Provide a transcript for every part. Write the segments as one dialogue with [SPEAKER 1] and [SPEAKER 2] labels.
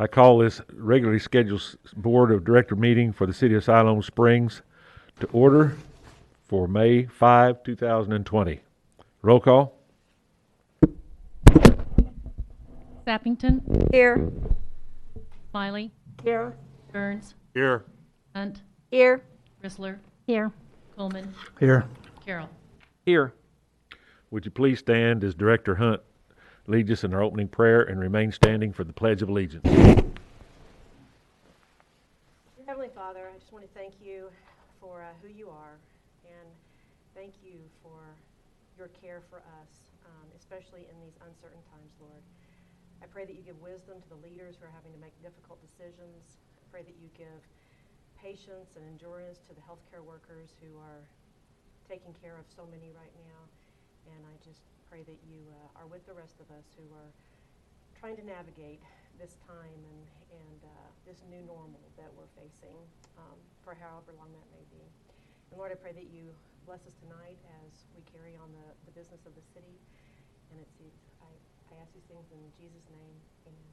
[SPEAKER 1] I call this regularly scheduled Board of Director meeting for the City of Siloam Springs to order for May 5, 2020. Roll call.
[SPEAKER 2] Sappington,
[SPEAKER 3] Here.
[SPEAKER 2] Smiley,
[SPEAKER 3] Here.
[SPEAKER 2] Burns,
[SPEAKER 1] Here.
[SPEAKER 2] Hunt,
[SPEAKER 3] Here.
[SPEAKER 2] Chrysler,
[SPEAKER 3] Here.
[SPEAKER 2] Coleman,
[SPEAKER 4] Here.
[SPEAKER 2] Carroll.
[SPEAKER 4] Here.
[SPEAKER 1] Would you please stand as Director Hunt leads us in our opening prayer and remain standing for the Pledge of Allegiance.
[SPEAKER 5] Dear Heavenly Father, I just want to thank you for who you are, and thank you for your care for us, especially in these uncertain times, Lord. I pray that you give wisdom to the leaders who are having to make difficult decisions. I pray that you give patience and endurance to the healthcare workers who are taking care of so many right now. And I just pray that you are with the rest of us who are trying to navigate this time and this new normal that we're facing for however long that may be. And Lord, I pray that you bless us tonight as we carry on the business of the city. And I ask these things in Jesus' name. Amen.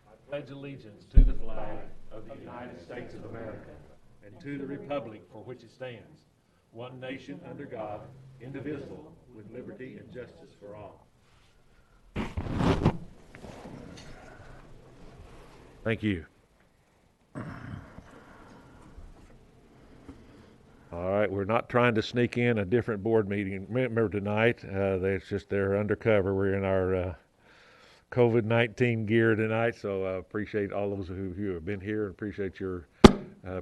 [SPEAKER 1] I pledge allegiance to the flag of the United States of America and to the republic for which it stands, one nation under God, indivisible, with liberty and justice for all. Thank you. All right, we're not trying to sneak in a different board meeting member tonight. They're undercover. We're in our COVID-19 gear tonight, so I appreciate all those who have been here and appreciate your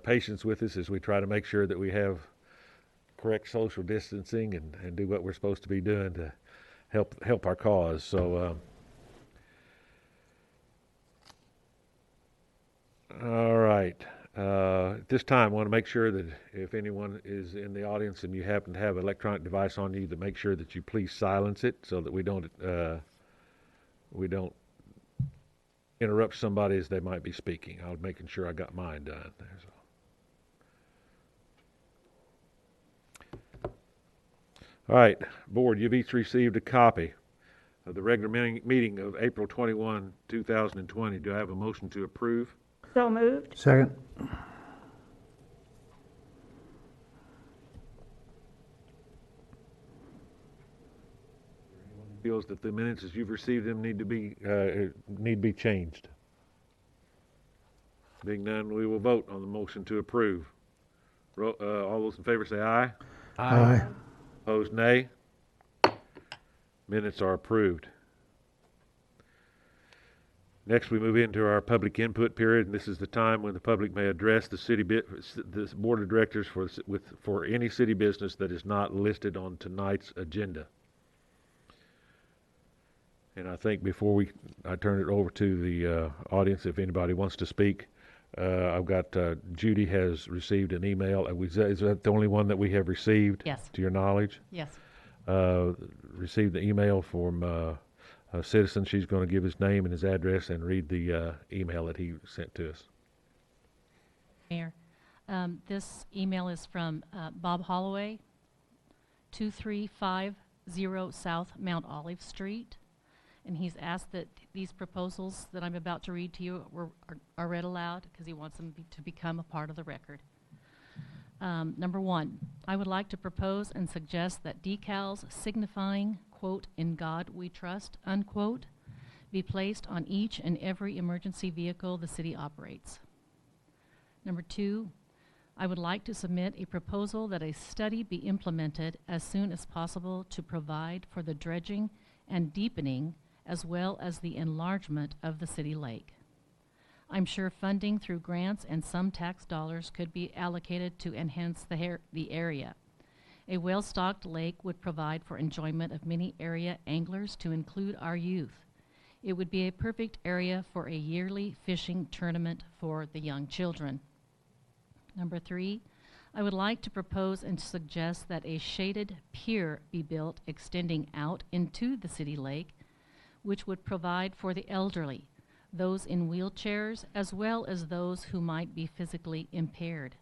[SPEAKER 1] patience with us as we try to make sure that we have correct social distancing and do what we're supposed to be doing to help our cause. So, all right. At this time, I want to make sure that if anyone is in the audience and you happen to have an electronic device on you, to make sure that you please silence it so that we don't interrupt somebody as they might be speaking. I was making sure I got mine done. All right, Board, you've each received a copy of the regular meeting of April 21, 2020. Do I have a motion to approve?
[SPEAKER 3] So moved.
[SPEAKER 4] Second.
[SPEAKER 1] Feels that the minutes as you've received them need to be changed. Being none, we will vote on the motion to approve. All those in favor say aye.
[SPEAKER 4] Aye.
[SPEAKER 1] Opposed, nay. Minutes are approved. Next, we move into our public input period, and this is the time when the public may address the Board of Directors for any city business that is not listed on tonight's agenda. And I think before I turn it over to the audience, if anybody wants to speak, I've got Judy has received an email. Is that the only one that we have received?
[SPEAKER 2] Yes.
[SPEAKER 1] To your knowledge?
[SPEAKER 2] Yes.
[SPEAKER 1] Received the email from a citizen. She's going to give his name and his address and read the email that he sent to us.
[SPEAKER 2] Mayor, this email is from Bob Holloway, 2350 South Mount Olive Street. And he's asked that these proposals that I'm about to read to you are read aloud because he wants them to become a part of the record. Number one, I would like to propose and suggest that decals signifying, quote, "In God we trust," unquote, be placed on each and every emergency vehicle the city operates. Number two, I would like to submit a proposal that a study be implemented as soon as possible to provide for the dredging and deepening as well as the enlargement of the city lake. I'm sure funding through grants and some tax dollars could be allocated to enhance the area. A well-stocked lake would provide for enjoyment of many area anglers to include our youth. It would be a perfect area for a yearly fishing tournament for the young children. Number three, I would like to propose and suggest that a shaded pier be built extending out into the city lake, which would provide for the elderly, those in wheelchairs, as well as those who might be physically impaired.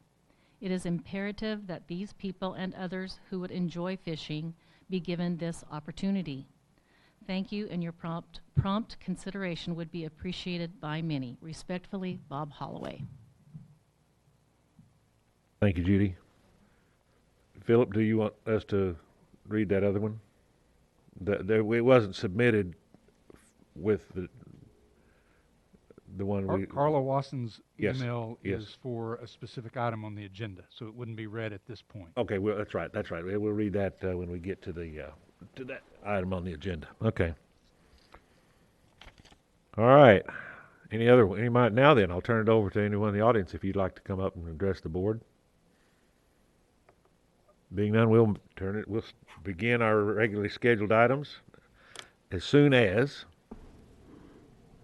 [SPEAKER 2] It is imperative that these people and others who would enjoy fishing be given this opportunity. Thank you, and your prompt consideration would be appreciated by many. Respectfully, Bob Holloway.
[SPEAKER 1] Thank you, Judy. Philip, do you want us to read that other one? It wasn't submitted with the one we...
[SPEAKER 3] Carla Watson's
[SPEAKER 1] Yes,
[SPEAKER 3] email
[SPEAKER 1] yes.
[SPEAKER 3] is for a specific item on the agenda, so it wouldn't be read at this point.
[SPEAKER 1] Okay, well, that's right. We'll read that when we get to that item on the agenda. Okay. All right. Now then, I'll turn it over to anyone in the audience if you'd like to come up and address the board. Being none, we'll begin our regularly scheduled items as soon as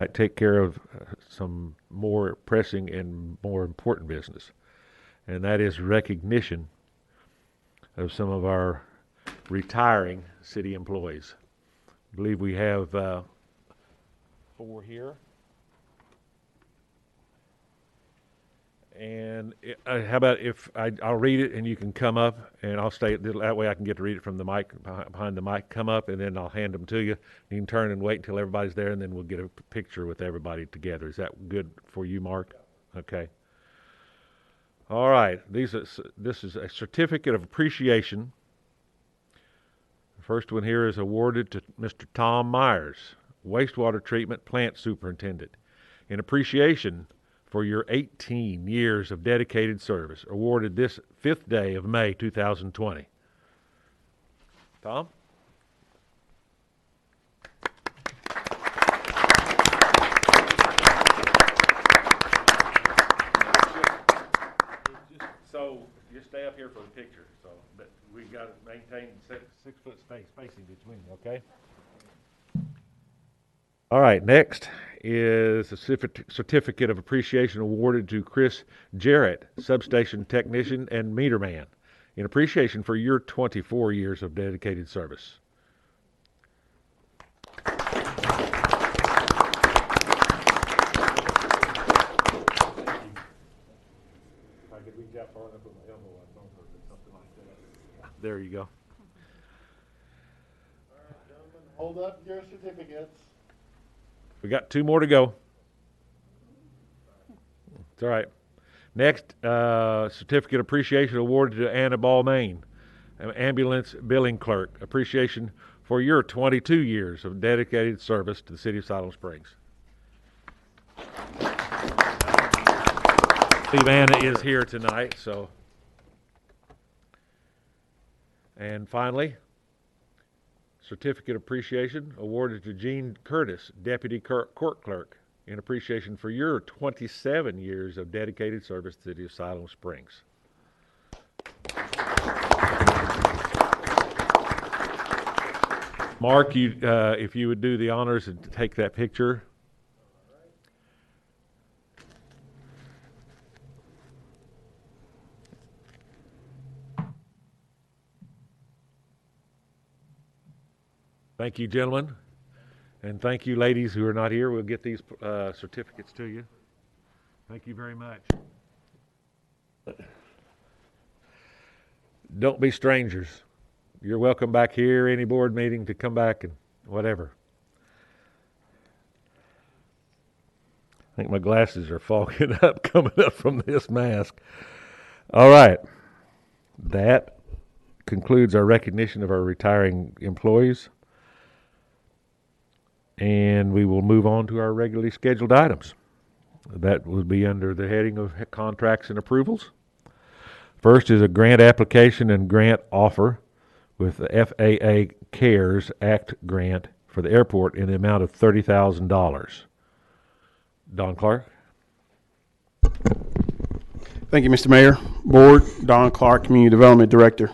[SPEAKER 1] I take care of some more pressing and more important business, and that is recognition of some of our retiring city employees. I believe we have 4 here. And how about if I'll read it and you can come up, and I'll stay that way I can get to read it from the mic, behind the mic. Come up, and then I'll hand them to you. You can turn and wait until everybody's there, and then we'll get a picture with everybody together. Is that good for you, Mark? Okay. All right. This is a certificate of appreciation. The first one here is awarded to Mr. Tom Myers, wastewater treatment plant superintendent, in appreciation for your 18 years of dedicated service, awarded this 5th day of May 2020. Tom? So just stay up here for the picture. But we got to maintain 6 foot spacing between, okay? All right, next is a certificate of appreciation awarded to Chris Jarrett, substation technician and meter man, in appreciation for your 24 years of dedicated service. If I could reach out far enough with my elbow, I'd know something like that. There you go.
[SPEAKER 4] All right, gentlemen, hold up your certificates.
[SPEAKER 1] We got 2 more to go. It's all right. Next, certificate appreciation awarded to Anna Balmain, ambulance billing clerk. Appreciation for your 22 years of dedicated service to the city of Siloam Springs. I believe Anna is here tonight, so. And finally, certificate of appreciation awarded to Gene Curtis, Deputy Court Clerk, in appreciation for your 27 years of dedicated service to the city of Siloam Springs. Mark, if you would do the honors and take that picture. Thank you, gentlemen, and thank you, ladies who are not here. We'll get these certificates to you. Thank you very much. Don't be strangers. You're welcome back here, any board meeting, to come back and whatever. I think my glasses are fogging up coming up from this mask. All right. That concludes our recognition of our retiring employees. And we will move on to our regularly scheduled items. That will be under the heading of contracts and approvals. First is a grant application and grant offer with the FAA CARES Act grant for the airport in the amount of $30,000. Don Clark.
[SPEAKER 6] Thank you, Mr. Mayor. Board, Don Clark, Community Development Director.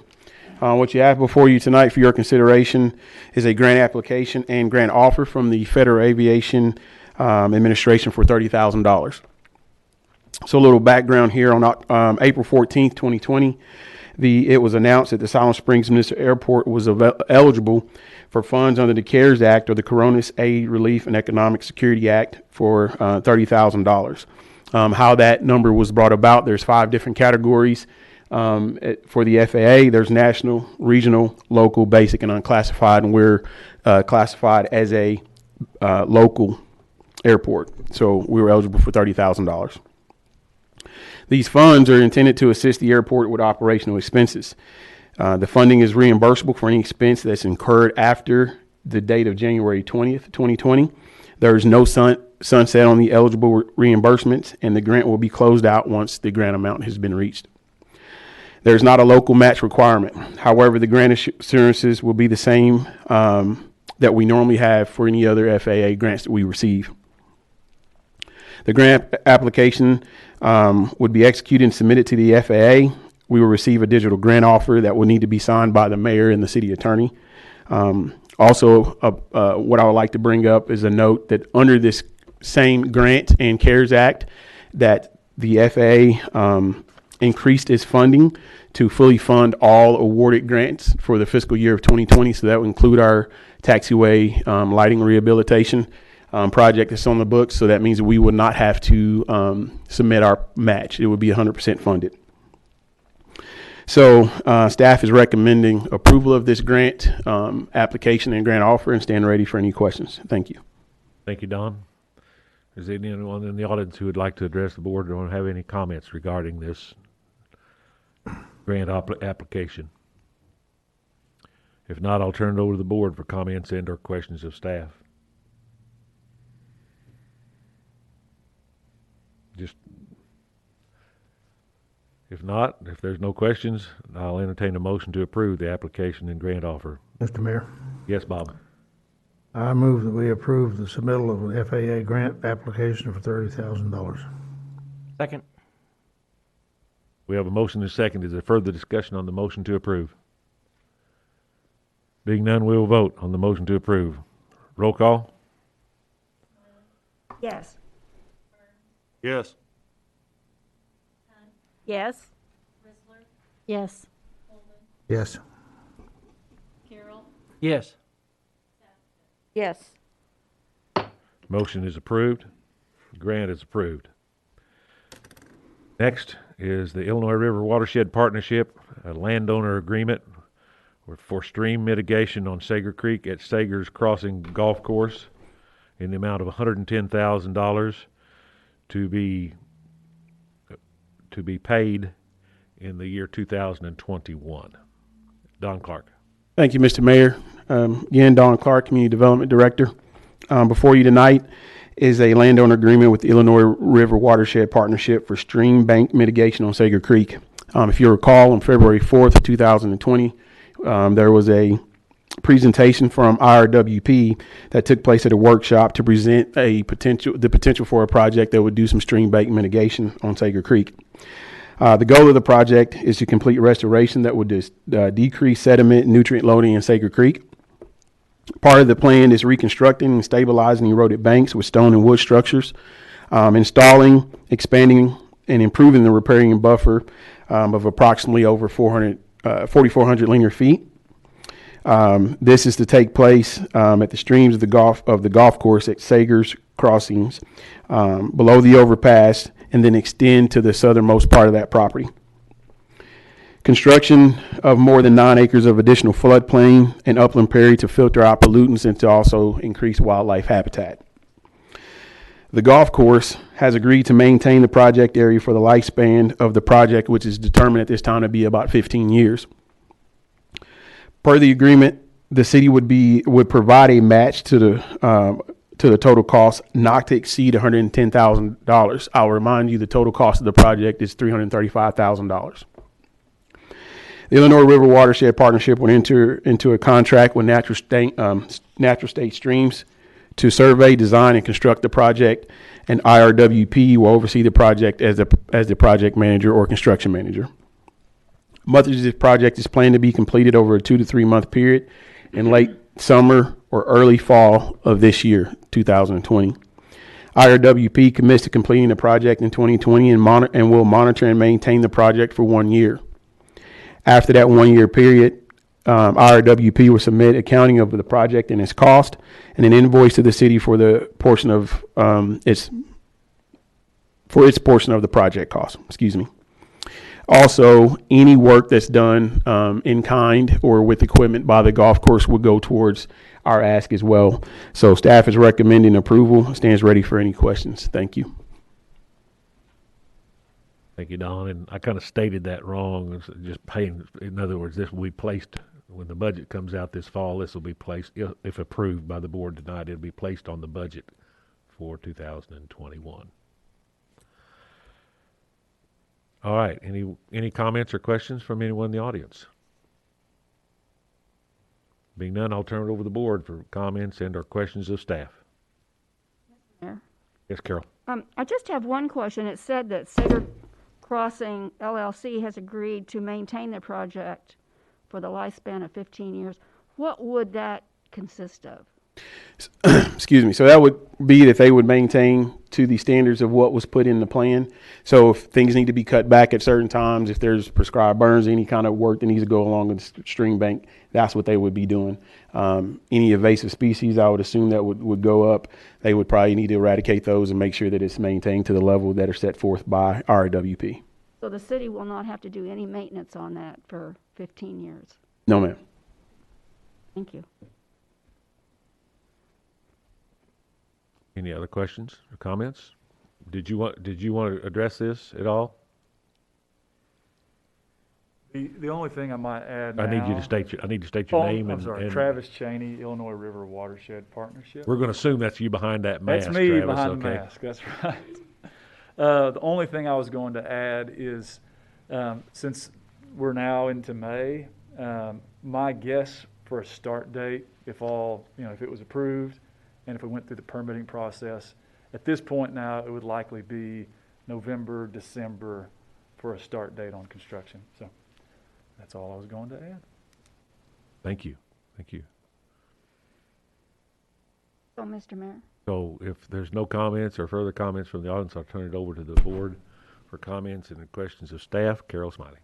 [SPEAKER 6] What you have before you tonight for your consideration is a grant application and grant offer from the Federal Aviation Administration for $30,000. So a little background here. On April 14th, 2020, it was announced that the Siloam Springs Municipal Airport was eligible for funds under the CARES Act, or the Coronavirus Aid, Relief, and Economic Security Act, for $30,000. How that number was brought about, there's 5 different categories. For the FAA, there's national, regional, local, basic, and unclassified, and we're classified as a local airport. So we were eligible for $30,000. These funds are intended to assist the airport with operational expenses. The funding is reimbursable for any expense that's incurred after the date of January 20th, 2020. There is no sunset on the eligible reimbursements, and the grant will be closed out once the grant amount has been reached. There's not a local match requirement. However, the grant assurances will be the same that we normally have for any other FAA grants that we receive. The grant application would be executed and submitted to the FAA. We will receive a digital grant offer that will need to be signed by the mayor and the city attorney. Also, what I would like to bring up is a note that under this same grant and CARES Act, that the FAA increased its funding to fully fund all awarded grants for the fiscal year of 2020. So that would include our taxiway lighting rehabilitation project that's on the books. So that means that we would not have to submit our match. It would be 100% funded. So staff is recommending approval of this grant application and grant offer, and stand ready for any questions. Thank you.
[SPEAKER 1] Thank you, Don. Is there anyone in the audience who would like to address the board or have any comments regarding this grant application? If not, I'll turn it over to the board for comments and or questions of staff. If not, if there's no questions, I'll entertain a motion to approve the application and grant offer.
[SPEAKER 4] Mr. Mayor,
[SPEAKER 1] Yes, Bob.
[SPEAKER 4] I move that we approve the submittal of an FAA grant application for $30,000.
[SPEAKER 7] Second.
[SPEAKER 1] We have a motion and a second. Is there further discussion on the motion to approve? Being none, we will vote on the motion to approve. Roll call?
[SPEAKER 8] Yes.
[SPEAKER 7] Yes.
[SPEAKER 8] Yes.
[SPEAKER 2] Yes.
[SPEAKER 4] Yes.
[SPEAKER 2] Carol?
[SPEAKER 7] Yes.
[SPEAKER 8] Yes.
[SPEAKER 1] Motion is approved. Grant is approved. Next is the Illinois River Watershed Partnership, a landowner agreement for stream mitigation on Sager Creek at Sager's Crossing Golf Course in the amount of $110,000 to be paid in the year 2021. Don Clark.
[SPEAKER 6] Thank you, Mr. Mayor. Again, Don Clark, Community Development Director. Before you tonight is a landowner agreement with the Illinois River Watershed Partnership for stream bank mitigation on Sager Creek. If you recall, on February 4th, 2020, there was a presentation from IRWP that took place at a workshop to present the potential for a project that would do some stream bank mitigation on Sager Creek. The goal of the project is to complete restoration that would decrease sediment and nutrient loading in Sager Creek. Part of the plan is reconstructing and stabilizing eroded banks with stone and wood structures, installing, expanding, and improving the riparian buffer of approximately over 4,400 linear feet. This is to take place at the streams of the golf course at Sager's Crossings, below the overpass, and then extend to the southernmost part of that property. Construction of more than 9 acres of additional floodplain and upland prairie to filter out pollutants and to also increase wildlife habitat. The golf course has agreed to maintain the project area for the lifespan of the project, which is determined at this time to be about 15 years. Per the agreement, the city would provide a match to the total cost not to exceed $110,000. I'll remind you the total cost of the project is $335,000. The Illinois River Watershed Partnership would enter into a contract with Natural State Streams to survey, design, and construct the project, and IRWP will oversee the project as the project manager or construction manager. Much of this project is planned to be completed over a 2 to 3 month period in late summer or early fall of this year, 2020. IRWP commits to completing the project in 2020 and will monitor and maintain the project for 1 year. After that 1 year period, IRWP will submit accounting of the project and its cost and an invoice to the city for the portion of its portion of the project cost. Excuse me. Also, any work that's done in kind or with equipment by the golf course will go towards our ask as well. So staff is recommending approval. Stands ready for any questions. Thank you.
[SPEAKER 1] Thank you, Don. And I kind of stated that wrong. It's just paying, in other words, this will be placed, when the budget comes out this fall, this will be placed, if approved by the board tonight, it'll be placed on the budget for 2021. All right, any comments or questions from anyone in the audience? Being none, I'll turn it over to the board for comments and or questions of staff.
[SPEAKER 8] Mayor.
[SPEAKER 1] Yes, Carol.
[SPEAKER 8] I just have one question. It said that Sager Crossing LLC has agreed to maintain the project for the lifespan of 15 years. What would that consist of?
[SPEAKER 6] Excuse me. So that would be that they would maintain to the standards of what was put in the plan. So if things need to be cut back at certain times, if there's prescribed burns, any kind of work that needs to go along the stream bank, that's what they would be doing. Any invasive species, I would assume that would go up. They would probably need to eradicate those and make sure that it's maintained to the level that are set forth by RWP.
[SPEAKER 8] So the city will not have to do any maintenance on that for 15 years.
[SPEAKER 6] No, ma'am.
[SPEAKER 8] Thank you.
[SPEAKER 1] Any other questions or comments? Did you want to address this at all?
[SPEAKER 9] The only thing I might add
[SPEAKER 1] I need you to
[SPEAKER 9] now-
[SPEAKER 1] state your name
[SPEAKER 9] I'm sorry,
[SPEAKER 1] and
[SPEAKER 9] Travis Cheney, Illinois River Watershed Partnership.
[SPEAKER 1] we're going to assume that's you behind that mask.
[SPEAKER 9] That's me
[SPEAKER 1] Travis,
[SPEAKER 9] behind the
[SPEAKER 1] okay?
[SPEAKER 9] mask, that's right. The only thing I was going to add is, since we're now into May, my guess for a start date, if it was approved, and if we went through the permitting process, at this point now, it would likely be November, December for a start date on construction. So that's all I was going to add.
[SPEAKER 1] Thank you. Thank you.
[SPEAKER 8] So, Mr. Mayor.
[SPEAKER 1] So if there's no comments or further comments from the audience, I'll turn it over to the board for comments and questions of staff. Carol Smiley.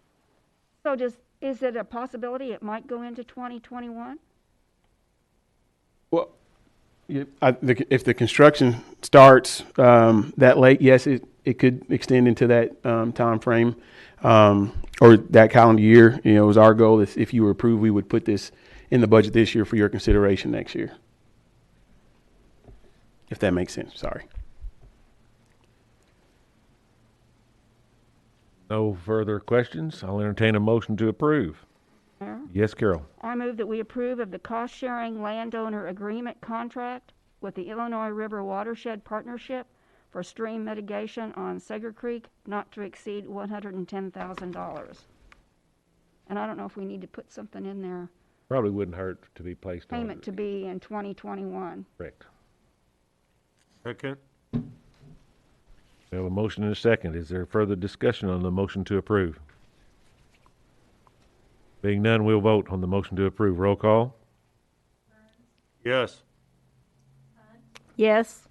[SPEAKER 8] So is it a possibility it might go into 2021?
[SPEAKER 6] Well, if the construction starts that late, yes, it could extend into that time frame or that calendar year. It was our goal. If you were approved, we would put this in the budget this year for your consideration next year. If that makes sense. Sorry.
[SPEAKER 1] No further questions. I'll entertain a motion to approve.
[SPEAKER 8] Mayor?
[SPEAKER 1] Yes, Carol.
[SPEAKER 8] I move that we approve of the cost-sharing landowner agreement contract with the Illinois River Watershed Partnership for stream mitigation on Sager Creek, not to exceed $110,000. And I don't know if we need to put something in there,
[SPEAKER 1] Probably wouldn't hurt to be placed on.
[SPEAKER 8] payment to be in 2021.
[SPEAKER 1] Correct.
[SPEAKER 7] Second.
[SPEAKER 1] We have a motion and a second. Is there further discussion on the motion to approve? Being none, we'll vote on the motion to approve. Roll call.
[SPEAKER 7] Yes.
[SPEAKER 8] Yes.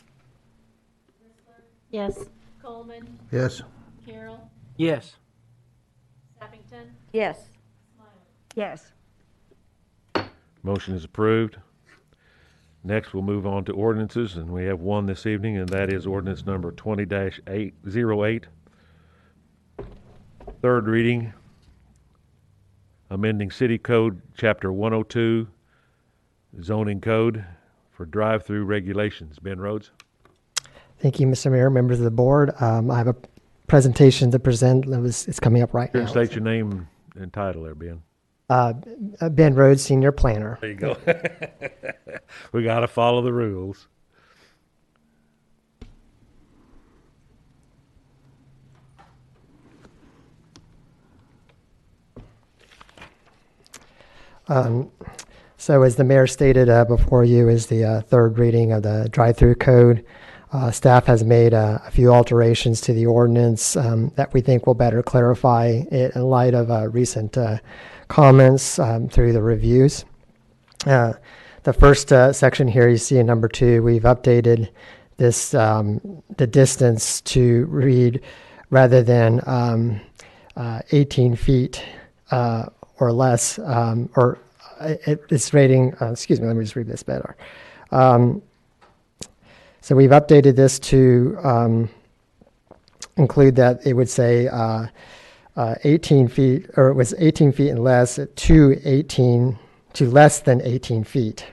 [SPEAKER 2] Yes. Coleman,
[SPEAKER 4] Yes.
[SPEAKER 2] Carroll,
[SPEAKER 7] Yes.
[SPEAKER 2] Sappington,
[SPEAKER 8] Yes. Yes.
[SPEAKER 1] Motion is approved. Next, we'll move on to ordinances, and we have one this evening, and that is ordinance number 20-808. Third reading, amending City Code, Chapter 102, zoning code for drive-through regulations. Ben Rhodes?
[SPEAKER 10] Thank you, Mr. Mayor, members of the board. I have a presentation to present. It's coming up right now.
[SPEAKER 1] State your name and title there, Ben.
[SPEAKER 10] Ben Rhodes, Senior Planner.
[SPEAKER 1] There you go. We got to follow the rules.
[SPEAKER 10] So as the mayor stated, before you is the third reading of the drive-through code. Staff has made a few alterations to the ordinance that we think will better clarify it in light of recent comments through the reviews. The first section here you see in number 2, we've updated this the distance to read rather than 18 feet or less, or it's rating, excuse me, let me just read this better. So we've updated this to include that it would say 18 feet, or it was 18 feet and less to less than 18 feet.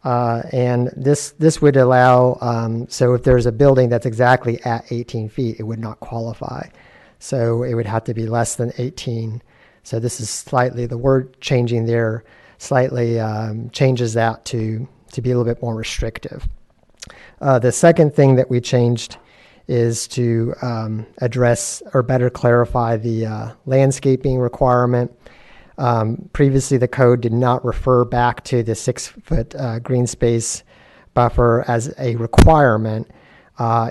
[SPEAKER 10] And this would allow, so if there's a building that's exactly at 18 feet, it would not qualify. So it would have to be less than 18. So this is slightly, the word changing there slightly changes that to be a little bit more restrictive. The second thing that we changed is to address or better clarify the landscaping requirement. Previously, the code did not refer back to the 6-foot green space buffer as a requirement.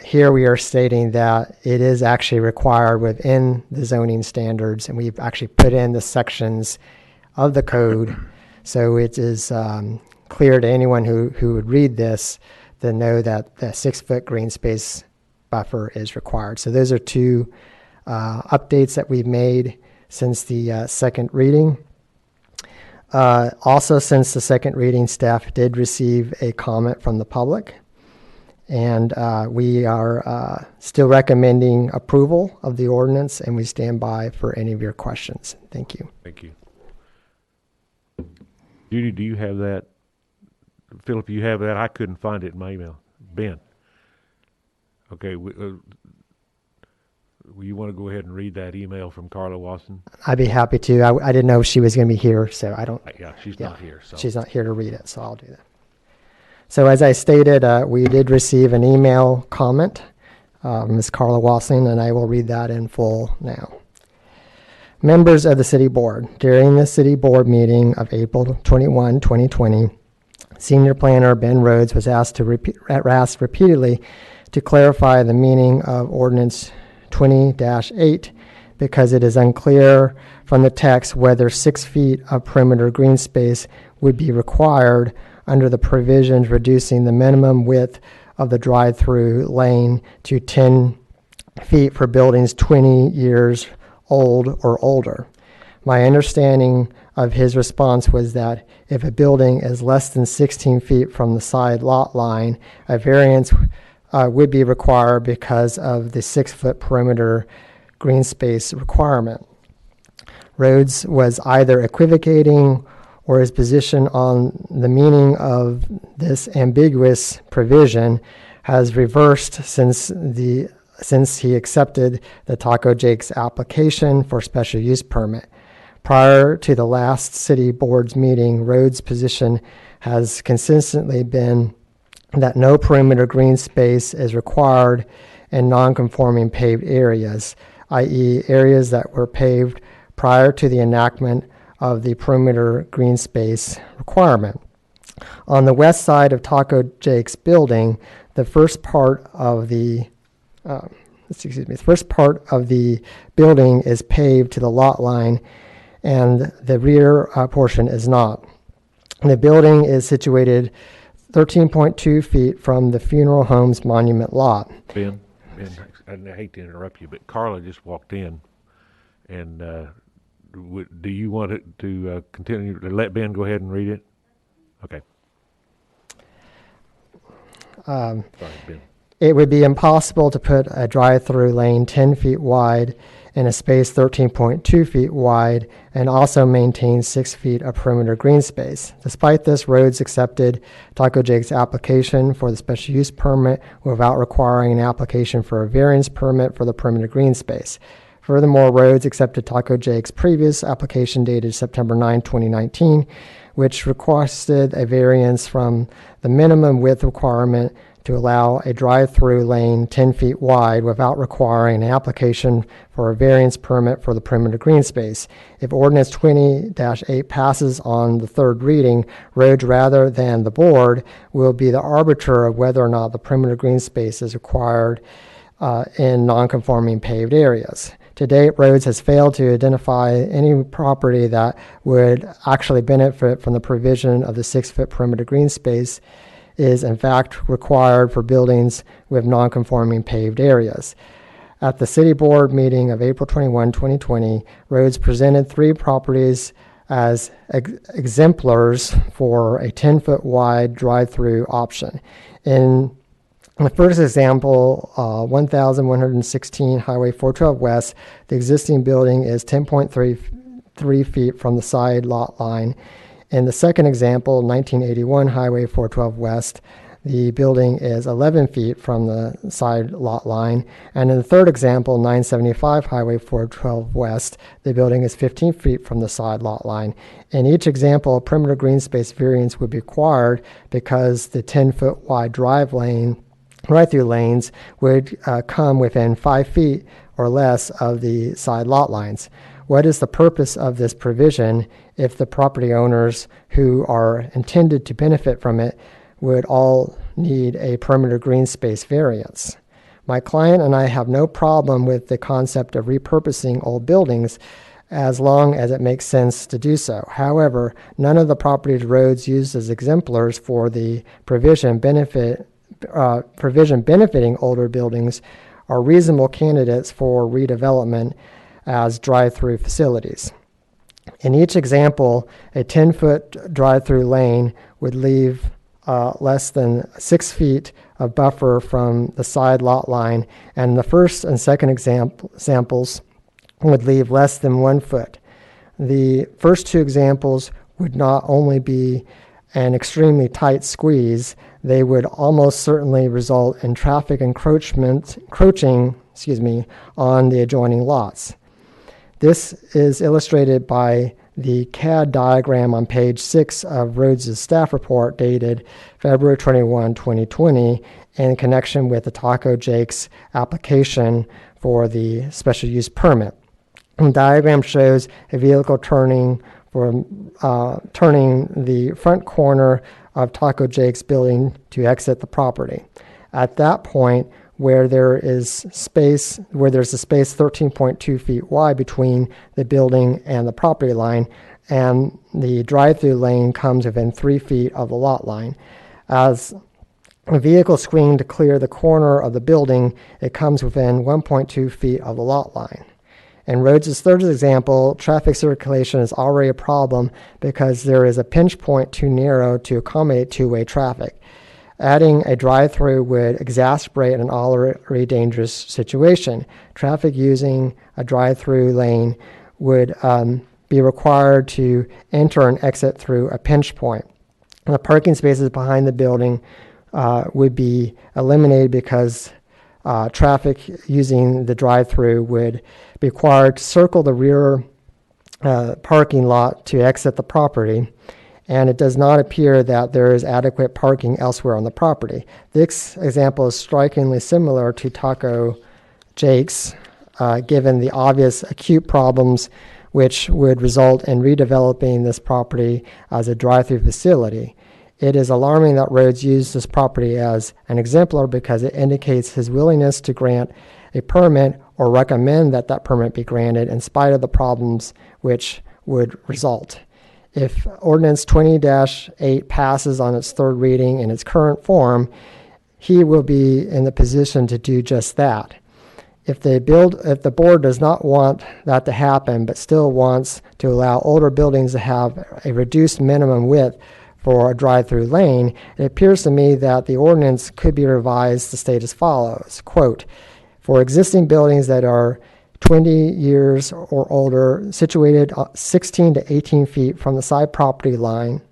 [SPEAKER 10] Here we are stating that it is actually required within the zoning standards, and we've actually put in the sections of the code so it is clear to anyone who would read this to know that the 6-foot green space buffer is required. So those are two updates that we've made since the second reading. Also, since the second reading, staff did receive a comment from the public, and we are still recommending approval of the ordinance, and we stand by for any of your questions. Thank you.
[SPEAKER 1] Thank you. Judy, do you have that? Philip, you have that? I couldn't find it in my email. Ben. Okay. You want to go ahead and read that email from Carla Watson?
[SPEAKER 10] I'd be happy to. I didn't know she was going to be here, so I don't.
[SPEAKER 1] Yeah, she's not here. So
[SPEAKER 10] she's not here to read it, so I'll do that. So as I stated, we did receive an email comment, Ms. Carla Watson, and I will read that in full now. Members of the City Board, during the City Board meeting of April 21, 2020, Senior Planner Ben Rhodes was asked repeatedly to clarify the meaning of Ordinance 20-8 because it is unclear from the text whether 6 feet of perimeter green space would be required under the provisions reducing the minimum width of the drive-through lane to 10 feet for buildings 20 years old or older. My understanding of his response was that if a building is less than 16 feet from the side lot line, a variance would be required because of the 6-foot perimeter green space requirement. Rhodes was either equivocating or his position on the meaning of this ambiguous provision has reversed since he accepted the Taco Jake's application for special use permit. Prior to the last City Board's meeting, Rhodes' position has consistently been that no perimeter green space is required in non-conforming paved areas, i.e. areas that were paved prior to the enactment of the perimeter green space requirement. On the west side of Taco Jake's building, the first part of the building is paved to the lot line, and the rear portion is not. The building is situated 13.2 feet from the funeral home's monument lot.
[SPEAKER 1] Ben, I hate to interrupt you, but Carla just walked in, and do you want it to continue to let Ben go ahead and read it? Okay. Sorry, Ben.
[SPEAKER 10] It would be impossible to put a drive-through lane 10 feet wide in a space 13.2 feet wide and also maintain 6 feet of perimeter green space. Despite this, Rhodes accepted Taco Jake's application for the special use permit without requiring an application for a variance permit for the perimeter green space. Furthermore, Rhodes accepted Taco Jake's previous application dated September 9, 2019, which requested a variance from the minimum width requirement to allow a drive-through lane 10 feet wide without requiring an application for a variance permit for the perimeter green space. If Ordinance 20-8 passes on the third reading, Rhodes, rather than the board, will be the arbiter of whether or not the perimeter green space is required in non-conforming paved areas. To date, Rhodes has failed to identify any property that would actually benefit from the provision of the 6-foot perimeter green space is in fact required for buildings with non-conforming paved areas. At the City Board meeting of April 21, 2020, Rhodes presented 3 properties as exemplars for a 10-foot wide drive-through option. In In the first example, 1,116 Highway 412 West, the existing building is 10.33 feet from the side lot line. In the second example, 1981 Highway 412 West, the building is 11 feet from the side lot line. And in the third example, 975 Highway 412 West, the building is 15 feet from the side lot line. In each example, a perimeter green space variance would be required because the 10-foot wide drive-through lanes would come within 5 feet or less of the side lot lines. What is the purpose of this provision if the property owners who are intended to benefit from it would all need a perimeter green space variance? My client and I have no problem with the concept of repurposing old buildings as long as it makes sense to do so. However, none of the property's roads used as exemplars for the provision benefiting older buildings are reasonable candidates for redevelopment as drive-through facilities. In each example, a 10-foot drive-through lane would leave less than 6 feet of buffer from the side lot line, and the first and second examples would leave less than 1 foot. The first two examples would not only be an extremely tight squeeze, they would almost certainly result in traffic encroaching on the adjoining lots. This is illustrated by the CAD diagram on page 6 of Rhodes' staff report dated February 21, 2020, in connection with the Taco Jake's application for the special use permit. The diagram shows a vehicle turning the front corner of Taco Jake's building to exit the property. At that point, where there's a space 13.2 feet wide between the building and the property line, and the drive-through lane comes within 3 feet of the lot line. As a vehicle swinging to clear the corner of the building, it comes within 1.2 feet of the lot line. In Rhodes' third example, traffic circulation is already a problem because there is a pinch point too narrow to accommodate two-way traffic. Adding a drive-through would exacerbate an already dangerous situation. Traffic using a drive-through lane would be required to enter and exit through a pinch point. The parking spaces behind the building would be eliminated because traffic using the drive-through would be required to circle the rear parking lot to exit the property, and it does not appear that there is adequate parking elsewhere on the property. This example is strikingly similar to Taco Jake's, given the obvious acute problems which would result in redeveloping this property as a drive-through facility. It is alarming that Rhodes used this property as an exemplar because it indicates his willingness to grant a permit or recommend that that permit be granted in spite of the problems which would result. If Ordinance 20-8 passes on its third reading in its current form, he will be in the position to do just that. If the board does not want that to happen, but still wants to allow older buildings to have a reduced minimum width for a drive-through lane, it appears to me that the ordinance could be revised to state as follows, quote, for existing buildings that are 20 years or older, situated 16 to 18 feet from the side property line,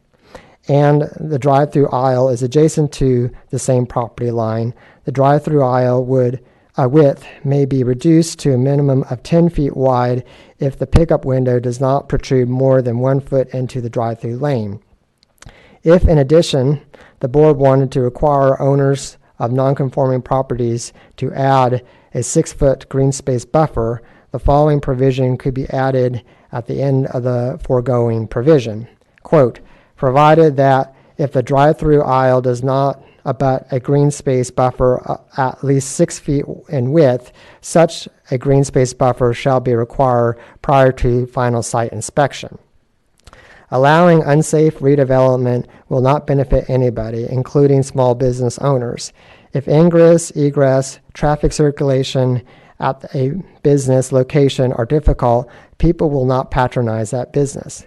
[SPEAKER 10] and the drive-through aisle is adjacent to the same property line, the drive-through aisle width may be reduced to a minimum of 10 feet wide if the pickup window does not protrude more than 1 foot into the drive-through lane. If, in addition, the board wanted to require owners of nonconforming properties to add a 6-foot green space buffer, the following provision could be added at the end of the foregoing provision. Quote, provided that if the drive-through aisle does not abut a green space buffer at least 6 feet in width, such a green space buffer shall be required prior to final site inspection. Allowing unsafe redevelopment will not benefit anybody, including small business owners. If ingress, egress, traffic circulation at a business location are difficult, people will not patronize that business.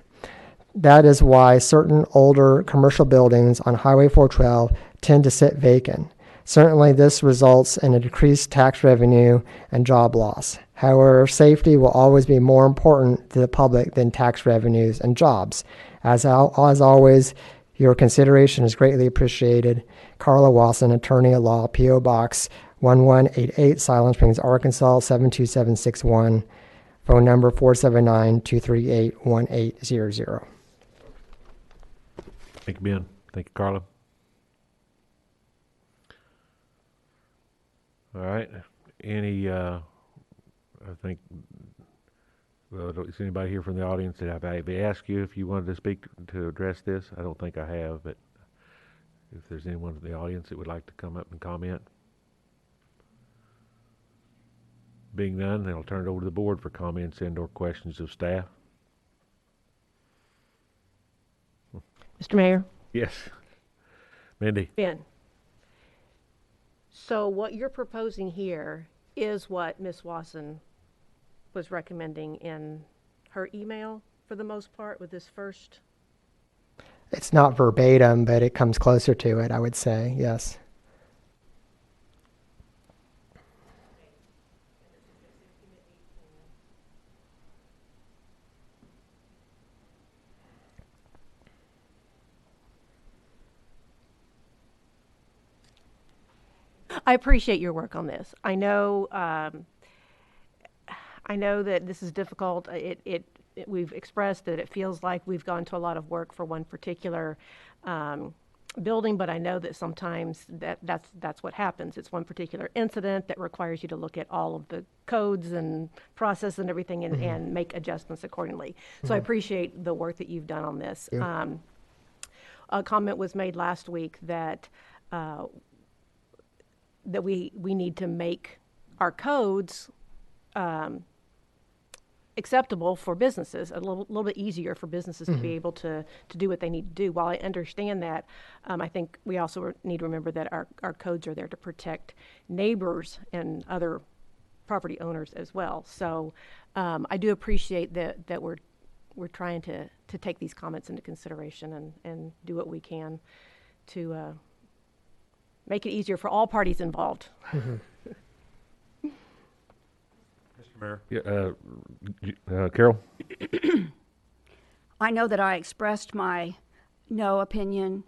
[SPEAKER 10] That is why certain older commercial buildings on Highway 412 tend to sit vacant. Certainly, this results in a decreased tax revenue and job loss. However, safety will always be more important to the public than tax revenues and jobs. As always, your consideration is greatly appreciated. Carla Wasson, Attorney at Law, P.O. Box 1188, Siloam Springs, Arkansas 72761. Phone number 479-238-1800.
[SPEAKER 1] Thank you, Ben. Thank you, Carla. All right. Any, I think, well, is anybody here from the audience that I've asked you if you wanted to speak to address this? I don't think I have, but if there's anyone in the audience that would like to come up and comment. Being none, then I'll turn it over to the board for comments and/or questions of staff.
[SPEAKER 5] Mr. Mayor?
[SPEAKER 1] Yes. Mindy?
[SPEAKER 5] Ben. So what you're proposing here is what Ms. Wasson was recommending in her email for the most part with this first?
[SPEAKER 10] It's not verbatim, but it comes closer to it, I would say, yes.
[SPEAKER 5] I appreciate your work on this. I know that this is difficult. We've expressed that it feels like we've gone to a lot of work for one particular building, but I know that sometimes that's what happens. It's one particular incident that requires you to look at all of the codes and process and everything and make adjustments accordingly. So I appreciate the work that you've done on this. A comment was made last week that that we need to make our codes acceptable for businesses, a little bit easier for businesses to be able to do what they need to do. While I understand that, I think we also need to remember that our codes are there to protect neighbors and other property owners as well. So I do appreciate that we're trying to take these comments into consideration and do what we can to make it easier for all parties involved.
[SPEAKER 7] Mr. Mayor?
[SPEAKER 1] Yeah, Carol?
[SPEAKER 8] I know that I expressed my no opinion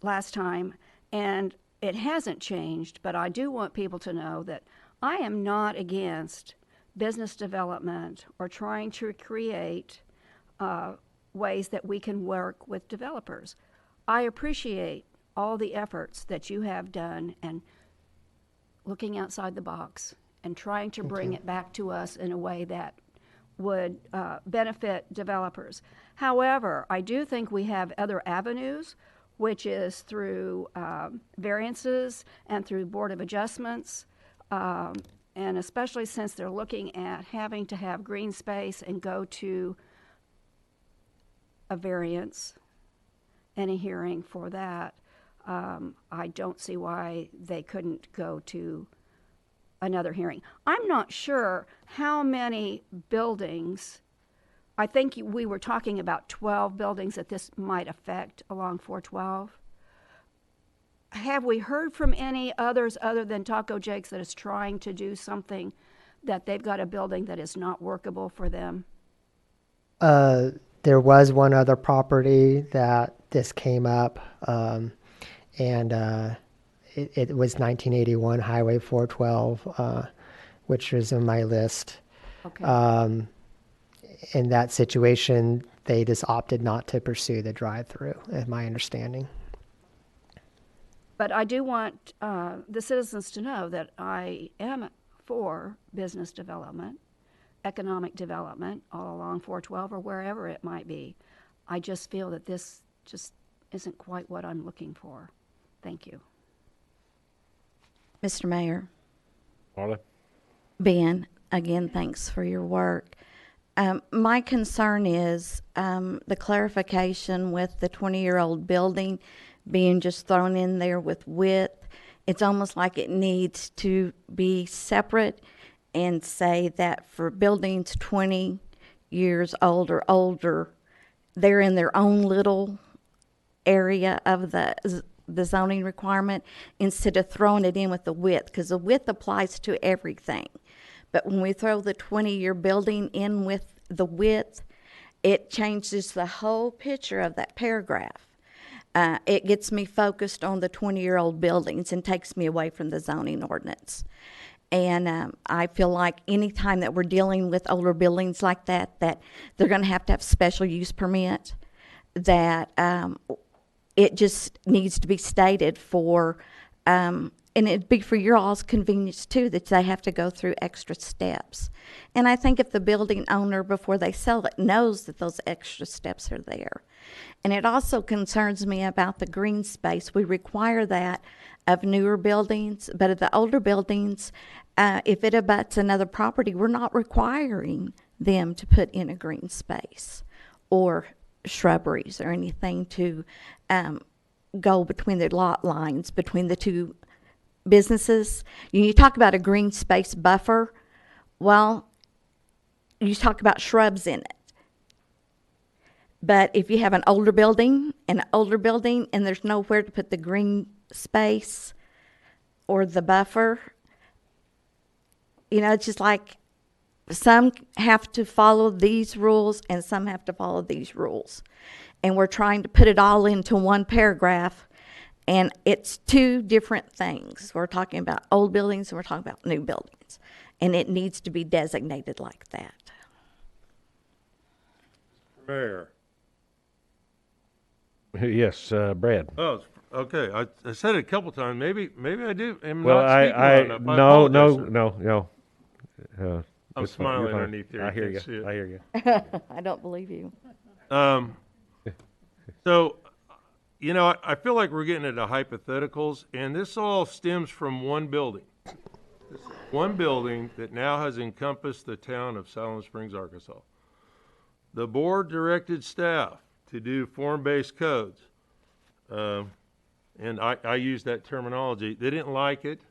[SPEAKER 8] last time, and it hasn't changed, but I do want people to know that I am not against business development or trying to create ways that we can work with developers. I appreciate all the efforts that you have done and looking outside the box and trying to bring it back to us in a way that would benefit developers. However, I do think we have other avenues, which is through variances and through Board of Adjustments, and especially since they're looking at having to have green space and go to a variance and a hearing for that. I don't see why they couldn't go to another hearing. I'm not sure how many buildings, I think we were talking about 12 buildings that this might affect along 412. Have we heard from any others other than Taco Jake's that is trying to do something that they've got a building that is not workable for them?
[SPEAKER 10] There was one other property that this came up, and it was 1981 Highway 412, which was on my list.
[SPEAKER 8] Okay.
[SPEAKER 10] In that situation, they just opted not to pursue the drive-through, is my understanding.
[SPEAKER 8] But I do want the citizens to know that I am for business development, economic development all along 412 or wherever it might be. I just feel that this just isn't quite what I'm looking for. Thank you.
[SPEAKER 11] Mr. Mayor.
[SPEAKER 1] Marla?
[SPEAKER 11] Ben, again, thanks for your work. My concern is the clarification with the 20-year-old building being just thrown in there with width. It's almost like it needs to be separate and say that for buildings 20 years old or older, they're in their own little area of the the zoning requirement instead of throwing it in with the width, because the width applies to everything. But when we throw the 20-year building in with the width, it changes the whole picture of that paragraph. It gets me focused on the 20-year-old buildings and takes me away from the zoning ordinance. And I feel like any time that we're dealing with older buildings like that, that they're going to have special use permit, that it just needs to be stated for, and it'd be for your all's convenience too, that they have to go through extra steps. And I think if the building owner, before they sell it, knows that those extra steps are there. And it also concerns me about the green space. We require that of newer buildings, but of the older buildings, if it abuts another property, we're not requiring them to put in a green space or shrubberies or anything to go between the lot lines, between the two businesses. You talk about a green space buffer, well, you talk about shrubs in it. But if you have an older building and there's nowhere to put the green space or the buffer, you know, it's just like some have to follow these rules and some have to follow these rules. And we're trying to put it all into one paragraph, and it's two different things. We're talking about old buildings and we're talking about new buildings, and it needs to be designated like that.
[SPEAKER 7] Mayor.
[SPEAKER 1] Yes, Brad.
[SPEAKER 7] Oh, okay. I said it a couple times. Maybe I do. Am
[SPEAKER 1] Well,
[SPEAKER 7] not speaking loud enough. I
[SPEAKER 1] no,
[SPEAKER 7] apologize, sir.
[SPEAKER 1] no.
[SPEAKER 7] I'm
[SPEAKER 1] It's fine. You're
[SPEAKER 7] smiling
[SPEAKER 1] fine.
[SPEAKER 7] underneath here.
[SPEAKER 1] I
[SPEAKER 7] You
[SPEAKER 1] hear
[SPEAKER 7] can't
[SPEAKER 1] you.
[SPEAKER 7] see it.
[SPEAKER 1] I hear you.
[SPEAKER 11] I don't believe you.
[SPEAKER 7] So, you know, I feel like we're getting into hypotheticals, and this all stems from one building. One building that now has encompassed the town of Siloam Springs, Arkansas. The board directed staff to do form-based codes. And I use that terminology. They didn't like it.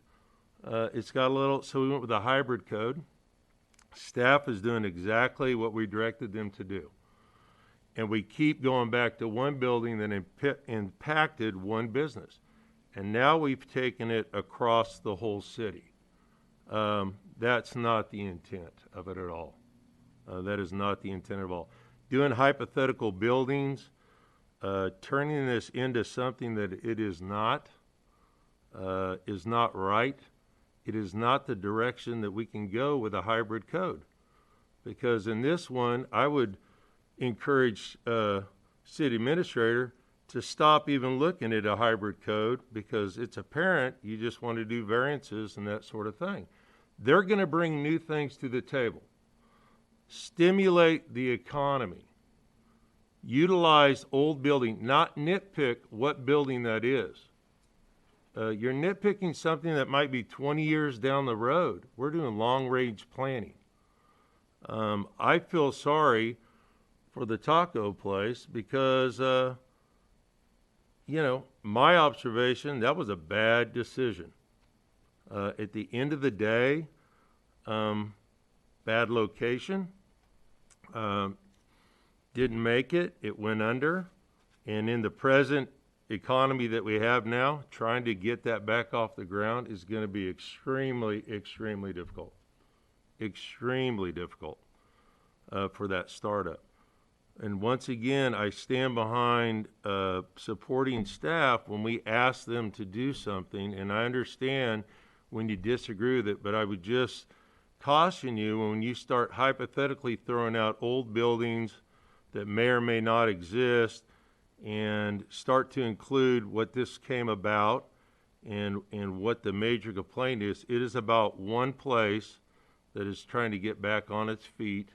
[SPEAKER 7] It's got a little, so we went with a hybrid code. Staff is doing exactly what we directed them to do. And we keep going back to one building that impacted one business. And now we've taken it across the whole city. That's not the intent of it at all. That is not the intent at all. Doing hypothetical buildings, turning this into something that it is not right. It is not the direction that we can go with a hybrid code. Because in this one, I would encourage city administrator to stop even looking at a hybrid code, because it's apparent you just want to do variances and that sort of thing. They're going to bring new things to the table. Stimulate the economy. Utilize old building, not nitpick what building that is. You're nitpicking something that might be 20 years down the road. We're doing long-range planning. I feel sorry for the taco place because, you know, my observation, that was a bad decision. At the end of the day, bad location, didn't make it, it went under, and in the present economy that we have now, trying to get that back off the ground is going to be extremely, extremely difficult. Extremely difficult for that startup. And once again, I stand behind supporting staff when we ask them to do something, and I understand when you disagree with it, but I would just caution you when you start hypothetically throwing out old buildings that may or may not exist and start to include what this came about and what the major complaint is. It is about one place that is trying to get back on its feet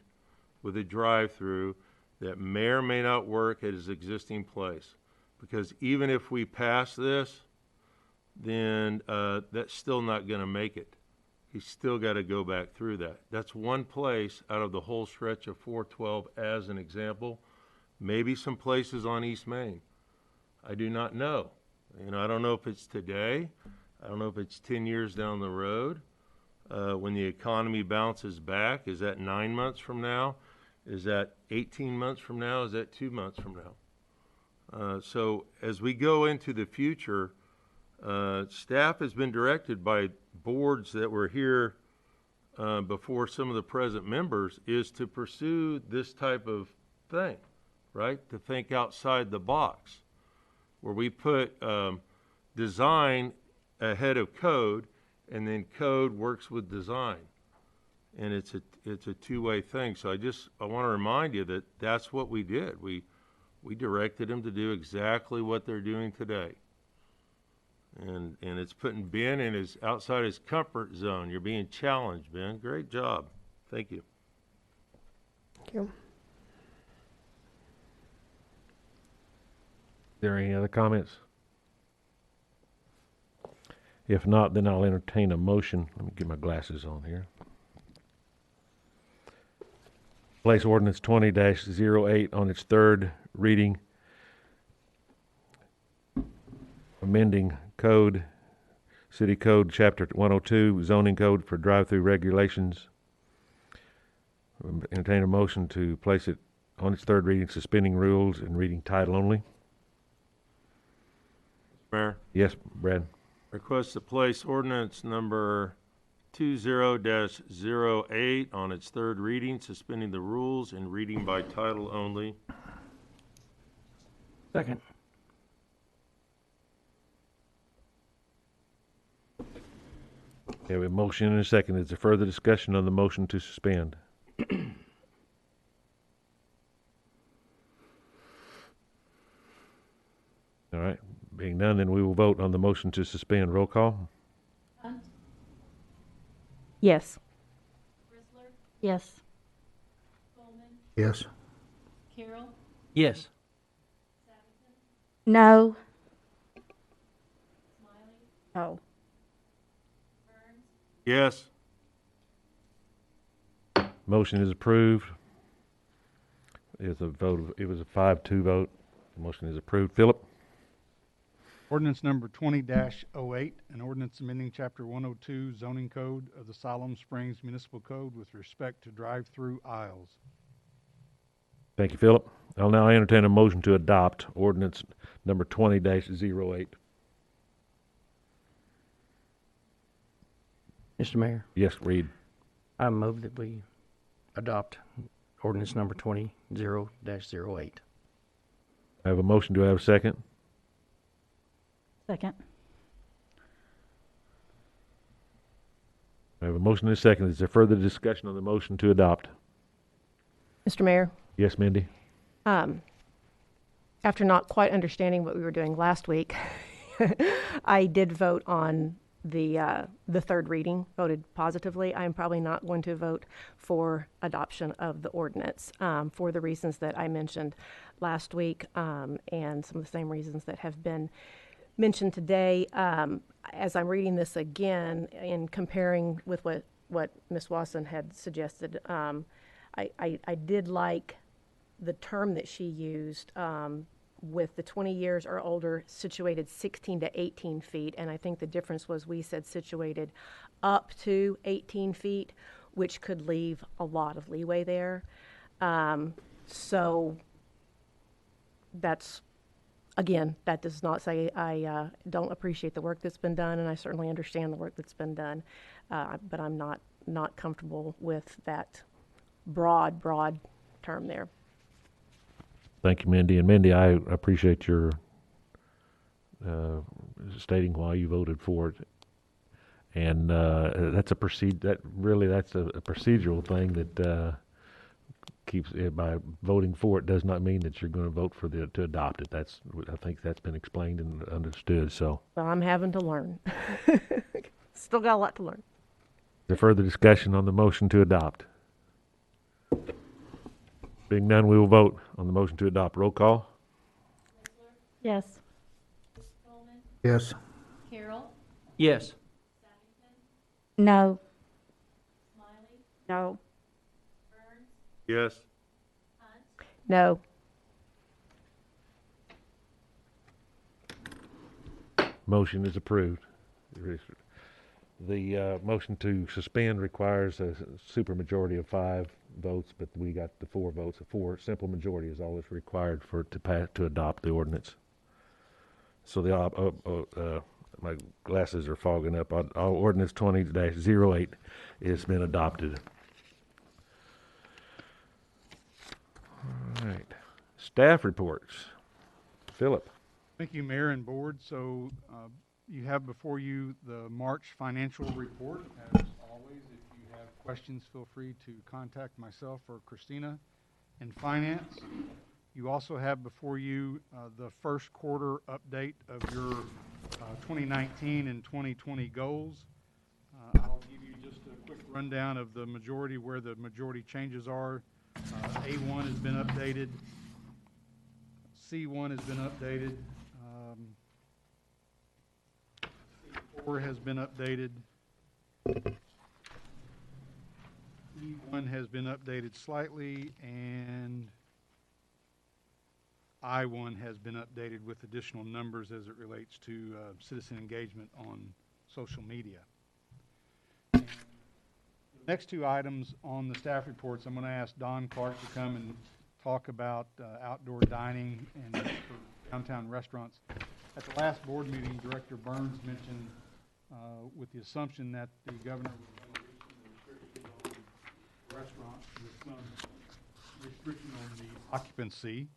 [SPEAKER 7] with a drive-through that may or may not work at its existing place. Because even if we pass this, then that's still not going to make it. He's still got to go back through that. That's one place out of the whole stretch of 412 as an example. Maybe some places on East Main. I do not know. You know, I don't know if it's today. I don't know if it's 10 years down the road. When the economy bounces back, is that 9 months from now? Is that 18 months from now? Is that 2 months from So as we go into the future, staff has been directed by boards that were here before some of the present members is to pursue this type of thing, right? To think outside the box, where we put design ahead of code, and then code works with design, and it's a two-way thing. So I want to remind you that that's what we did. We directed them to do exactly what they're doing today. And it's putting Ben in outside his comfort zone. You're being challenged, Ben. Great job. Thank you.
[SPEAKER 10] Thank you.
[SPEAKER 1] There any other comments? If not, then I'll entertain a motion. Let me get my glasses on here. Place ordinance 20-08 on its third reading, amending code, city code chapter 102, zoning code for drive-through regulations. Entertain a motion to place it on its third reading, suspending rules and reading title only.
[SPEAKER 7] Mayor,
[SPEAKER 1] Yes, Brad.
[SPEAKER 7] request to place ordinance number 20-08 on its third reading, suspending the rules and reading by title only.
[SPEAKER 12] Second.
[SPEAKER 1] We have a motion and a second. Is there further discussion on the motion to suspend? All right. Being none, then we will vote on the motion to suspend. Roll call.
[SPEAKER 2] Hunt,
[SPEAKER 5] Yes.
[SPEAKER 2] Chrysler,
[SPEAKER 8] Yes.
[SPEAKER 2] Coleman,
[SPEAKER 4] Yes.
[SPEAKER 2] Carroll,
[SPEAKER 12] Yes.
[SPEAKER 8] No.
[SPEAKER 2] Smiley,
[SPEAKER 8] No.
[SPEAKER 2] Burns,
[SPEAKER 7] Yes.
[SPEAKER 1] Motion is approved. It was a 5-2 vote. The motion is approved. Philip?
[SPEAKER 3] Ordinance number 20-08, an ordinance amending chapter 102 zoning code of the Siloam Springs Municipal Code with respect to drive-through aisles.
[SPEAKER 1] Thank you, Philip. I'll now entertain a motion to adopt ordinance number 20-08.
[SPEAKER 12] Mr. Mayor,
[SPEAKER 1] Yes, Reed.
[SPEAKER 12] I move that we adopt ordinance number 20-08.
[SPEAKER 1] I have a motion. Do I have a second?
[SPEAKER 8] Second.
[SPEAKER 1] I have a motion and a second. Is there further discussion on the motion to adopt?
[SPEAKER 13] Mr. Mayor,
[SPEAKER 1] Yes, Mindy?
[SPEAKER 13] after not quite understanding what we were doing last week, I did vote on the third reading, voted positively. I am probably not going to vote for adoption of the ordinance for the reasons that I mentioned last week and some of the same reasons that have been mentioned today. As I'm reading this again and comparing with what Ms. Wasson had suggested, I did like the term that she used with the 20 years or older situated 16 to 18 feet. And I think the difference was we said situated up to 18 feet, which could leave a lot of leeway there. So that's, again, that does not say I don't appreciate the work that's been done, and I certainly understand the work that's been done, but I'm not comfortable with that broad term there.
[SPEAKER 1] Thank you, Mindy. And Mindy, I appreciate your stating why you voted for it. And that's a procedural thing that keeps it. By voting for it does not mean that you're going to vote for to adopt it. I think that's been explained and understood. So,
[SPEAKER 13] Well, I'm having to learn. Still got a lot to learn.
[SPEAKER 1] is there further discussion on the motion to adopt? Being none, we will vote on the motion to adopt. Roll call.
[SPEAKER 8] Yes.
[SPEAKER 2] Coleman,
[SPEAKER 4] Yes.
[SPEAKER 2] Carroll,
[SPEAKER 12] Yes.
[SPEAKER 8] No.
[SPEAKER 2] Smiley,
[SPEAKER 8] No.
[SPEAKER 2] Burns,
[SPEAKER 7] Yes.
[SPEAKER 2] Hunt,
[SPEAKER 13] No.
[SPEAKER 1] Motion is approved. The motion to suspend requires a supermajority of 5 votes, but we got the 4 votes. A 4 simple majority is all that's required to adopt the ordinance. So my glasses are fogging up. Ordinance 20-08 has been adopted. All right. Staff reports. Philip.
[SPEAKER 3] Thank you, Mayor and Board. So you have before you the March financial report. As always, if you have questions, feel free to contact myself or Christina in Finance. You also have before you the first quarter update of your 2019 and 2020 goals. I'll give you just a quick rundown of the majority, where the majority changes are. A1 has been updated. C1 has been updated. C4 has been updated. E1 has been updated slightly, and I1 has been updated with additional numbers as it relates to citizen engagement on social media. And the next 2 items on the staff reports, I'm going to ask Don Clark to come and talk about outdoor dining and for downtown restaurants. At the last board meeting, Director Burns mentioned, with the assumption that the governor would loosen the restrictions on the restaurants with some restriction on the occupancy.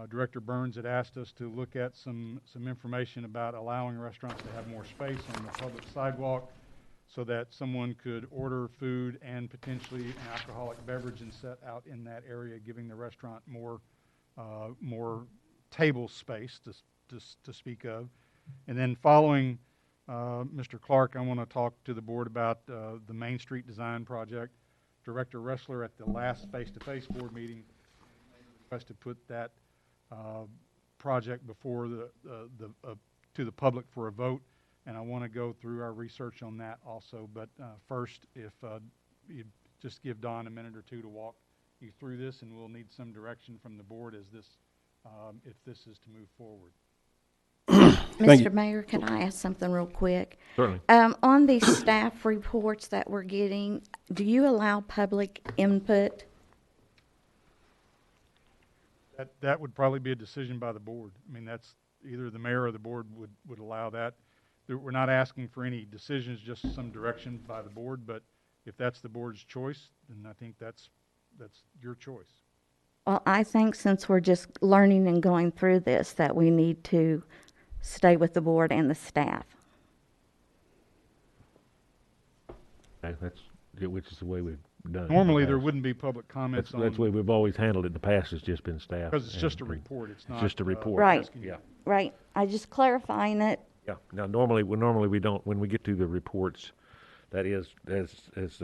[SPEAKER 3] Director Burns had asked us to look at some information about allowing restaurants to have more space on the public sidewalk so that someone could order food and potentially an alcoholic beverage and set out in that area, giving the restaurant more table space to speak of. And then following Mr. Clark, I want to talk to the board about the Main Street design project. Director Ressler at the last face-to-face board meeting requested to put that project before to the public for a vote, and I want to go through our research on that also. But first, if you just give Don a minute or 2 to walk you through this, and we'll need some direction from the board as this, if this is to move forward.
[SPEAKER 11] Mr. Mayor, can I ask something real quick?
[SPEAKER 1] Certainly.
[SPEAKER 11] On these staff reports that we're getting, do you allow public input?
[SPEAKER 3] That would probably be a decision by the board. I mean, that's either the mayor or the board would allow that. We're not asking for any decisions, just some direction by the board, but if that's the board's choice, then I think that's your choice.
[SPEAKER 11] Well, I think since we're just learning and going through this, that we need to stay with the board and the staff.
[SPEAKER 1] Okay, which is the way we've done it.
[SPEAKER 3] Normally, there wouldn't be public comments
[SPEAKER 1] That's the way we've always handled it in the past. It's just been staff.
[SPEAKER 3] because it's just a report. It's not
[SPEAKER 1] just a report.
[SPEAKER 11] Right.
[SPEAKER 1] Yeah.
[SPEAKER 11] Right. I just clarifying it.
[SPEAKER 1] Yeah. Now, normally we don't. When we get to the reports, that is, as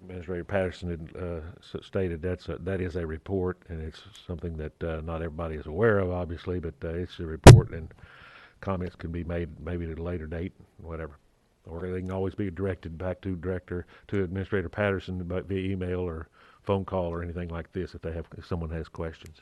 [SPEAKER 1] Administrator Patterson had stated, that is a report, and it's something that not everybody is aware of, obviously, but it's a report, and comments can be made maybe at a later date, whatever. Or they can always be directed back to Administrator Patterson via email or phone call or anything like this if someone has questions.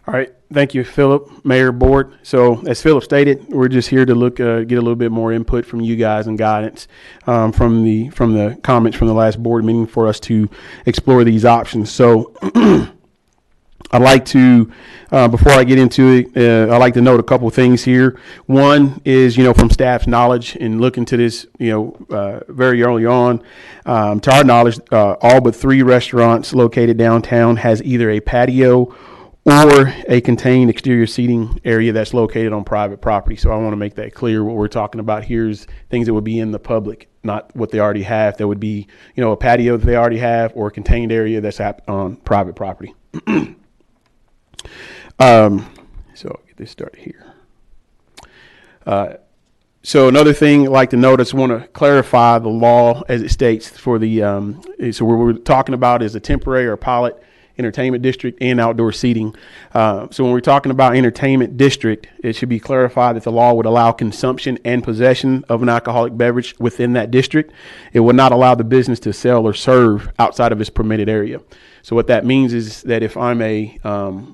[SPEAKER 6] All right, thank you, Philip, Mayor, Board. So as Philip stated, we're just here to get a little bit more input from you guys and guidance from the comments from the last board meeting for us to explore these options. So I'd like to, before I get into it, I'd like to note a couple of things here. One is, from staff's knowledge and looking to this, very early on, to our knowledge, all but 3 restaurants located downtown has either a patio or a contained exterior seating area that's located on private property. So I want to make that clear. What we're talking about here is things that would be in the public, not what they already have. That would be, a patio that they already have or a contained area that's on private property. So I'll get this started here. So another thing I'd like to note, I just want to clarify the law as it states for the, so what we're talking about is a temporary or pilot entertainment district and outdoor seating. So when we're talking about entertainment district, it should be clarified that the law would allow consumption and possession of an alcoholic beverage within that district. It would not allow the business to sell or serve outside of its permitted area. So what that means is that if I'm a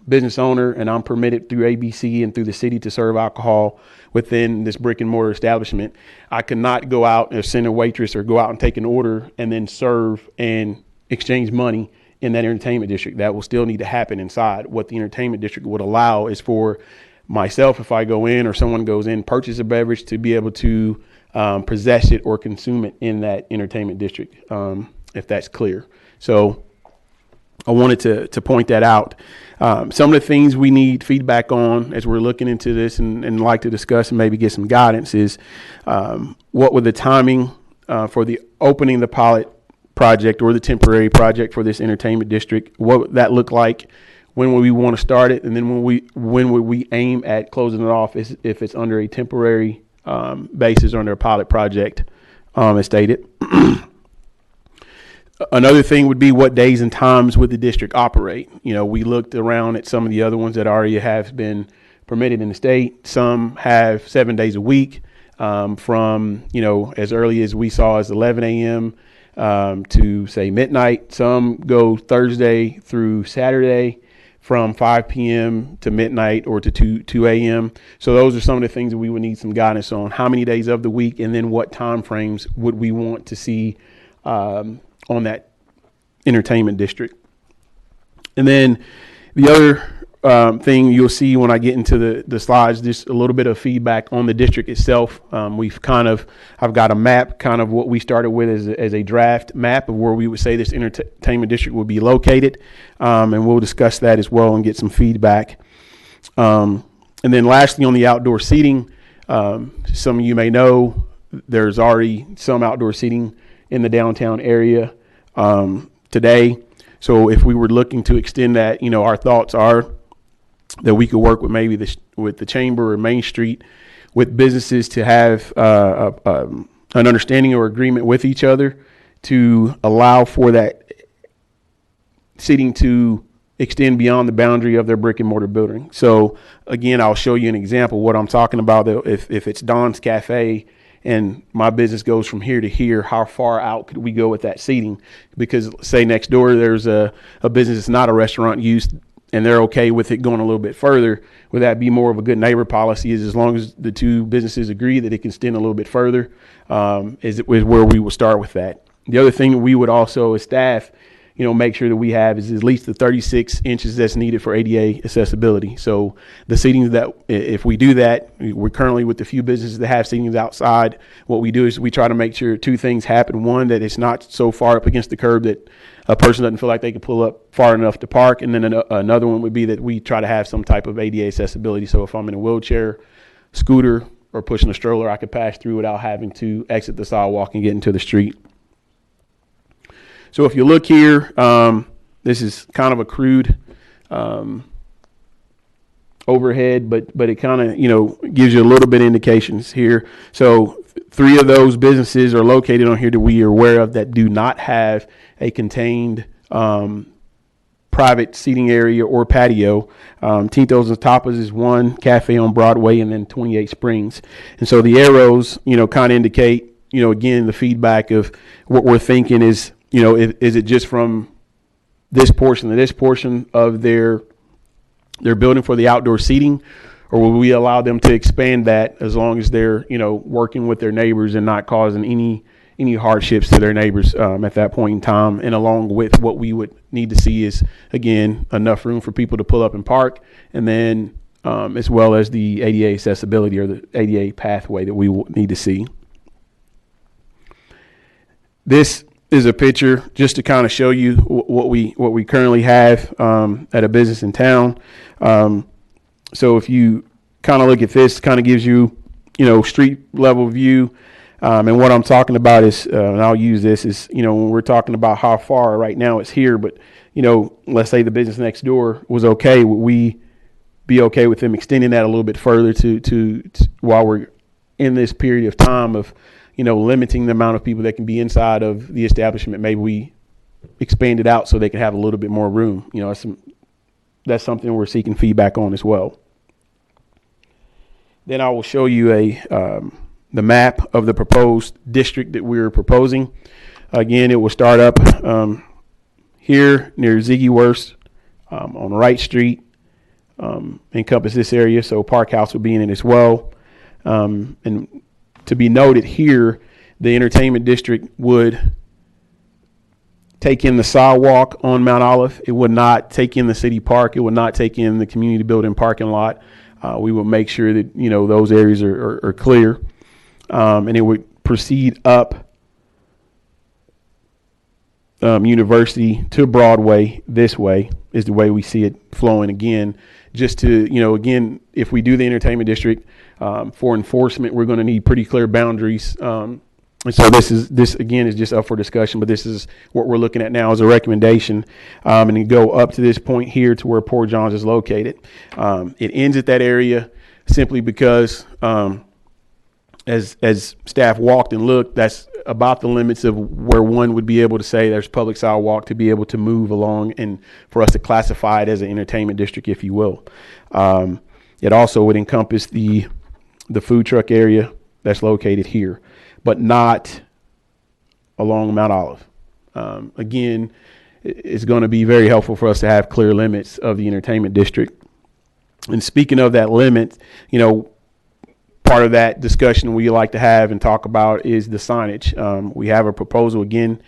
[SPEAKER 6] business owner and I'm permitted through ABC and through the city to serve alcohol within this brick and mortar establishment, I cannot go out and send a waitress or go out and take an order and then serve and exchange money in that entertainment district. That will still need to happen inside. What the entertainment district would allow is for myself, if I go in or someone goes in, purchase a beverage, to be able to possess it or consume it in that entertainment district, if that's clear. So I wanted to point that out. Some of the things we need feedback on as we're looking into this and like to discuss and maybe get some guidance is what would the timing for the opening the pilot project or the temporary project for this entertainment district, what would that look like? When would we want to start it? And then when would we aim at closing it off if it's under a temporary basis or under a pilot project, as stated. Another thing would be what days and times would the district operate? You know, we looked around at some of the other ones that already have been permitted in the state. Some have 7 days a week, from, you know, as early as we saw as 11 a.m. To say midnight. Some go Thursday through Saturday from 5 p.m. to midnight or to 2 a.m. So those are some of the things that we would need some guidance on. How many days of the week, and then what time frames would we want to see on that entertainment district. And then the other thing you'll see when I get into the slides, just a little bit of feedback on the district itself. I've got a map, kind of what we started with as a draft map of where we would say this entertainment district would be located. And we'll discuss that as well and get some feedback. And then lastly, on the outdoor seating, some of you may know there's already some outdoor seating in the downtown area today. So if we were looking to extend that, you know, our thoughts are that we could work with maybe with the chamber or Main Street with businesses to have an understanding or agreement with each other to allow for that seating to extend beyond the boundary of their brick and mortar building. So again, I'll show you an example. What I'm talking about, if it's Don's Cafe and my business goes from here to here, how far out could we go with that seating? Because say next door there's a business that's not a restaurant use and they're okay with it going a little bit further. Would that be more of a good neighbor policy? Is as long as the two businesses agree that it can extend a little bit further, is where we will start with that. The other thing that we would also as staff, you know, make sure that we have is at least the 36 inches that's needed for ADA accessibility. So the seatings that, if we do that, we're currently with the few businesses that have seatings outside. What we do is we try to make sure two things happen. One, that it's not so far up against the curb that a person doesn't feel like they can pull up far enough to park. And then another one would be that we try to have some type of ADA accessibility. So if I'm in a wheelchair, scooter, or pushing a stroller, I could pass through without having to exit the sidewalk and get into the street. So if you look here, this is kind of a crude overhead, but it kind of, you know, gives you a little bit of indications here. So 3 of those businesses are located on here that we are aware of that do not have a contained private seating area or patio. Tinto's and Tapas is one, Cafe on Broadway, and then 28 Springs. And so the arrows, you know, kind of indicate, you know, again, the feedback of what we're thinking is, you know, is it just from this portion to this portion of their building for the outdoor seating, or will we allow them to expand that as long as they're, you know, working with their neighbors and not causing any hardships to their neighbors at that point in time? And along with what we would need to see is, again, enough room for people to pull up and park, and then as well as the ADA accessibility or the ADA pathway that we will need to see. This is a picture just to kind of show you what we currently have at a business in town. So if you kind of look at this, kind of gives you, you know, street level view. And what I'm talking about is, and I'll use this, is, you know, when we're talking about how far right now it's here, but, you know, let's say the business next door was okay, would we be okay with them extending that a little bit further to while we're in this period of time of, you know, limiting the amount of people that can be inside of the establishment? Maybe we expanded out so they can have a little bit more room. You know, that's something we're seeking feedback on as well. Then I will show you the map of the proposed district that we're proposing. Again, it will start up here near Ziggy Worst on Wright Street, encompass this area. So Park House will be in it as well. And to be noted here, the entertainment district would take in the sidewalk on Mount Olive. It would not take in the city park. It would not take in the community building parking lot. We will make sure that, you know, those areas are clear. And it would proceed up University to Broadway. This way is the way we see it flowing. Again, just to, you know, again, if we do the entertainment district for enforcement, we're going to need pretty clear boundaries. And so this again is just up for discussion, but this is what we're looking at now as a recommendation, and you go up to this point here to where Port Johns is located. It ends at that area simply because as staff walked and looked, that's about the limits of where one would be able to say there's public sidewalk to be able to move along and for us to classify it as an entertainment district, if you will. It also would encompass the food truck area that's located here, but not along Mount Olive. Again, it's going to be very helpful for us to have clear limits of the entertainment district. And speaking of that limit, you know, part of that discussion we like to have and talk about is the signage. We have a proposal again.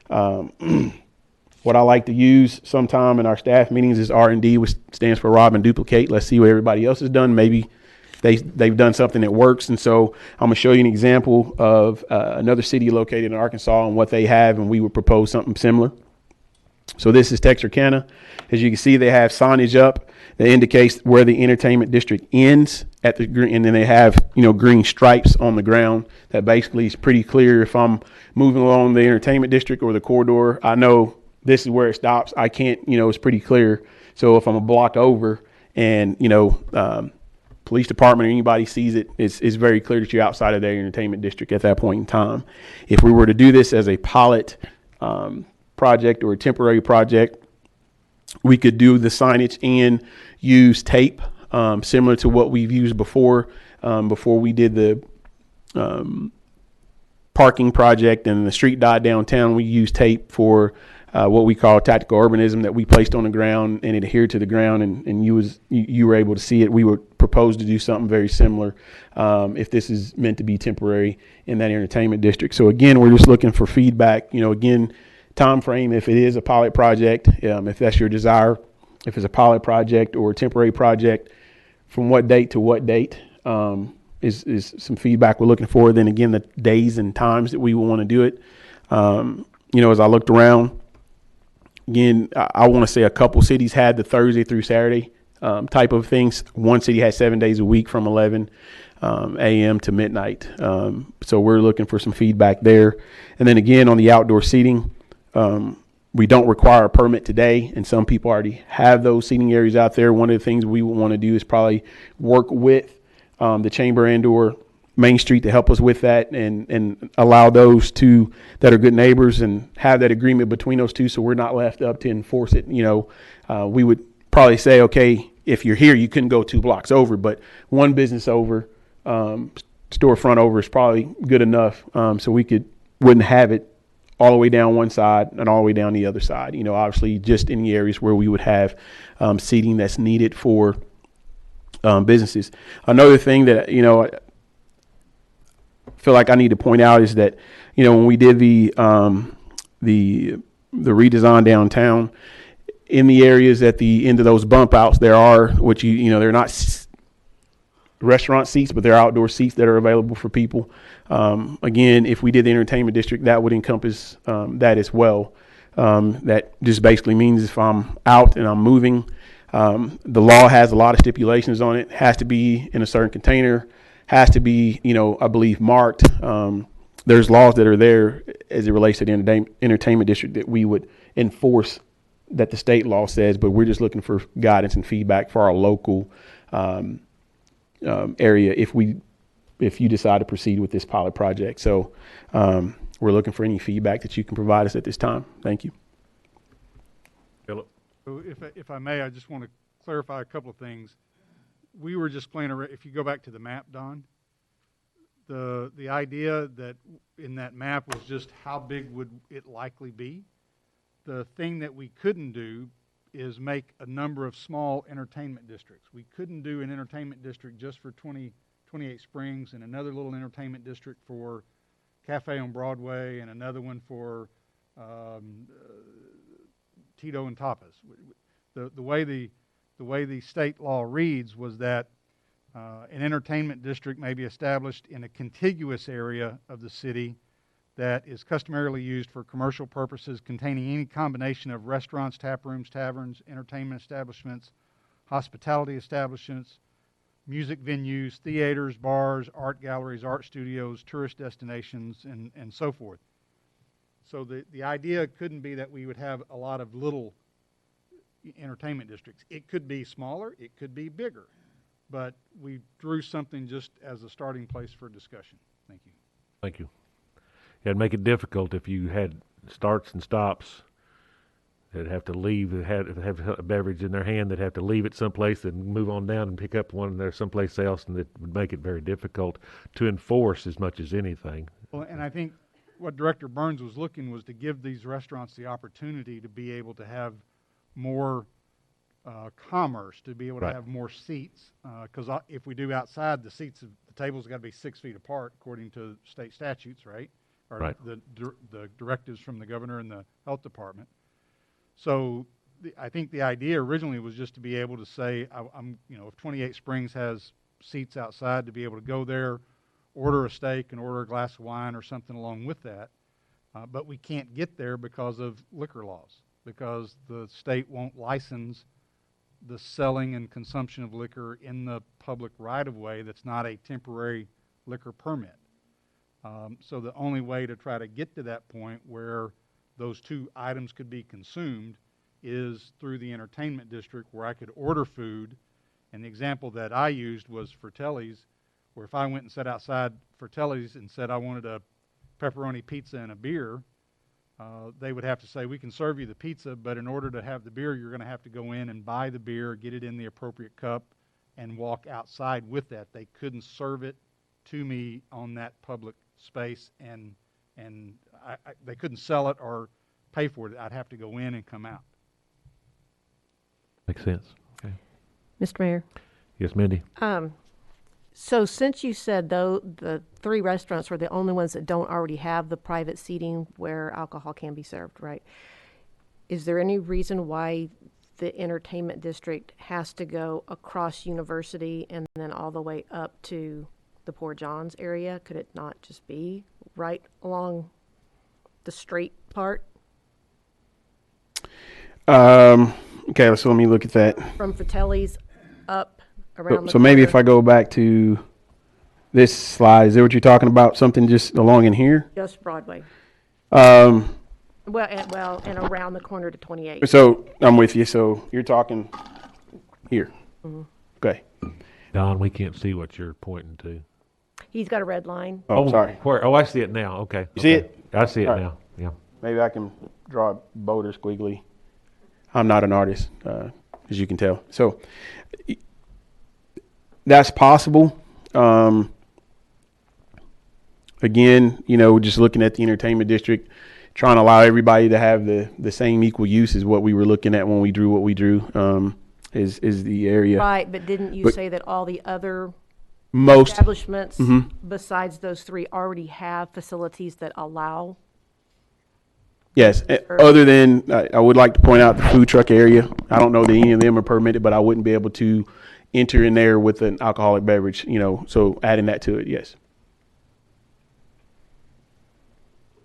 [SPEAKER 6] What I like to use sometime in our staff meetings is R&D, which stands for rob and duplicate. Let's see what everybody else has done. Maybe they've done something that works. And so I'm gonna show you an example of another city located in Arkansas and what they have, and we would propose something similar. So this is Texarkana. As you can see, they have signage up that indicates where the entertainment district ends at the green, and then they have, you know, green stripes on the ground that basically is pretty clear. If I'm moving along the entertainment district or the corridor, I know this is where it stops. I can't, you know, it's pretty clear. So if I'm a block over and, you know, police department or anybody sees it, it's very clear that you're outside of their entertainment district at that point in time. If we were to do this as a pilot project or a temporary project, we could do the signage and use tape similar to what we've used before we did the parking project and the street dot downtown. We used tape for what we call tactical urbanism that we placed on the ground and it adhered to the ground, and you were able to see it. We would propose to do something very similar if this is meant to be temporary in that entertainment district. So again, we're just looking for feedback. You know, again, time frame, if it is a pilot project, if that's your desire, if it's a pilot project or a temporary project, from what date to what date is some feedback we're looking for. Then again, the days and times that we will want to do it. You know, as I looked around, again, I want to say a couple cities had the Thursday through Saturday type of things. One city had 7 days a week from 11 a.m. to midnight. So we're looking for some feedback there. And then again, on the outdoor seating, we don't require a permit today, and some people already have those seating areas out there. One of the things we want to do is probably work with the chamber and/or Main Street to help us with that, and allow those two that are good neighbors and have that agreement between those two, so we're not left up to enforce it. You know, we would probably say, okay, if you're here, you couldn't go 2 blocks over, but one business over, storefront over is probably good enough, so we wouldn't have it all the way down one side and all the way down the other side. You know, obviously just in the areas where we would have seating that's needed for businesses. Another thing that, you know, I feel like I need to point out is that, you know, when we did the redesign downtown, in the areas at the end of those bump outs, there are what you know, they're not restaurant seats, but they're outdoor seats that are available for people. Again, if we did the entertainment district, that would encompass that as well. That just basically means if I'm out and I'm moving, the law has a lot of stipulations on it. Has to be in a certain container, has to be, you know, I believe marked. There's laws that are there as it relates to the entertainment district that we would enforce that the state law says, but we're just looking for guidance and feedback for our local area if you decide to proceed with this pilot project. So we're looking for any feedback that you can provide us at this time. Thank you.
[SPEAKER 3] So if I may, I just want to clarify a couple of things. We were just playing around, if you go back to the map, Don, the idea that in that map was just how big would it likely be. The thing that we couldn't do is make a number of small entertainment districts. We couldn't do an entertainment district just for 28 Springs and another little entertainment district for Cafe on Broadway and another one for Tito and Tapas. The way the state law reads was that an entertainment district may be established in a contiguous area of the city that is customarily used for commercial purposes containing any combination of restaurants, tap rooms, taverns, entertainment establishments, hospitality establishments, music venues, theaters, bars, art galleries, art studios, tourist destinations, and so forth. So the idea couldn't be that we would have a lot of little entertainment districts. It could be smaller, it could be bigger, but we drew something just as a starting place for discussion. Thank you.
[SPEAKER 1] Thank you. It'd make it difficult if you had starts and stops. They'd have to leave, have a beverage in their hand, they'd have to leave it someplace and move on down and pick up one there someplace else, and it would make it very difficult to enforce as much as anything.
[SPEAKER 3] Well, and I think what Director Burns was looking was to give these restaurants the opportunity to be able to have more commerce, to be able to
[SPEAKER 1] Right.
[SPEAKER 3] have more seats, because if we do outside, the tables got to be 6 feet apart according to state statutes, right? Or
[SPEAKER 1] Right.
[SPEAKER 3] the directives from the governor and the health department. So I think the idea originally was just to be able to say, if 28 Springs has seats outside, to be able to go there, order a steak and order a glass of wine or something along with that. But we can't get there because of liquor laws, because the state won't license the selling and consumption of liquor in the public right-of-way that's not a temporary liquor permit. So the only way to try to get to that point where those two items could be consumed is through the entertainment district, where I could order food. And the example that I used was Fratelli's, where if I went and sat outside Fratelli's and said I wanted a pepperoni pizza and a beer, they would have to say, we can serve you the pizza, but in order to have the beer, you're going to have to go in and buy the beer, get it in the appropriate cup, and walk outside with that. They couldn't serve it to me on that public space, and they couldn't sell it or pay for it. I'd have to go in and come out.
[SPEAKER 1] Makes sense. Okay.
[SPEAKER 13] Mr. Mayor?
[SPEAKER 1] Yes, Mindy?
[SPEAKER 13] So since you said, though, the 3 restaurants were the only ones that don't already have the private seating where alcohol can be served, right? Is there any reason why the entertainment district has to go across University and then all the way up to the Port Johns area? Could it not just be right along the straight part?
[SPEAKER 6] Okay, so let me look at that.
[SPEAKER 13] From Fratelli's up around the
[SPEAKER 6] So maybe
[SPEAKER 13] corner?
[SPEAKER 6] if I go back to this slide, is that what you're talking about? Something just along in here?
[SPEAKER 13] Just Broadway.
[SPEAKER 6] Um,
[SPEAKER 13] And around the corner to 28.
[SPEAKER 6] so I'm with you. So you're talking here.
[SPEAKER 13] Mm-hmm.
[SPEAKER 6] Okay.
[SPEAKER 1] Don, we can't see what you're pointing to.
[SPEAKER 13] He's got a red line.
[SPEAKER 6] Oh, sorry.
[SPEAKER 1] Where? Oh, I see it now. Okay.
[SPEAKER 6] You see
[SPEAKER 1] okay.
[SPEAKER 6] it?
[SPEAKER 1] I see it
[SPEAKER 6] All right.
[SPEAKER 1] now. Yeah.
[SPEAKER 6] Maybe I can draw a bold or squiggly. I'm not an artist, as you can tell. So that's possible. Again, just looking at the entertainment district, trying to allow everybody to have the same equal use is what we were looking at when we drew what we drew, is the area.
[SPEAKER 13] Right, but didn't you say that all the other
[SPEAKER 6] Most.
[SPEAKER 13] establishments
[SPEAKER 6] Mhm.
[SPEAKER 13] besides those 3 already have facilities that allow?
[SPEAKER 6] Yes, other than, I would like to point out the food truck area. I don't know that any of them are permitted, but I wouldn't be able to enter in there with an alcoholic beverage, so adding that to it, yes.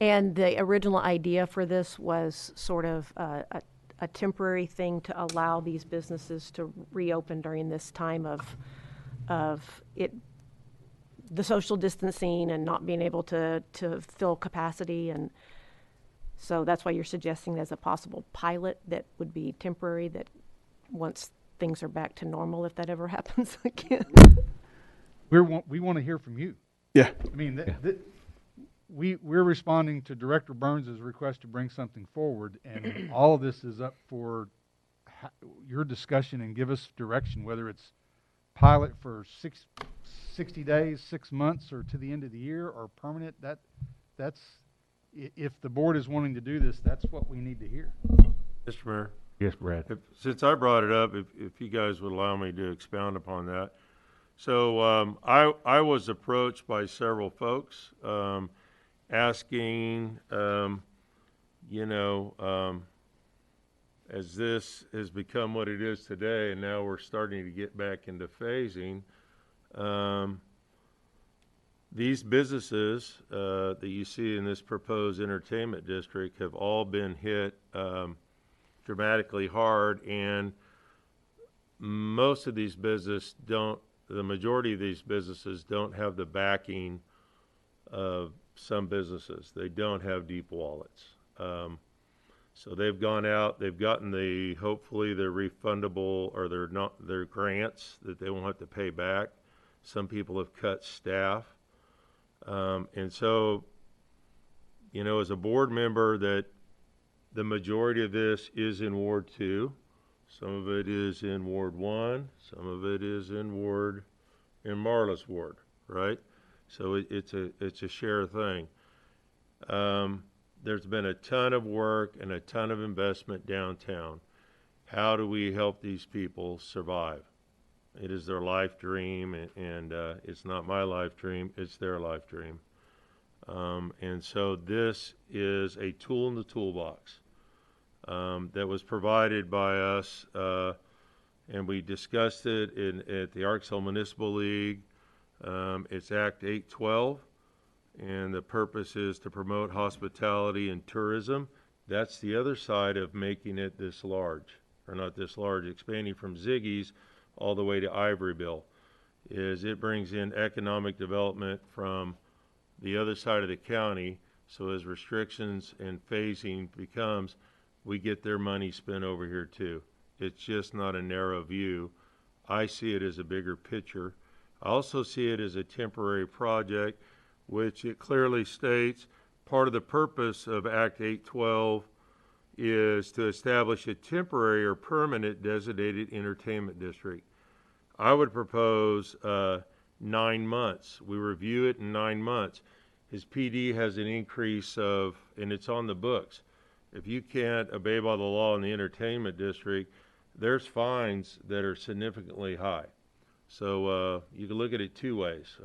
[SPEAKER 13] And the original idea for this was sort of a temporary thing to allow these businesses to reopen during this time of the social distancing and not being able to fill capacity. And so that's why you're suggesting as a possible pilot that would be temporary, that once things are back to normal, if that ever happens again.
[SPEAKER 3] We want to hear from you.
[SPEAKER 6] Yeah.
[SPEAKER 3] I mean, we're responding to Director Burns' request to bring something forward, and all of this is up for your discussion and give us direction, whether it's pilot for 60 days, 6 months, or to the end of the year, or permanent. If the board is wanting to do this, that's what we need to hear.
[SPEAKER 7] Mr. Mayor,
[SPEAKER 1] Yes, Brad.
[SPEAKER 7] since I brought it up, if you guys would allow me to expound upon that. So I was approached by several folks asking, as this has become what it is today, and now we're starting to get back into phasing, these businesses that you see in this proposed entertainment district have all been hit dramatically hard, and most of these businesses the majority of these businesses don't have the backing of some businesses. They don't have deep wallets. So they've gone out, they've gotten hopefully their refundable or their grants that they won't have to pay back. Some people have cut staff. And so, as a board member, that the majority of this is in Ward 2. Some of it is in Ward 1. Some of it is in Marla's ward, right? So it's a share thing. There's been a ton of work and a ton of investment downtown. How do we help these people survive? It is their life dream, and it's not my life dream, it's their life dream. And so this is a tool in the toolbox that was provided by us, and we discussed it at the Arkansas Municipal League. It's Act 812, and the purpose is to promote hospitality and tourism. That's the other side of making it this large, or not this large, expanding from Ziggy's all the way to Ivoryville, is it brings in economic development from the other side of the county. So as restrictions and phasing becomes, we get their money spent over here too. It's just not a narrow view. I see it as a bigger picture. I also see it as a temporary project, which it clearly states part of the purpose of Act 812 is to establish a temporary or permanent designated entertainment district. I would propose 9 months. We review it in 9 months. His PD has an increase of, and it's on the books, if you can't obey by the law in the entertainment district, there's fines that are significantly high. So you can look at it two ways.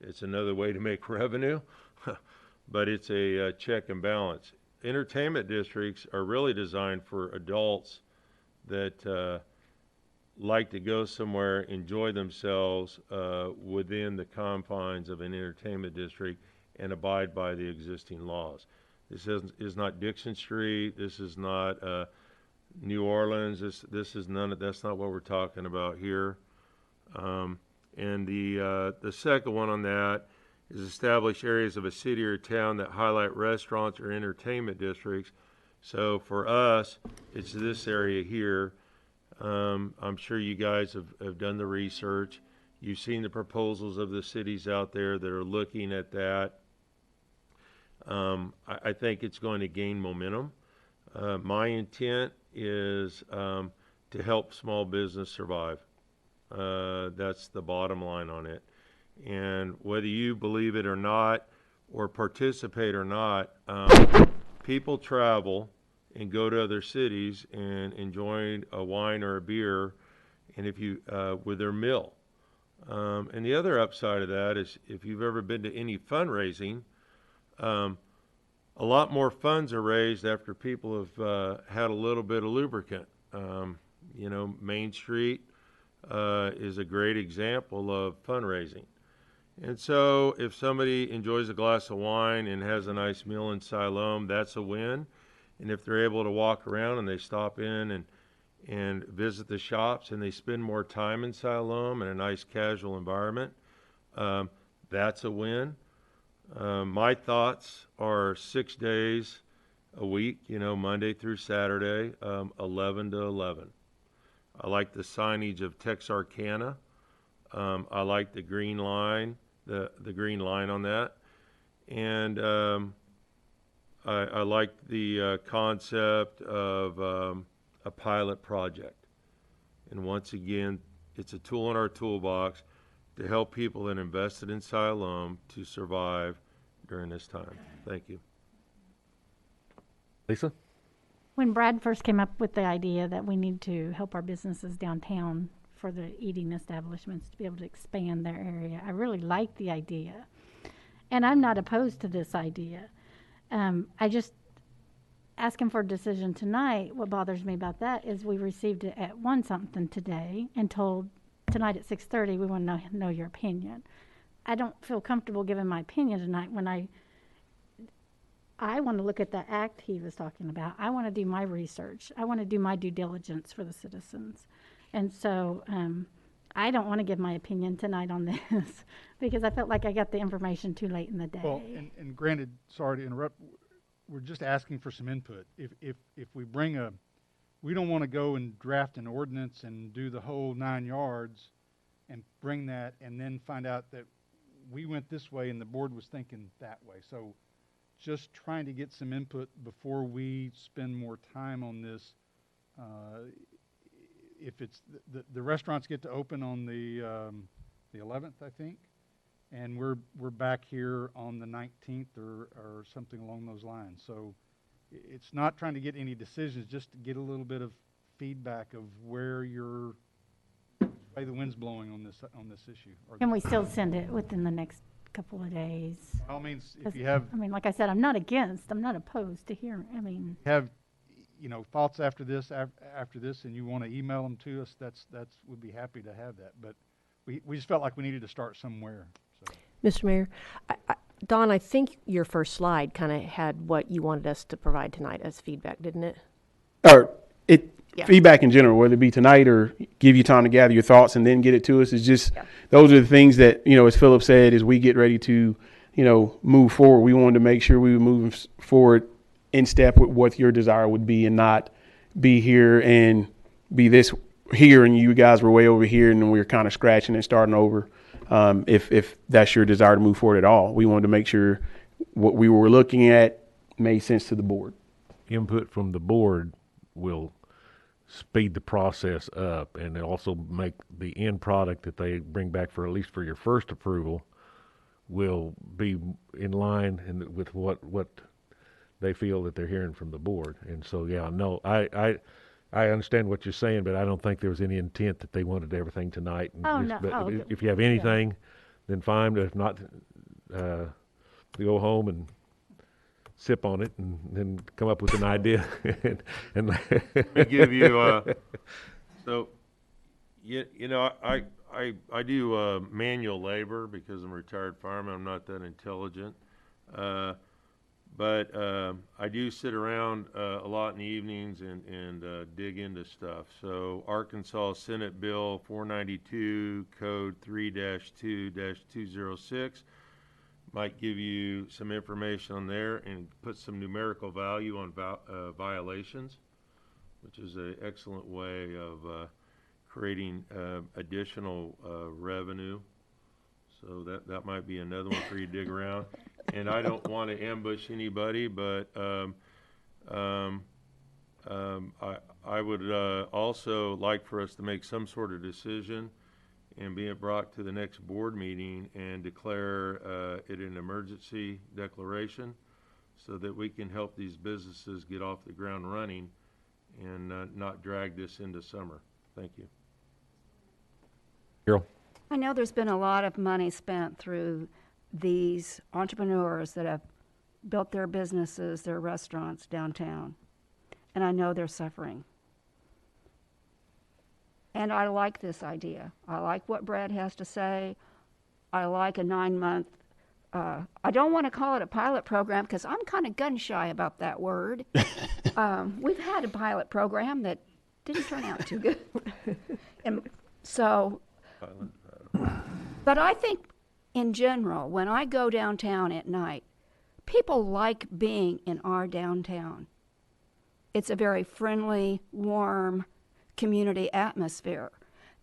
[SPEAKER 7] It's another way to make revenue, but it's a check and balance. Entertainment districts are really designed for adults that like to go somewhere, enjoy themselves within the confines of an entertainment district and abide by the existing laws. This is not Dixon Street. This is not New Orleans. This is that's not what we're talking about here. And the second one on that is establish areas of a city or town that highlight restaurants or entertainment districts. So for us, it's this area here. I'm sure you guys have done the research. You've seen the proposals of the cities out there that are looking at that. I think it's going to gain momentum. My intent is to help small business survive. That's the bottom line on it. And whether you believe it or not, or participate or not, people travel and go to other cities and enjoy a wine or a beer, and if you with their meal. And the other upside of that is, if you've ever been to any fundraising, a lot more funds are raised after people have had a little bit of lubricant. Main Street is a great example of fundraising. And so if somebody enjoys a glass of wine and has a nice meal in Siloam, that's a win. And if they're able to walk around and they stop in and visit the shops and they spend more time in Siloam in a nice casual environment, that's a win. My thoughts are 6 days a week, Monday through Saturday, 11 to 11. I like the signage of Texarkana. I like the green line, the green line on that. And I like the concept of a pilot project. And once again, it's a tool in our toolbox to help people that invested in Siloam to survive during this time. Thank you.
[SPEAKER 1] Lisa?
[SPEAKER 14] When Brad first came up with the idea that we need to help our businesses downtown for the eating establishments to be able to expand their area, I really liked the idea. And I'm not opposed to this idea. I just asking for a decision tonight. What bothers me about that is we received it at 1 something today and told tonight at 6:30 we want to know your opinion. I don't feel comfortable giving my opinion tonight when I want to look at the act he was talking about. I want to do my research. I want to do my due diligence for the citizens. And so I don't want to give my opinion tonight on this because I felt like I got the information too late in the day.
[SPEAKER 3] Well, and granted, sorry to interrupt, we're just asking for some input. If we bring we don't want to go and draft an ordinance and do the whole 9 yards and bring that and then find out that we went this way and the board was thinking that way. So just trying to get some input before we spend more time on this. If it's the restaurants get to open on the 11th, I think, and we're back here on the 19th or something along those lines. So it's not trying to get any decisions, just to get a little bit of feedback of where the wind's blowing on this issue.
[SPEAKER 14] Can we still send it within the next couple of days?
[SPEAKER 3] By all means, if you have,
[SPEAKER 14] I mean, like I said, I'm not opposed to hearing. I mean,
[SPEAKER 3] thoughts after this, and you want to email them to us, we'd be happy to have that. But we just felt like we needed to start somewhere. So.
[SPEAKER 13] Mr. Mayor, Don, I think your first slide kind of had what you wanted us to provide tonight as feedback, didn't it?
[SPEAKER 6] Yeah. Feedback in general, whether it be tonight or give you time to gather your thoughts and then get it to us, is just, those are the things that, as Philip said, as we get ready to, move forward, we wanted to make sure we were moving forward in step with what your desire would be and not be here and be this here and you guys were way over here and then we were kind of scratching and starting over. If that's your desire to move forward at all, we wanted to make sure what we were looking at made sense to the board.
[SPEAKER 1] Input from the board will speed the process up and also make the end product that they bring back for at least for your first approval will be in line with what they feel that they're hearing from the board. And so, I understand what you're saying, but I don't think there was any intent that they wanted everything tonight. But if you have anything, then fine. But if not, go home and sip on it and then come up with an idea. and
[SPEAKER 7] Let me give you, I do manual labor because I'm a retired fireman. I'm not that intelligent. But I do sit around a lot in the evenings and dig into stuff. So Arkansas Senate Bill 492, Code 3-2-206 might give you some information on there and put some numerical value on violations, which is an excellent way of creating additional revenue. So that might be another one for you to dig around. And I don't want to ambush anybody, but I would also like for us to make some sort of decision and be brought to the next board meeting and declare it an emergency declaration so that we can help these businesses get off the ground running and not drag this into summer. Thank you.
[SPEAKER 1] Carol?
[SPEAKER 8] I know there's been a lot of money spent through these entrepreneurs that have built their businesses, their restaurants downtown, and I know they're suffering. And I like this idea. I like what Brad has to say. I like a 9-month, I don't want to call it a pilot program because I'm kind of gun shy about that word. We've had a pilot program that didn't turn out too good. And so, but I think in general, when I go downtown at night, people like being in our downtown. It's a very friendly, warm community atmosphere.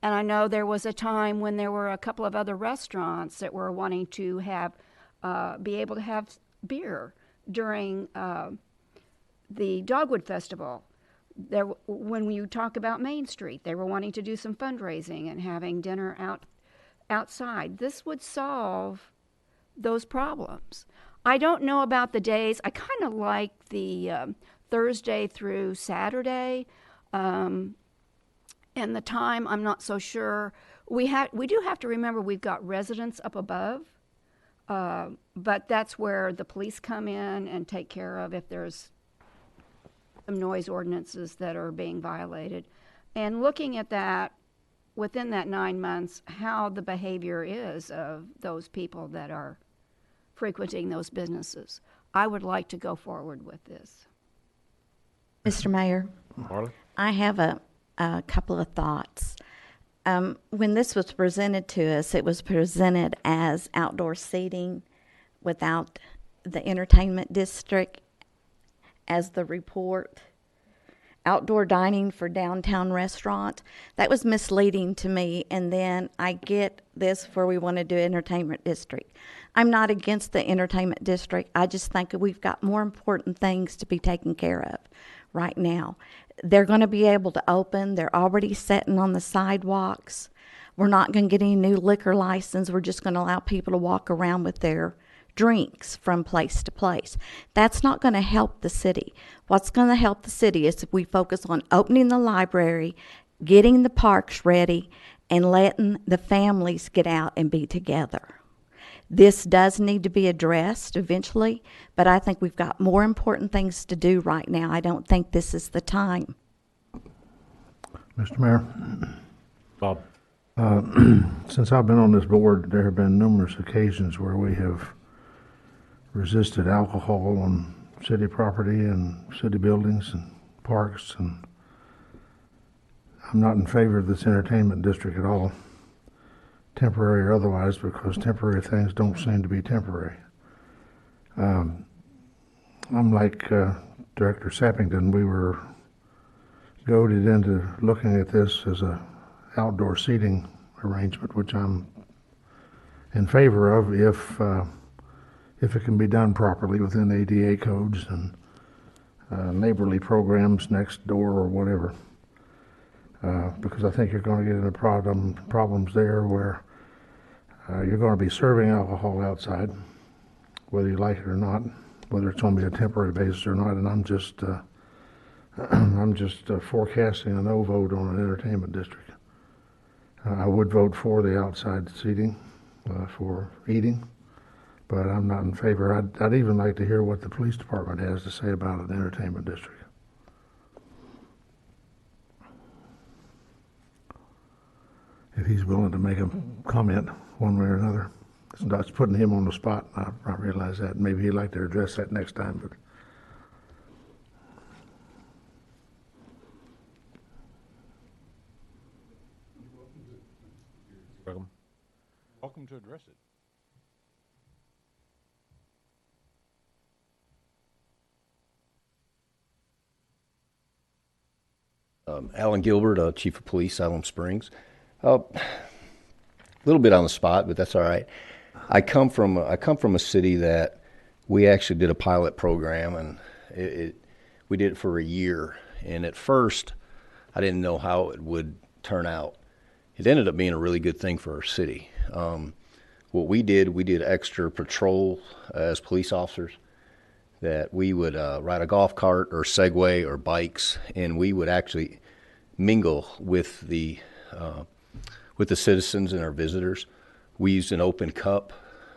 [SPEAKER 8] And I know there was a time when there were a couple of other restaurants that were wanting to have, be able to have beer during the Dogwood Festival. when you talk about Main Street, they were wanting to do some fundraising and having dinner outside. This would solve those problems. I don't know about the days. I kind of like the Thursday through Saturday, and the time I'm not so sure. We do have to remember we've got residents up above, but that's where the police come in and take care of if there's some noise ordinances that are being violated. And looking at that within that 9 months, how the behavior is of those people that are frequenting those businesses. I would like to go forward with this.
[SPEAKER 11] Mr. Mayor,
[SPEAKER 1] Marla?
[SPEAKER 11] I have a couple of thoughts. When this was presented to us, it was presented as outdoor seating without the entertainment district as the report. Outdoor dining for downtown restaurant. That was misleading to me. And then I get this where we want to do entertainment district. I'm not against the entertainment district. I just think we've got more important things to be taken care of right now. They're going to be able to open. They're already sitting on the sidewalks. We're not going to get any new liquor license. We're just going to allow people to walk around with their drinks from place to place. That's not going to help the city. What's going to help the city is if we focus on opening the library, getting the parks ready, and letting the families get out and be together. This does need to be addressed eventually, but I think we've got more important things to do right now. I don't think this is the time.
[SPEAKER 4] Mr. Mayor,
[SPEAKER 1] Bob?
[SPEAKER 4] since I've been on this board, there have been numerous occasions where we have resisted alcohol on city property and city buildings and parks, and I'm not in favor of this entertainment district at all, temporary or otherwise, because temporary things don't seem to be temporary. I'm like Director Sappington. We were goaded into looking at this as a outdoor seating arrangement, which I'm in favor of if it can be done properly within ADA codes and neighborly programs next door or whatever. Because I think you're going to get into problems there where you're going to be serving alcohol outside, whether you like it or not, whether it's going to be a temporary basis or not. And I'm just forecasting a no vote on an entertainment district. I would vote for the outside seating for eating, but I'm not in favor. I'd even like to hear what the police department has to say about an entertainment district. If he's willing to make a comment one way or another. It's putting him on the spot. I realize that. Maybe he'd like to address that next time, but
[SPEAKER 3] Welcome to address it.
[SPEAKER 15] Alan Gilbert, Chief of Police, Siloam Springs. A little bit on the spot, but that's all right. I come from a city that we actually did a pilot program, and we did it for a year. And at first, I didn't know how it would turn out. It ended up being a really good thing for our city. What we did extra patrol as police officers. That we would ride a golf cart or Segway or bikes, and we would actually mingle with the citizens and our visitors. We used an open cup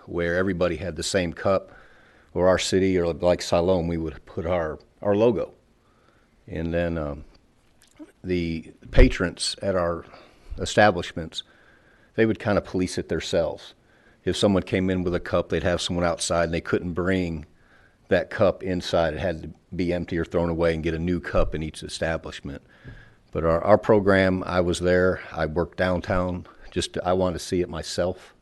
[SPEAKER 15] where everybody had the same cup. Or our city, or like Siloam, we would put our logo, and then the patrons at our establishments, they would kind of police it themselves. If someone came in with a cup, they'd have someone outside, and they couldn't bring that cup inside. It had to be empty or thrown away and get a new cup in each establishment. But our program, I was there. I worked downtown. I wanted to see it myself.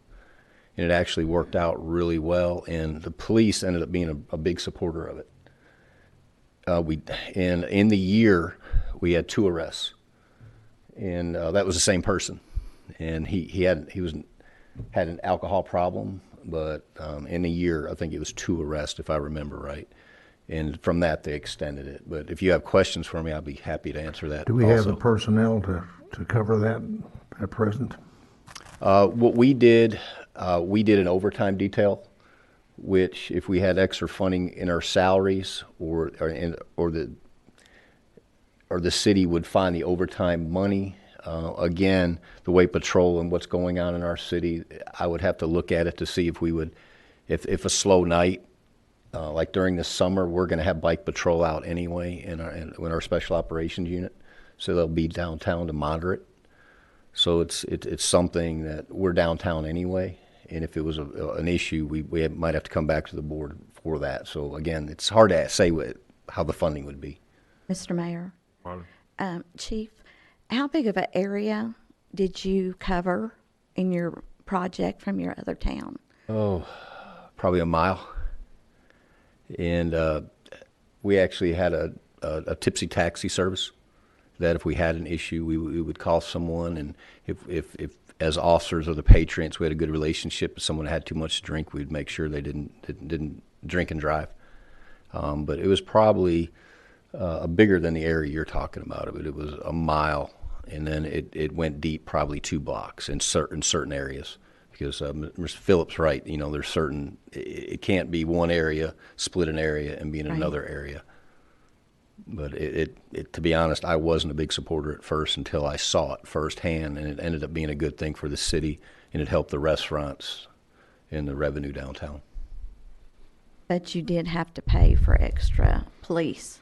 [SPEAKER 15] And it actually worked out really well. And the police ended up being a big supporter of it. In the year, we had 2 arrests. And that was the same person. And he had an alcohol problem. But in a year, I think it was 2 arrests, if I remember right. And from that, they extended it. But if you have questions for me, I'll be happy to answer that.
[SPEAKER 4] Do we have the
[SPEAKER 15] also.
[SPEAKER 4] personnel to cover that at present?
[SPEAKER 15] What we did an overtime detail, which if we had extra funding in our salaries or the city would find the overtime money. Again, the way patrol and what's going on in our city, I would have to look at it to see if we would, if a slow night, like during the summer, we're going to have bike patrol out anyway in our special operations unit, so they'll be downtown to monitor it. So it's something that we're downtown anyway, and if it was an issue, we might have to come back to the board for that. So again, it's hard to say how the funding would be.
[SPEAKER 11] Mr. Mayor, Chief, how big of an area did you cover in your project from your other town?
[SPEAKER 15] Oh, probably a mile. And we actually had a tipsy taxi service that if we had an issue, we would call someone, and if as officers or the patrons, we had a good relationship. If someone had too much to drink, we'd make sure they didn't drink and drive. But it was probably bigger than the area you're talking about. It was a mile, and then it went deep, probably 2 blocks in certain areas. Because Mr. Phillips, right? You know, there's certain, it can't be one area, split an area, and be in another area. But to be honest, I wasn't a big supporter at first until I saw it firsthand, and it ended up being a good thing for the city, and it helped the restaurants and the revenue downtown.
[SPEAKER 11] But you did have to pay for extra police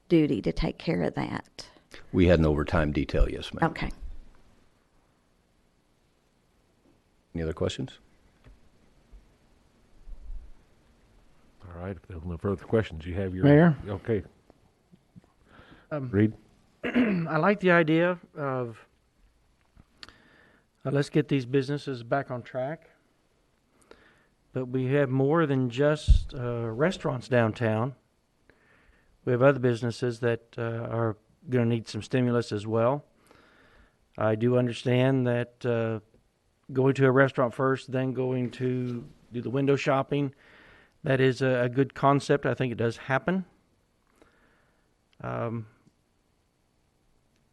[SPEAKER 11] duty to take care of that.
[SPEAKER 15] We had an overtime detail, yes, ma'am.
[SPEAKER 11] Okay.
[SPEAKER 15] Any other questions?
[SPEAKER 1] All right, if there's no further questions, you have your...
[SPEAKER 12] Mayor?
[SPEAKER 1] Okay. Reed?
[SPEAKER 12] I like the idea of let's get these businesses back on track. But we have more than just restaurants downtown. We have other businesses that are going to need some stimulus as well. I do understand that going to a restaurant first, then going to do the window shopping, that is a good concept. I think it does happen.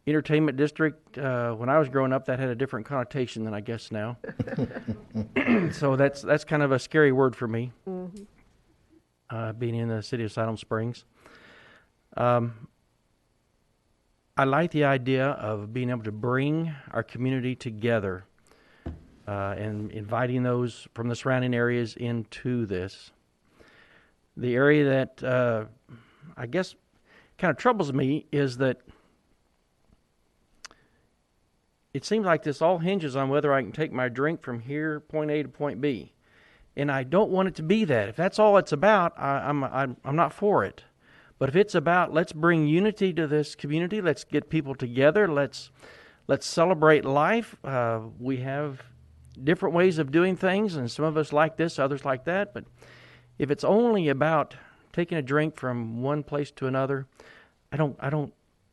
[SPEAKER 12] Entertainment district, when I was growing up, that had a different connotation than I guess now. So that's kind of a scary word for me, being in the city of Siloam Springs. I like the idea of being able to bring our community together and inviting those from the surrounding areas into this. The area that I guess kind of troubles me is that it seems like this all hinges on whether I can take my drink from here, point A to point B. And I don't want it to be that. If that's all it's about, I'm not for it. But if it's about let's bring unity to this community, let's get people together, let's celebrate life. We have different ways of doing things, and some of us like this, others like that. But if it's only about taking a drink from one place to another, I'm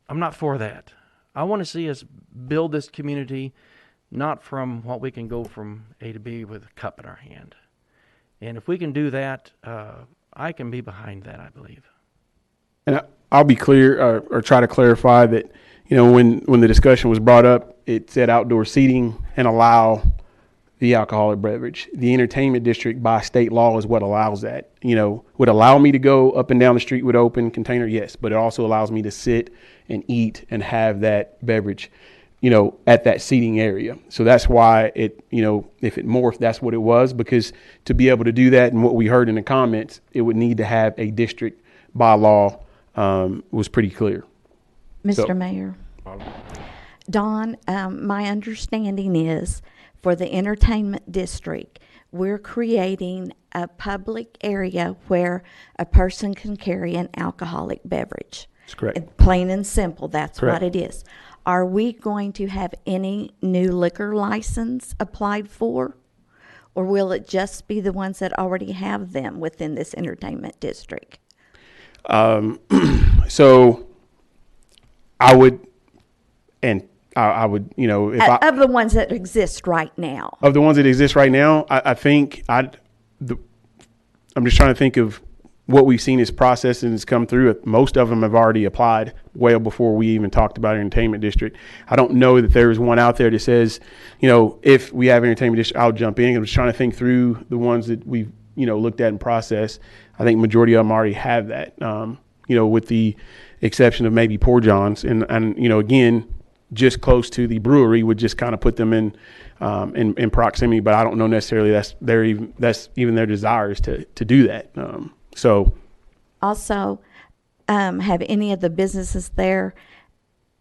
[SPEAKER 12] not for that. I want to see us build this community not from what we can go from A to B with a cup in our hand. And if we can do that, I can be behind that, I believe.
[SPEAKER 6] And I'll be clear or try to clarify that, you know, when the discussion was brought up, it said outdoor seating and allow the alcoholic beverage. The entertainment district by state law is what allows that. You know, would allow me to go up and down the street with open container, yes, but it also allows me to sit and eat and have that beverage, you know, at that seating area. So that's why it, you know, if it morphed, that's what it was, because to be able to do that and what we heard in the comments, it would need to have a district by law was pretty clear.
[SPEAKER 11] Mr. Mayor. Don, my understanding is for the entertainment district, we're creating a public area where a person can carry an alcoholic beverage.
[SPEAKER 6] That's correct.
[SPEAKER 11] Plain and simple, that's
[SPEAKER 6] Correct.
[SPEAKER 11] what it is. Are we going to have any new liquor license applied for? Or will it just be the ones that already have them within this entertainment district?
[SPEAKER 6] So I would, you know, if
[SPEAKER 11] of the ones that exist right now.
[SPEAKER 6] of the ones that exist right now, I think I'm just trying to think of what we've seen is processing has come through. Most of them have already applied well before we even talked about entertainment district. I don't know that there is one out there that says, if we have entertainment district, I'll jump in. I'm just trying to think through the ones that we've, looked at and processed. I think majority of them already have that, with the exception of maybe Poor John's. And again, just close to the brewery would just kind of put them in proximity, but I don't know necessarily that's even their desires to do that.
[SPEAKER 11] Also, have any of the businesses there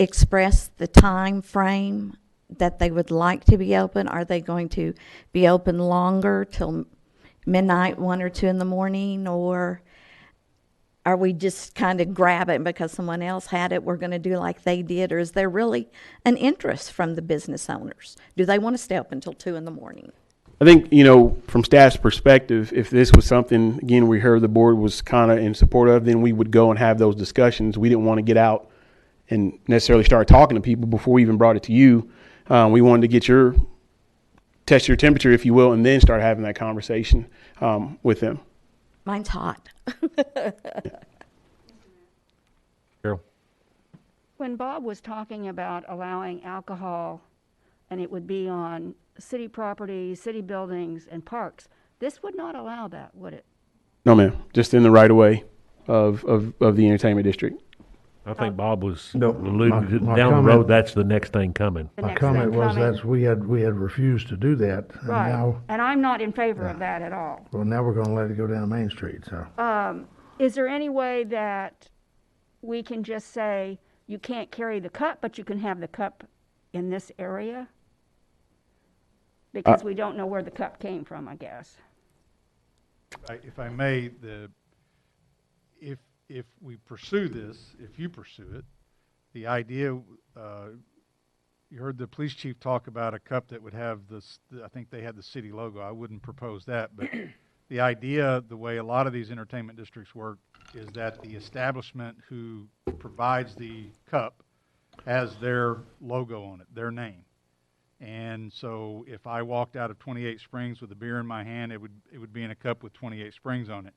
[SPEAKER 11] expressed the time frame that they would like to be open? Are they going to be open longer till midnight, 1 or 2 in the morning, or are we just kind of grabbing because someone else had it, we're going to do like they did, or is there really an interest from the business owners? Do they want to stay open until 2 in the morning?
[SPEAKER 6] I think, from staff's perspective, if this was something, again, we heard the board was kind of in support of, then we would go and have those discussions. We didn't want to get out and necessarily start talking to people before we even brought it to you. We wanted to test your temperature, if you will, and then start having that conversation with them.
[SPEAKER 11] Mine's hot.
[SPEAKER 1] Carol?
[SPEAKER 8] When Bob was talking about allowing alcohol, and it would be on city property, city buildings, and parks, this would not allow that, would it?
[SPEAKER 6] No, ma'am. Just in the right of way of the entertainment district.
[SPEAKER 1] I think Bob was
[SPEAKER 4] No,
[SPEAKER 1] alluding to
[SPEAKER 4] my
[SPEAKER 1] down the
[SPEAKER 4] comment-
[SPEAKER 1] road, that's the next thing coming.
[SPEAKER 8] The
[SPEAKER 4] My
[SPEAKER 8] next
[SPEAKER 4] comment
[SPEAKER 8] thing
[SPEAKER 4] was
[SPEAKER 8] coming.
[SPEAKER 4] that we had refused to do that, and
[SPEAKER 8] Right,
[SPEAKER 4] now,
[SPEAKER 8] and I'm not in favor of that at all.
[SPEAKER 4] well, now we're gonna let it go down Main Street, so.
[SPEAKER 8] Is there any way that we can just say, you can't carry the cup, but you can have the cup in this area? Because we don't know where the cup came from, I guess.
[SPEAKER 3] If I may, if we pursue this, if you pursue it, the idea, you heard the police chief talk about a cup that would have I think they had the city logo. I wouldn't propose that, but the idea, the way a lot of these entertainment districts work, is that the establishment who provides the cup has their logo on it, their name. And so if I walked out of 28 Springs with a beer in my hand, it would be in a cup with 28 Springs on it.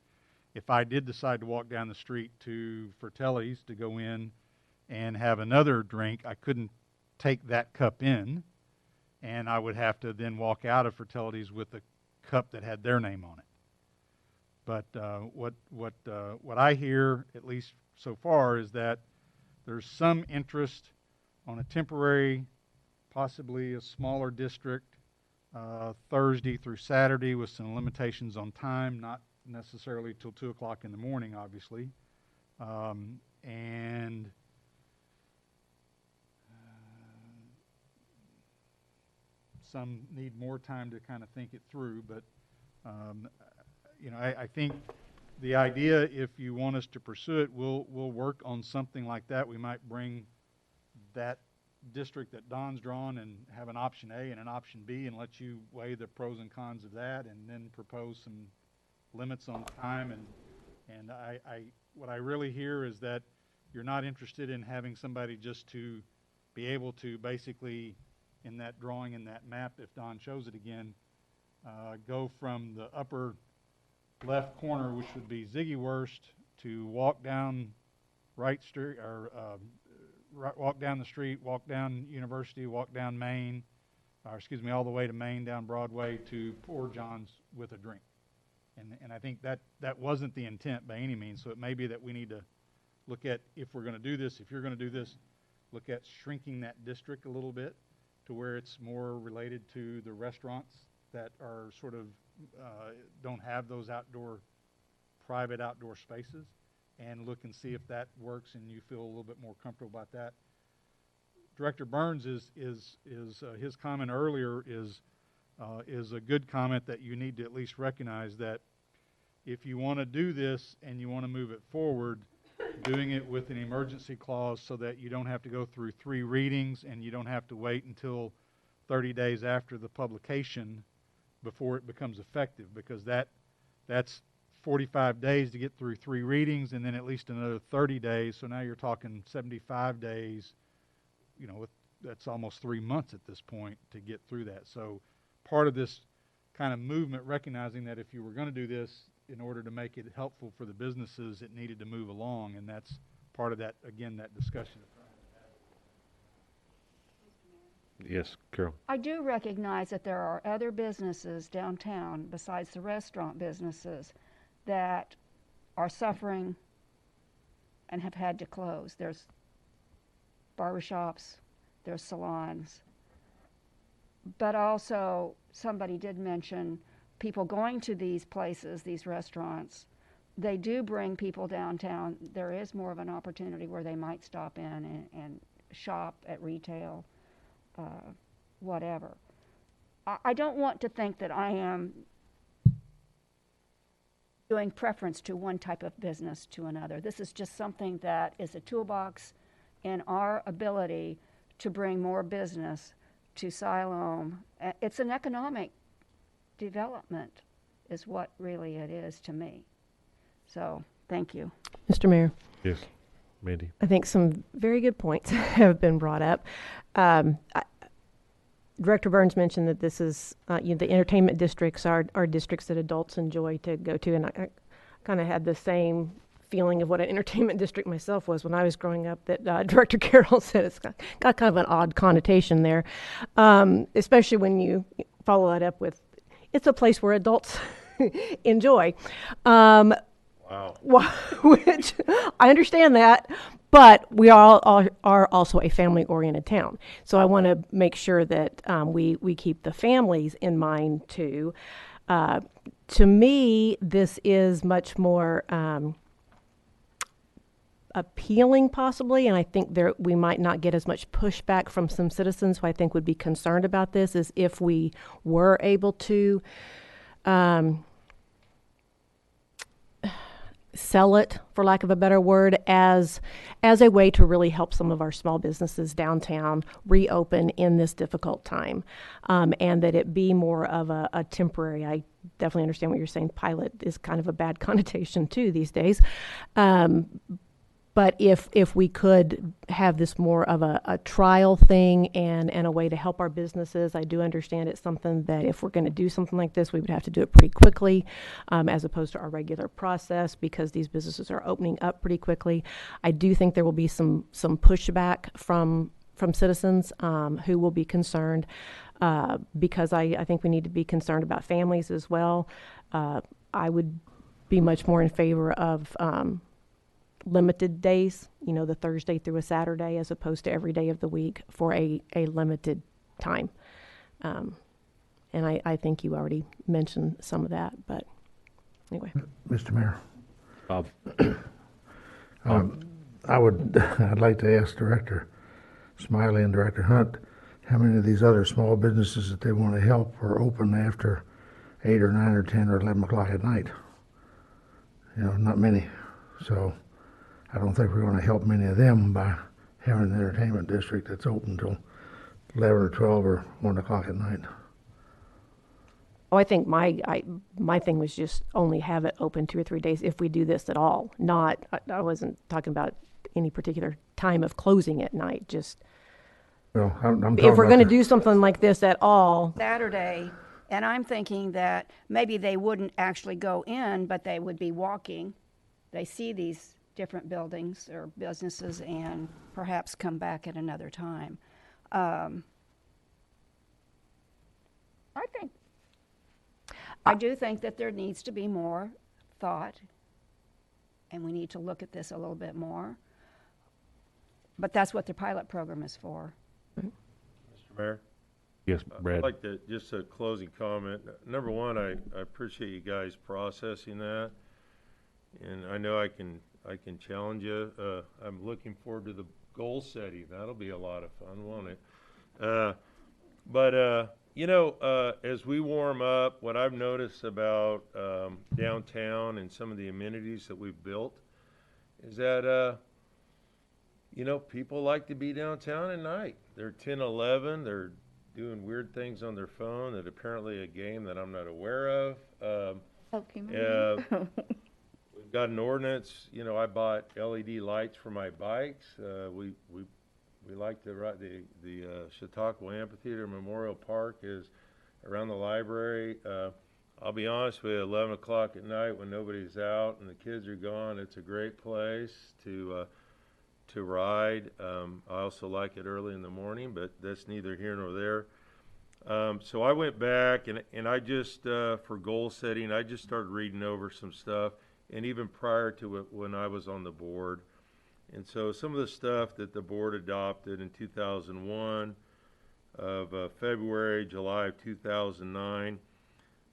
[SPEAKER 3] If I did decide to walk down the street to Fratelli's to go in and have another drink, I couldn't take that cup in, and I would have to then walk out of Fratelli's with a cup that had their name on it. But what I hear, at least so far, is that there's some interest on a temporary, possibly a smaller district, Thursday through Saturday with some limitations on time, not necessarily till 2 o'clock in the morning, obviously. And some need more time to kind of think it through, but I think the idea, if you want us to pursue it, we'll work on something like that. We might bring that district that Don's drawn and have an option A and an option B and let you weigh the pros and cons of that, and then propose some limits on time. And what I really hear is that you're not interested in having somebody just to be able to basically, in that drawing, in that map, if Don shows it again, go from the upper left corner, which would be Ziggy Wurst, to walk down Wright Street, or walk down the street, walk down University, walk down Main, all the way to Main, down Broadway to Poor John's with a drink. And I think that wasn't the intent by any means. So it may be that we need to look at, if we're going to do this, if you're going to do this, look at shrinking that district a little bit to where it's more related to the restaurants that are sort of don't have those private outdoor spaces, and look and see if that works and you feel a little bit more comfortable about that. Director Burns his comment earlier is a good comment, that you need to at least recognize that if you want to do this and you want to move it forward, doing it with an emergency clause so that you don't have to go through 3 readings and you don't have to wait until 30 days after the publication before it becomes effective, because that's 45 days to get through 3 readings, and then at least another 30 days. So now you're talking 75 days. That's almost 3 months at this point to get through that. So part of this kind of movement, recognizing that if you were going to do this, in order to make it helpful for the businesses, it needed to move along, and that's part of that, again, that discussion.
[SPEAKER 1] Yes, Carol.
[SPEAKER 8] I do recognize that there are other businesses downtown besides the restaurant businesses that are suffering and have had to close. There's barbershops, there's salons, but also somebody did mention people going to these places, these restaurants. They do bring people downtown. There is more of an opportunity where they might stop in and shop at retail, whatever. I don't want to think that I am doing preference to one type of business to another. This is just something that is a toolbox in our ability to bring more business to Siloam. It's an economic development is what really it is to me. So, thank you.
[SPEAKER 13] Mr. Mayor,
[SPEAKER 1] Yes, Mandy.
[SPEAKER 13] I think some very good points have been brought up. Director Burns mentioned that this is, the entertainment districts are districts that adults enjoy to go to, and I kind of had the same feeling of what an entertainment district myself was when I was growing up, that Director Carroll said it's got kind of an odd connotation there, especially when you follow that up with, it's a place where adults enjoy.
[SPEAKER 7] Wow.
[SPEAKER 13] Which I understand that, but we are also a family-oriented town. So I want to make sure that we keep the families in mind too. To me, this is much more appealing possibly, and I think we might not get as much pushback from some citizens who I think would be concerned about this, is if we were able to sell it, for lack of a better word, as a way to really help some of our small businesses downtown reopen in this difficult time, and that it be more of a temporary. I definitely understand what you're saying. Pilot is kind of a bad connotation too these days. But if we could have this more of a trial thing and a way to help our businesses, I do understand it's something that if we're going to do something like this, we would have to do it pretty quickly, as opposed to our regular process, because these businesses are opening up pretty quickly. I do think there will be some pushback from citizens who will be concerned, because I think we need to be concerned about families as well. I would be much more in favor of limited days, the Thursday through a Saturday, as opposed to every day of the week for a limited time. And I think you already mentioned some of that, but anyway.
[SPEAKER 4] Mr. Mayor,
[SPEAKER 1] Bob.
[SPEAKER 4] I'd like to ask Director Smiley and Director Hunt how many of these other small businesses that they want to help are open after 8 or 9 or 10 or 11 o'clock at night. Not many. So I don't think we're going to help many of them by having an entertainment district that's open until 11 or 12 or 1 o'clock at night.
[SPEAKER 13] Oh, I think my thing was just only have it open 2 or 3 days if we do this at all. Not, I wasn't talking about any particular time of closing at night. Just
[SPEAKER 4] well, I'm
[SPEAKER 13] if we're going to do something like this at all.
[SPEAKER 8] Saturday, and I'm thinking that maybe they wouldn't actually go in, but they would be walking. They see these different buildings or businesses and perhaps come back at another time. I do think that there needs to be more thought, and we need to look at this a little bit more. But that's what the pilot program is for.
[SPEAKER 7] Mr. Mayor?
[SPEAKER 1] Yes, Brad.
[SPEAKER 7] I'd like to, just a closing comment. Number one, I appreciate you guys processing that. And I know I can challenge you. I'm looking forward to the goal setting. That'll be a lot of fun, won't it? As we warm up, what I've noticed about downtown and some of the amenities that we've built is that, people like to be downtown at night. They're 10, 11. They're doing weird things on their phone that apparently a game that I'm not aware of. We've got an ordinance. I bought LED lights for my bikes. We like to ride the Chautauqua Amphitheater Memorial Park is around the library. I'll be honest with you, 11 o'clock at night when nobody's out and the kids are gone, it's a great place to ride. I also like it early in the morning, but that's neither here nor there. So I went back and I just, for goal setting, I just started reading over some stuff, and even prior to it when I was on the board. And so some of the stuff that the board adopted in 2001, of February, July of 2009,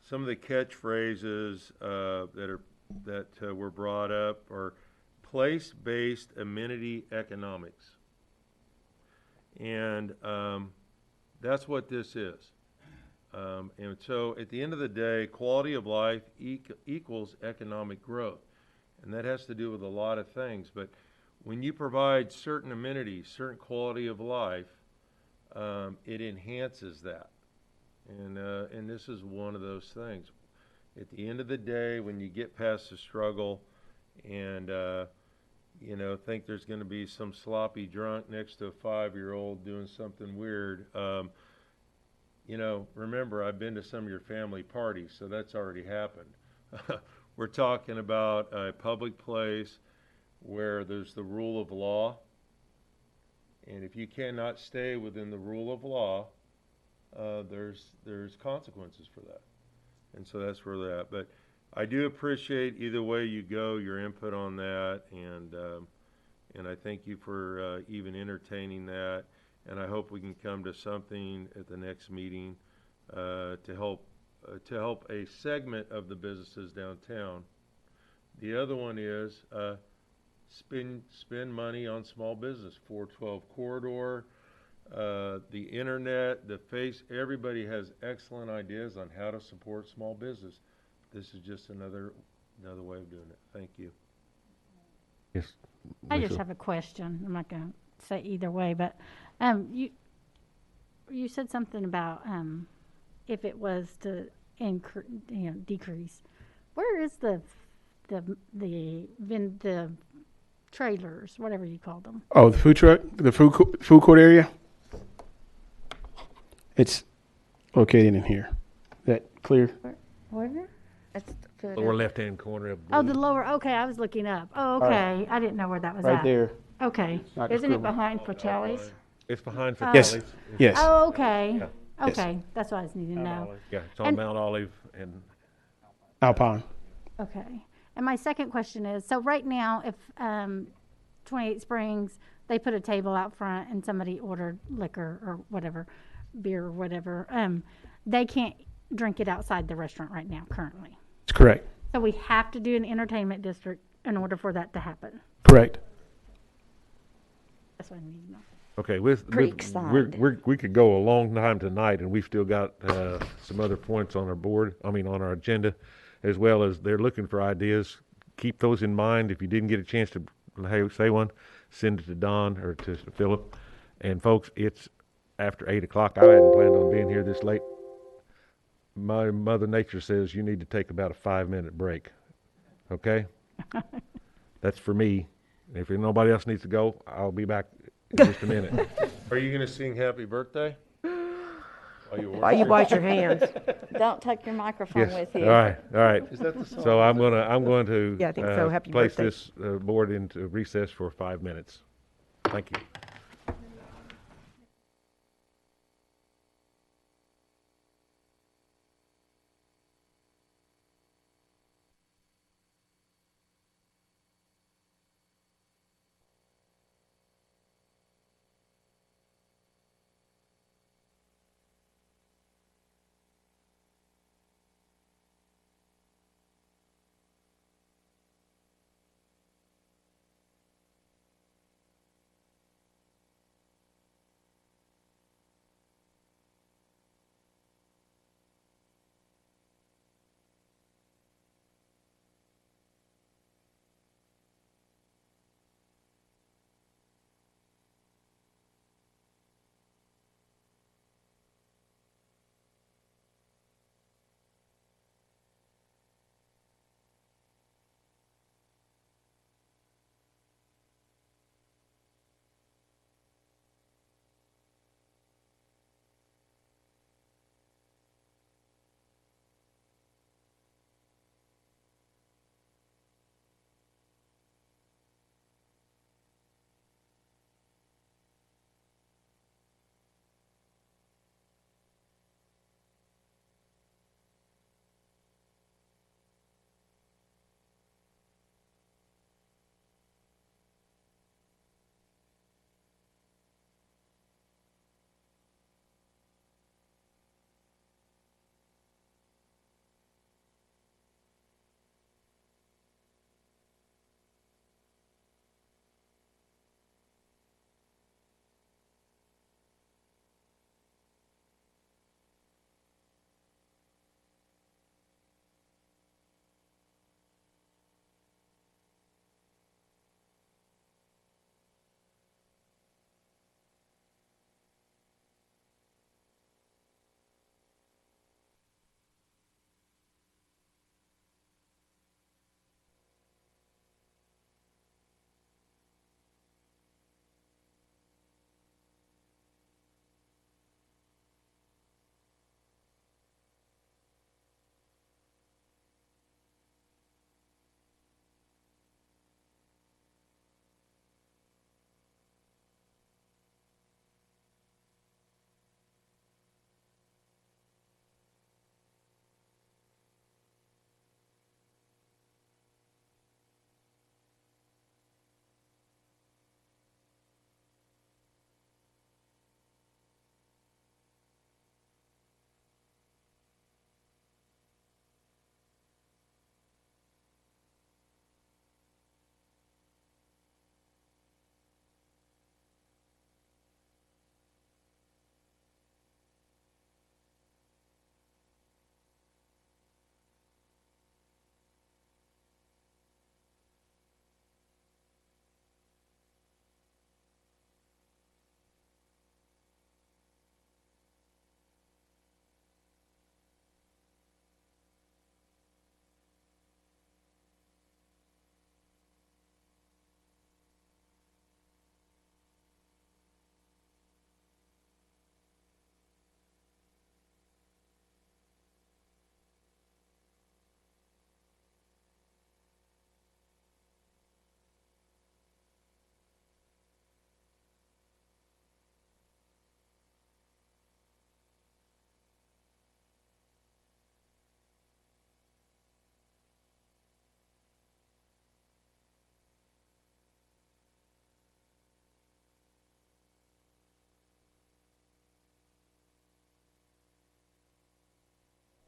[SPEAKER 7] some of the catchphrases that were brought up are place-based amenity economics. And that's what this is. And so at the end of the day, quality of life equals economic growth. And that has to do with a lot of things. But when you provide certain amenities, certain quality of life, it enhances that. And this is one of those things. At the end of the day, when you get past the struggle and think there's going to be some sloppy drunk next to a 5-year-old doing something weird, remember, I've been to some of your family parties, so that's already happened. We're talking about a public place where there's the rule of law, and if you cannot stay within the rule of law, there's consequences for that. And so that's where they're at. But I do appreciate either way you go, your input on that, and I thank you for even entertaining that. And I hope we can come to something at the next meeting to help a segment of the businesses downtown. The other one is spend money on small business, 412 corridor, the internet, everybody has excellent ideas on how to support small business. This is just another way of doing it. Thank you.
[SPEAKER 1] Yes.
[SPEAKER 14] I just have a question. I'm not going to say either way, but you said something about if it was to decrease. Where is the trailers, whatever you call them?
[SPEAKER 6] Oh, the food truck, the food court area. It's located in here. That clear?
[SPEAKER 14] Where?
[SPEAKER 1] Lower left-hand corner of
[SPEAKER 14] Oh, the lower. Okay, I was looking up. Oh, okay. I didn't know where that was
[SPEAKER 6] right
[SPEAKER 14] at.
[SPEAKER 6] there.
[SPEAKER 14] Okay.
[SPEAKER 8] Isn't it behind Fratelli's?
[SPEAKER 1] It's behind
[SPEAKER 6] Yes.
[SPEAKER 1] Fratelli's.
[SPEAKER 6] Yes.
[SPEAKER 14] Oh, okay.
[SPEAKER 1] Yeah.
[SPEAKER 14] Okay, that's what I was needing to know.
[SPEAKER 1] Yeah, it's on Mount Olive and
[SPEAKER 6] Alpine.
[SPEAKER 14] Okay. And my second question is, so right now, if 28 Springs, they put a table out front and somebody ordered liquor or whatever, beer or whatever, they can't drink it outside the restaurant right now, currently.
[SPEAKER 6] That's correct.
[SPEAKER 14] So we have to do an entertainment district in order for that to happen.
[SPEAKER 6] Correct.
[SPEAKER 14] That's what I need to know.
[SPEAKER 1] okay,
[SPEAKER 11] Creekside.
[SPEAKER 1] we could go a long time tonight, and we've still got some other points on on our agenda, as well as they're looking for ideas. Keep those in mind. If you didn't get a chance to say one, send it to Don or to Philip. And folks, it's after 8 o'clock. I hadn't planned on being here this late. My Mother Nature says you need to take about a 5-minute break. Okay? That's for me. If nobody else needs to go, I'll be back in just a minute.
[SPEAKER 7] Are you going to sing happy birthday?
[SPEAKER 13] While you wash your hands.
[SPEAKER 11] Don't take your microphone
[SPEAKER 1] Yes.
[SPEAKER 11] with you.
[SPEAKER 1] All right.
[SPEAKER 7] Is that the song?
[SPEAKER 1] So I'm going to
[SPEAKER 13] Yeah, I think so. Happy
[SPEAKER 1] place
[SPEAKER 13] birthday.
[SPEAKER 1] this board into recess for 5 minutes. Thank you.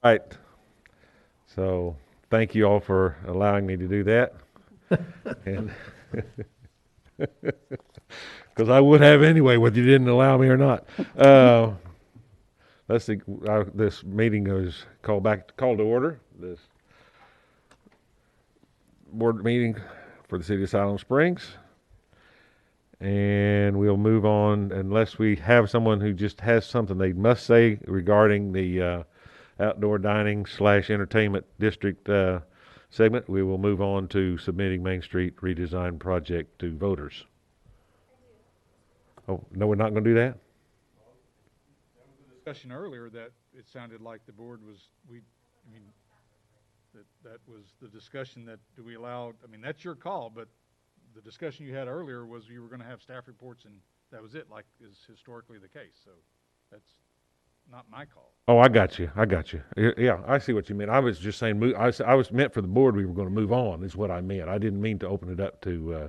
[SPEAKER 1] Right. So thank you all for allowing me to do that. And because I would have anyway, whether you didn't allow me or not. Let's see. This meeting is called to order. This board meeting for the city of Siloam Springs. And we'll move on unless we have someone who just has something they must say regarding the outdoor dining / entertainment district segment. We will move on to submitting Main Street redesign project to voters. Oh, no, we're not going to do that?
[SPEAKER 3] That was a discussion earlier that it sounded like the board was, that was the discussion that do we allow, that's your call, but the discussion you had earlier was you were going to have staff reports and that was it, like is historically the case. So that's not my call.
[SPEAKER 1] Oh, I got you. Yeah, I see what you mean. I was just saying, I was meant for the board, we were going to move on, is what I meant. I didn't mean to open it up to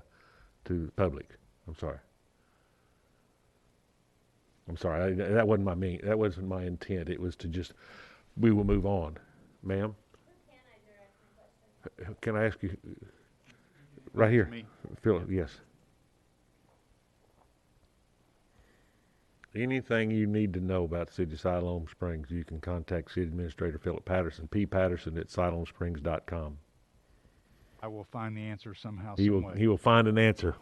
[SPEAKER 1] the public. I'm sorry. That wasn't that wasn't my intent. It was to just, we will move on. Ma'am? Can I ask you, right here? Philip, yes. Anything you need to know about the city of Siloam Springs, you can contact City Administrator Philip Patterson, ppatterson@siloamsprings.com.
[SPEAKER 3] I will find the answer somehow,
[SPEAKER 1] He
[SPEAKER 3] some way.
[SPEAKER 1] will find an answer.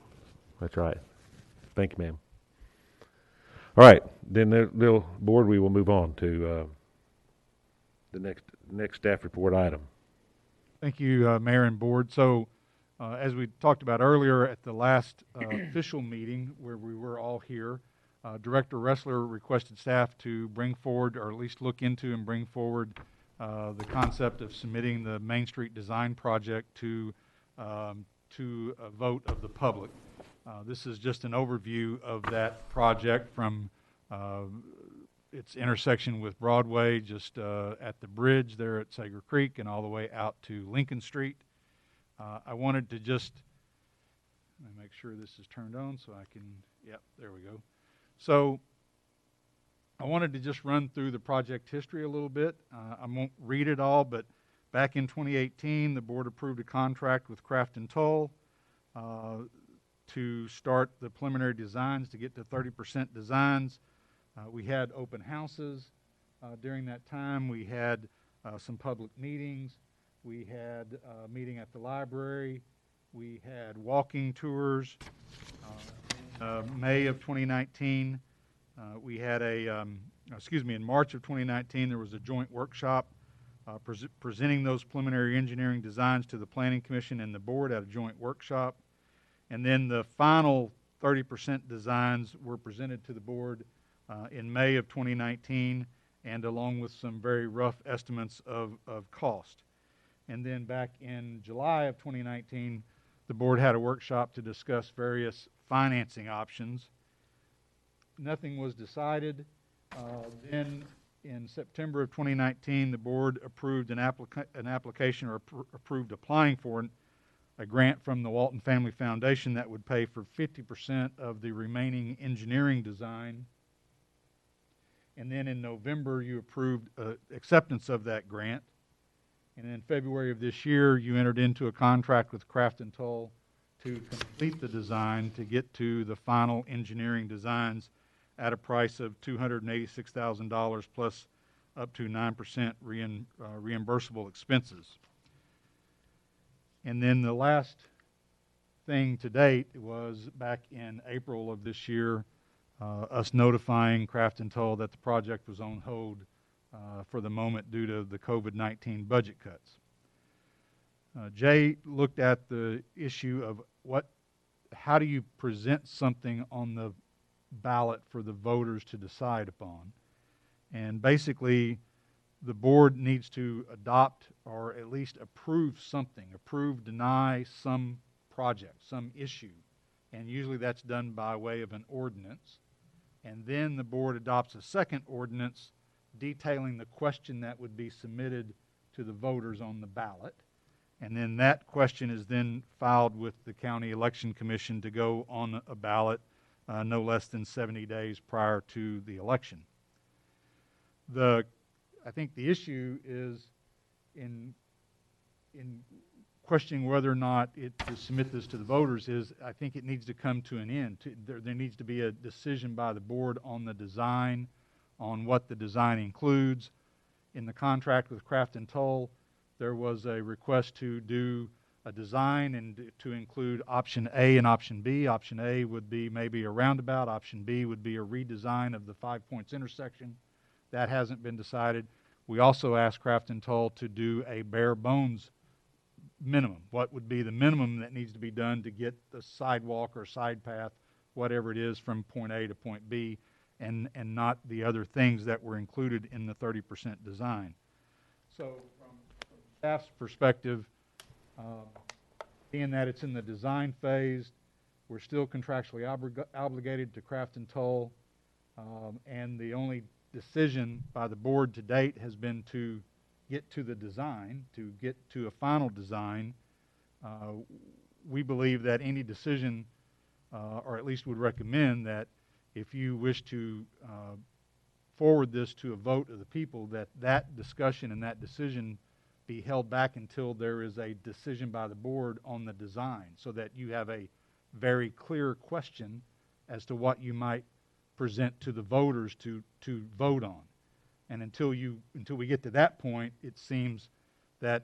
[SPEAKER 1] That's right. Thank you, ma'am. All right, then the board, we will move on to the next staff report item.
[SPEAKER 3] Thank you, Mayor and Board. So, as we talked about earlier at the last official meeting where we were all here, Director Ressler requested staff to bring forward, or at least look into and bring forward, the concept of submitting the Main Street design project to a vote of the public. This is just an overview of that project from its intersection with Broadway, just at the bridge there at Sager Creek, and all the way out to Lincoln Street. I wanted to just, let me make sure this is turned on so I can, yep, there we go. So I wanted to just run through the project history a little bit. I won't read it all, but back in 2018, the board approved a contract with Craft and Toll to start the preliminary designs to get to 30% designs. We had open houses during that time. We had some public meetings. We had a meeting at the library. We had walking tours. May of 2019, we had in March of 2019, there was a joint workshop presenting those preliminary engineering designs to the Planning Commission and the board at a joint workshop. And then the final 30% designs were presented to the board in May of 2019, and along with some very rough estimates of cost. And then back in July of 2019, the board had a workshop to discuss various financing options. Nothing was decided. Then in September of 2019, the board approved an application, or approved applying for a grant from the Walton Family Foundation that would pay for 50% of the remaining engineering design. And then in November, you approved acceptance of that grant. And in February of this year, you entered into a contract with Craft and Toll to complete the design to get to the final engineering designs at a price of $286,000 plus up to 9% reimbursable expenses. And then the last thing to date was back in April of this year, us notifying Craft and Toll that the project was on hold for the moment due to the COVID-19 budget cuts. Jay looked at the issue of how do you present something on the ballot for the voters to decide upon. And basically, the board needs to adopt or at least approve something, deny some project, some issue. And usually that's done by way of an ordinance. And then the board adopts a second ordinance detailing the question that would be submitted to the voters on the ballot. And then that question is then filed with the County Election Commission to go on a ballot no less than 70 days prior to the election. The I think the issue is in questioning whether or not to submit this to the voters is I think it needs to come to an end. There needs to be a decision by the board on the design, on what the design includes. In the contract with Craft and Toll, there was a request to do a design and to include option A and option B. Option A would be maybe a roundabout. Option B would be a redesign of the 5 Points intersection. That hasn't been decided. We also asked Craft and Toll to do a bare bones minimum. What would be the minimum that needs to be done to get the sidewalk or side path, whatever it is, from point A to point B, and not the other things that were included in the 30% design. So from staff's perspective, being that it's in the design phase, we're still contractually obligated to Craft and Toll, and the only decision by the board to date has been to get to the design, to get to a final design. We believe that any decision, or at least would recommend that if you wish to forward this to a vote of the people, that discussion and that decision be held back until there is a decision by the board on the design, so that you have a very clear question as to what you might present to the voters to vote on. And until we get to that point, it seems that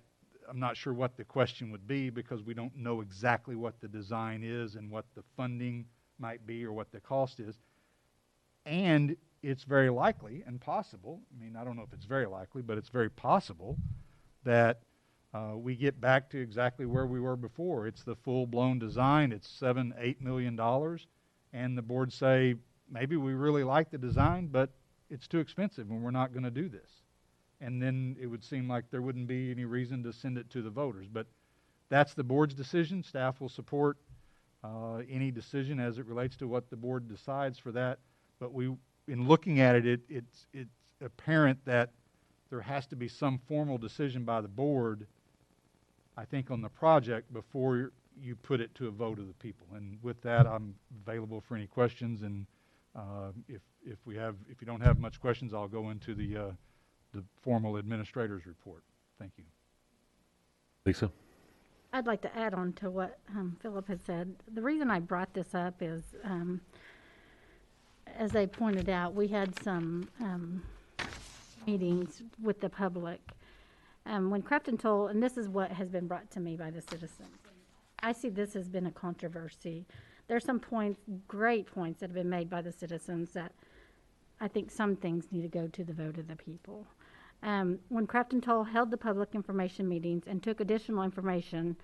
[SPEAKER 3] I'm not sure what the question would be, because we don't know exactly what the design is and what the funding might be or what the cost is. And it's very likely and possible, I mean, I don't know if it's very likely, but it's very possible that we get back to exactly where we were before. It's the full-blown design. It's $7-8 million. And the board say, maybe we really like the design, but it's too expensive and we're not going to do this. And then it would seem like there wouldn't be any reason to send it to the voters. But that's the board's decision. Staff will support any decision as it relates to what the board decides for that. But in looking at it, it's apparent that there has to be some formal decision by the board, I think, on the project before you put it to a vote of the people. And with that, I'm available for any questions. And if you don't have much questions, I'll go into the formal administrator's report. Thank you.
[SPEAKER 1] Lisa?
[SPEAKER 14] I'd like to add on to what Philip had said. The reason I brought this up is, as they pointed out, we had some meetings with the public. When Craft and Toll, and this is what has been brought to me by the citizens, I see this has been a controversy. There's some points, great points, that have been made by the citizens that I think some things need to go to the vote of the people. When Craft and Toll held the public information meetings and took additional information,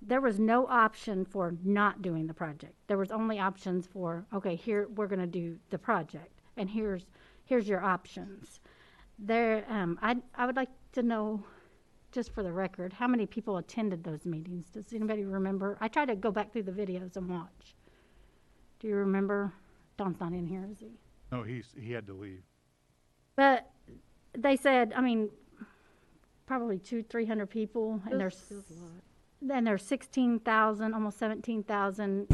[SPEAKER 14] there was no option for not doing the project. There was only options for, okay, here, we're going to do the project, and here's your options. I would like to know, just for the record, how many people attended those meetings? Does anybody remember? I tried to go back through the videos and watch. Do you remember? Don's not in here, is he?
[SPEAKER 3] No, he had to leave.
[SPEAKER 14] But they said, I mean, probably 200-300 people, and there's 16,000, almost 17,000,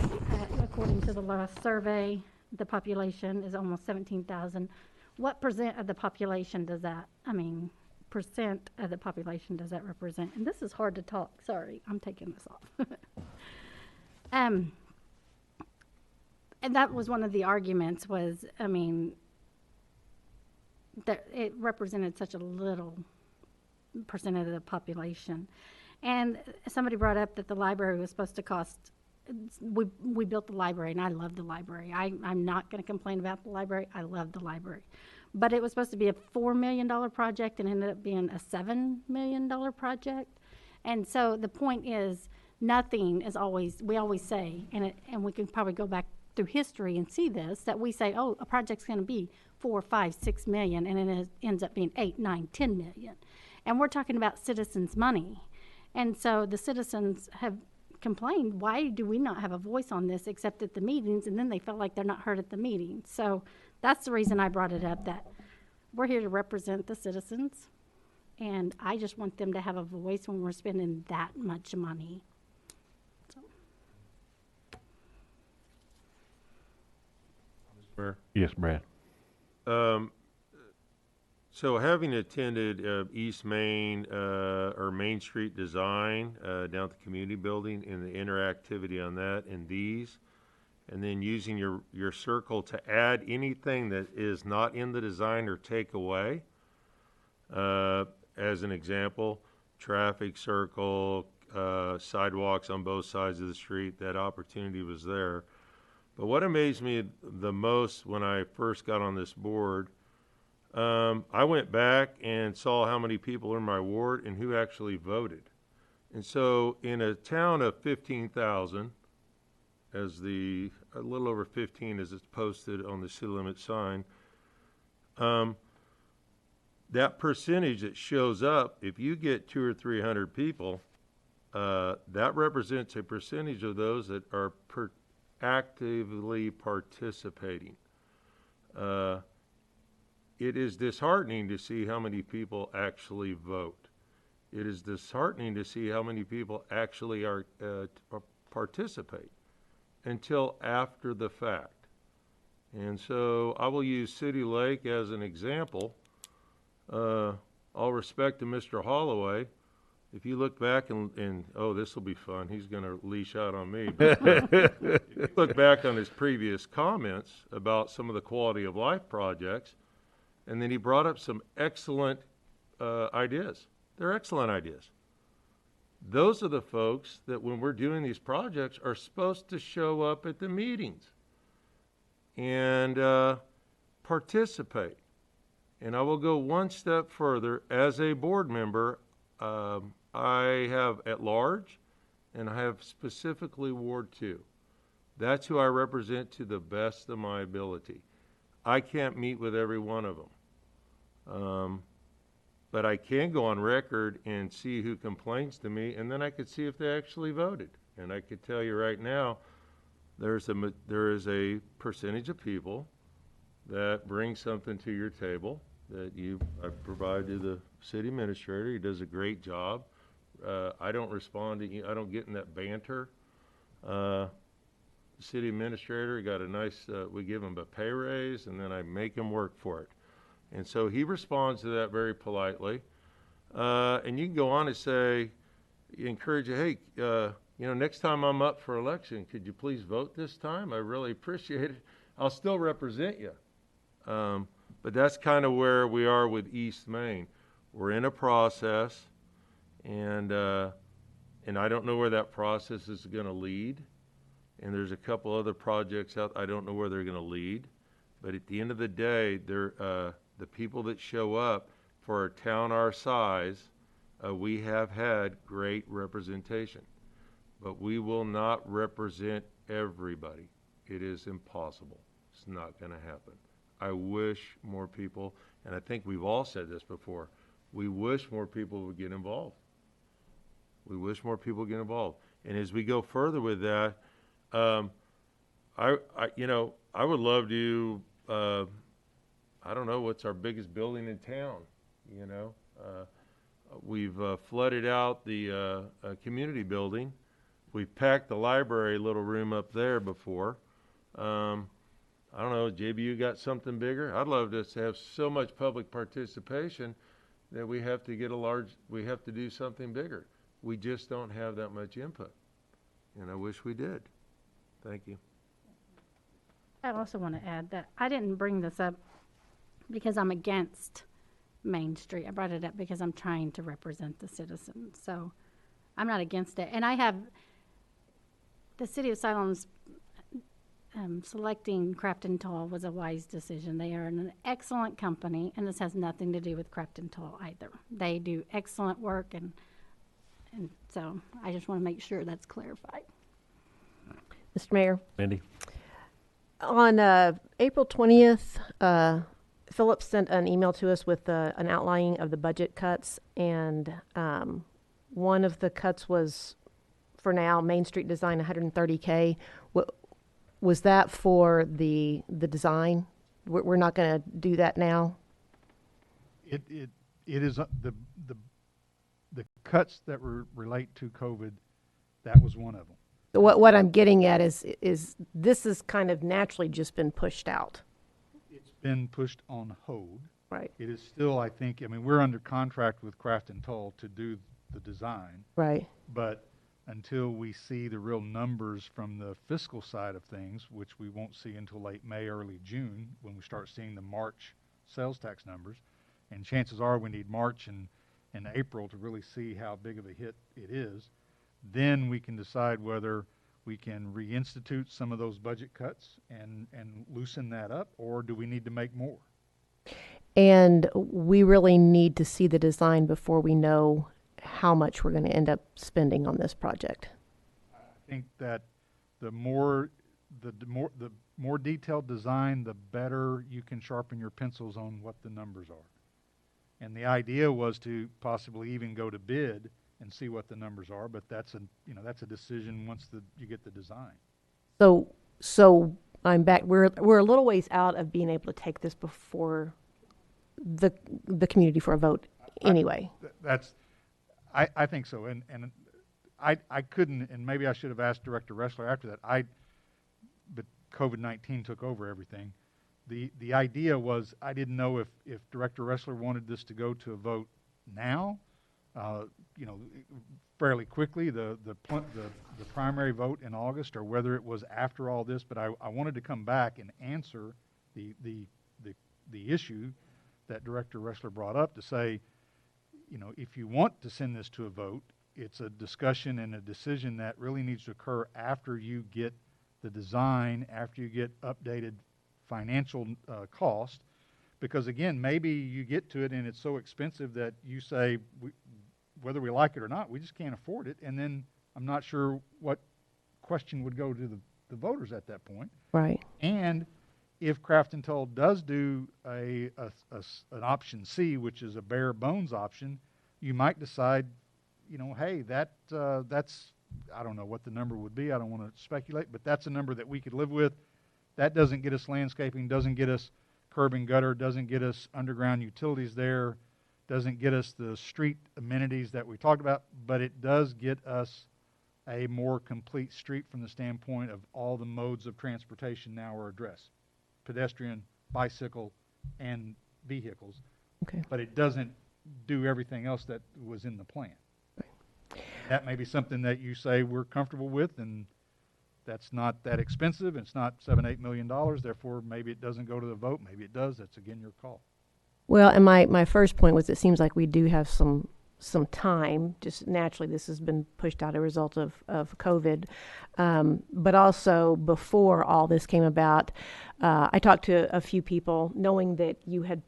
[SPEAKER 14] according to the last survey. The population is almost 17,000. What percent of the population does that, percent of the population does that represent? And this is hard to talk. Sorry, I'm taking this off. And that was one of the arguments was, that it represented such a little percent of the population. And somebody brought up that the library was supposed to cost, we built the library, and I love the library. I'm not going to complain about the library. I love the library. But it was supposed to be a $4 million project and ended up being a $7 million project. And so the point is, nothing is always, we always say, and we can probably go back through history and see this, that we say, oh, a project's going to be 4, 5, 6 million, and it ends up being 8, 9, 10 million. And we're talking about citizens' money. And so the citizens have complained, why do we not have a voice on this except at the meetings? And then they felt like they're not heard at the meetings. So that's the reason I brought it up, that we're here to represent the citizens. And I just want them to have a voice when we're spending that much money.
[SPEAKER 1] Yes, Brad.
[SPEAKER 7] So having attended East Main or Main Street Design down at the community building and the interactivity on that and these, and then using your circle to add anything that is not in the design or take away, as an example, traffic circle, sidewalks on both sides of the street, that opportunity was there. But what amazed me the most when I first got on this board, I went back and saw how many people are in my ward and who actually voted. And so in a town of 15,000, as a little over 15 as it's posted on the city limit sign, that percentage that shows up, if you get 200 or 300 people, that represents a percentage of those that are actively participating. It is disheartening to see how many people actually vote. It is disheartening to see how many people actually participate until after the fact. And so I will use City Lake as an example. All respect to Mr. Holloway. If you look back and oh, this will be fun. He's going to leash out on me. But if you look back on his previous comments about some of the quality of life projects, and then he brought up some excellent ideas. They're excellent ideas. Those are the folks that when we're doing these projects are supposed to show up at the meetings and participate. And I will go one step further. As a board member, I have at large, and I have specifically Ward 2. That's who I represent to the best of my ability. I can't meet with every one of them. But I can go on record and see who complains to me, and then I could see if they actually voted. And I could tell you right now, there is a percentage of people that bring something to your table that I provide to the city administrator. He does a great job. I don't respond to, I don't get in that banter. The city administrator got a nice, we give him a pay raise, and then I make him work for it. And so he responds to that very politely. And you can go on and say, encourage you, hey, next time I'm up for election, could you please vote this time? I really appreciate it. I'll still represent you. But that's kind of where we are with East Main. We're in a process, and I don't know where that process is going to lead. And there's a couple other projects out. I don't know where they're going to lead. But at the end of the day, the people that show up for a town our size, we have had great representation. But we will not represent everybody. It is impossible. It's not going to happen. I wish more people, and I think we've all said this before, we wish more people would get involved. We wish more people would get involved. And as we go further with that, I would love to, I don't know, what's our biggest building in town, We've flooded out the community building. We've packed the library little room up there before. I don't know, JB, you got something bigger? I'd love to have so much public participation that we have to do something bigger. We just don't have that much input. And I wish we did. Thank you.
[SPEAKER 14] I also want to add that I didn't bring this up because I'm against Main Street. I brought it up because I'm trying to represent the citizens. So I'm not against it. And I have the city of Siloam's selecting Crafton Toll was a wise decision. They are an excellent company, and this has nothing to do with Crafton Toll either. They do excellent work, and so I just want to make sure that's clarified.
[SPEAKER 13] Mr. Mayor.
[SPEAKER 1] Mindy?
[SPEAKER 13] On April 20th, Philip sent an email to us with an outlining of the budget cuts, and one of the cuts was, for now, Main Street Design, $130K. Was that for the design? We're not going to do that now?
[SPEAKER 3] It is the cuts that relate to COVID, that was one of them.
[SPEAKER 13] What I'm getting at is this has kind of naturally just been pushed out.
[SPEAKER 3] It's been pushed on hold.
[SPEAKER 13] Right.
[SPEAKER 3] It is still, I think, I mean, we're under contract with Craft and Toll to do the design,
[SPEAKER 13] Right.
[SPEAKER 3] but until we see the real numbers from the fiscal side of things, which we won't see until late May, early June, when we start seeing the March sales tax numbers, and chances are we need March and April to really see how big of a hit it is, then we can decide whether we can reinstitute some of those budget cuts and loosen that up, or do we need to make more?
[SPEAKER 13] And we really need to see the design before we know how much we're going to end up spending on this project.
[SPEAKER 3] I think that the more detailed design, the better you can sharpen your pencils on what the numbers are. And the idea was to possibly even go to bid and see what the numbers are, but that's a decision once you get the design.
[SPEAKER 13] So I'm back. We're a little ways out of being able to take this before the community for a vote anyway.
[SPEAKER 3] I think so, and I couldn't, and maybe I should have asked Director Ressler after that. But COVID-19 took over everything. The idea was I didn't know if Director Ressler wanted this to go to a vote now, fairly quickly, the primary vote in August, or whether it was after all this. But I wanted to come back and answer the issue that Director Ressler brought up to say, if you want to send this to a vote, it's a discussion and a decision that really needs to occur after you get the design, after you get updated financial cost, because again, maybe you get to it and it's so expensive that you say, whether we like it or not, we just can't afford it, and then I'm not sure what question would go to the voters at that point.
[SPEAKER 13] Right.
[SPEAKER 3] And if Craft and Toll does do an option C, which is a bare bones option, you might decide, hey, that's, I don't know what the number would be. I don't want to speculate, but that's a number that we could live with. That doesn't get us landscaping, doesn't get us curb and gutter, doesn't get us underground utilities there, doesn't get us the street amenities that we talked about, but it does get us a more complete street from the standpoint of all the modes of transportation now are addressed: pedestrian, bicycle, and vehicles.
[SPEAKER 13] Okay.
[SPEAKER 3] But it doesn't do everything else that was in the plan. Right. That may be something that you say we're comfortable with, and that's not that expensive. It's not $7-8 million. Therefore, maybe it doesn't go to the vote. Maybe it does. That's again your call.
[SPEAKER 13] Well, and my first point was it seems like we do have some time. Just naturally, this has been pushed out as a result of COVID. But also, before all this came about, I talked to a few people, knowing that you had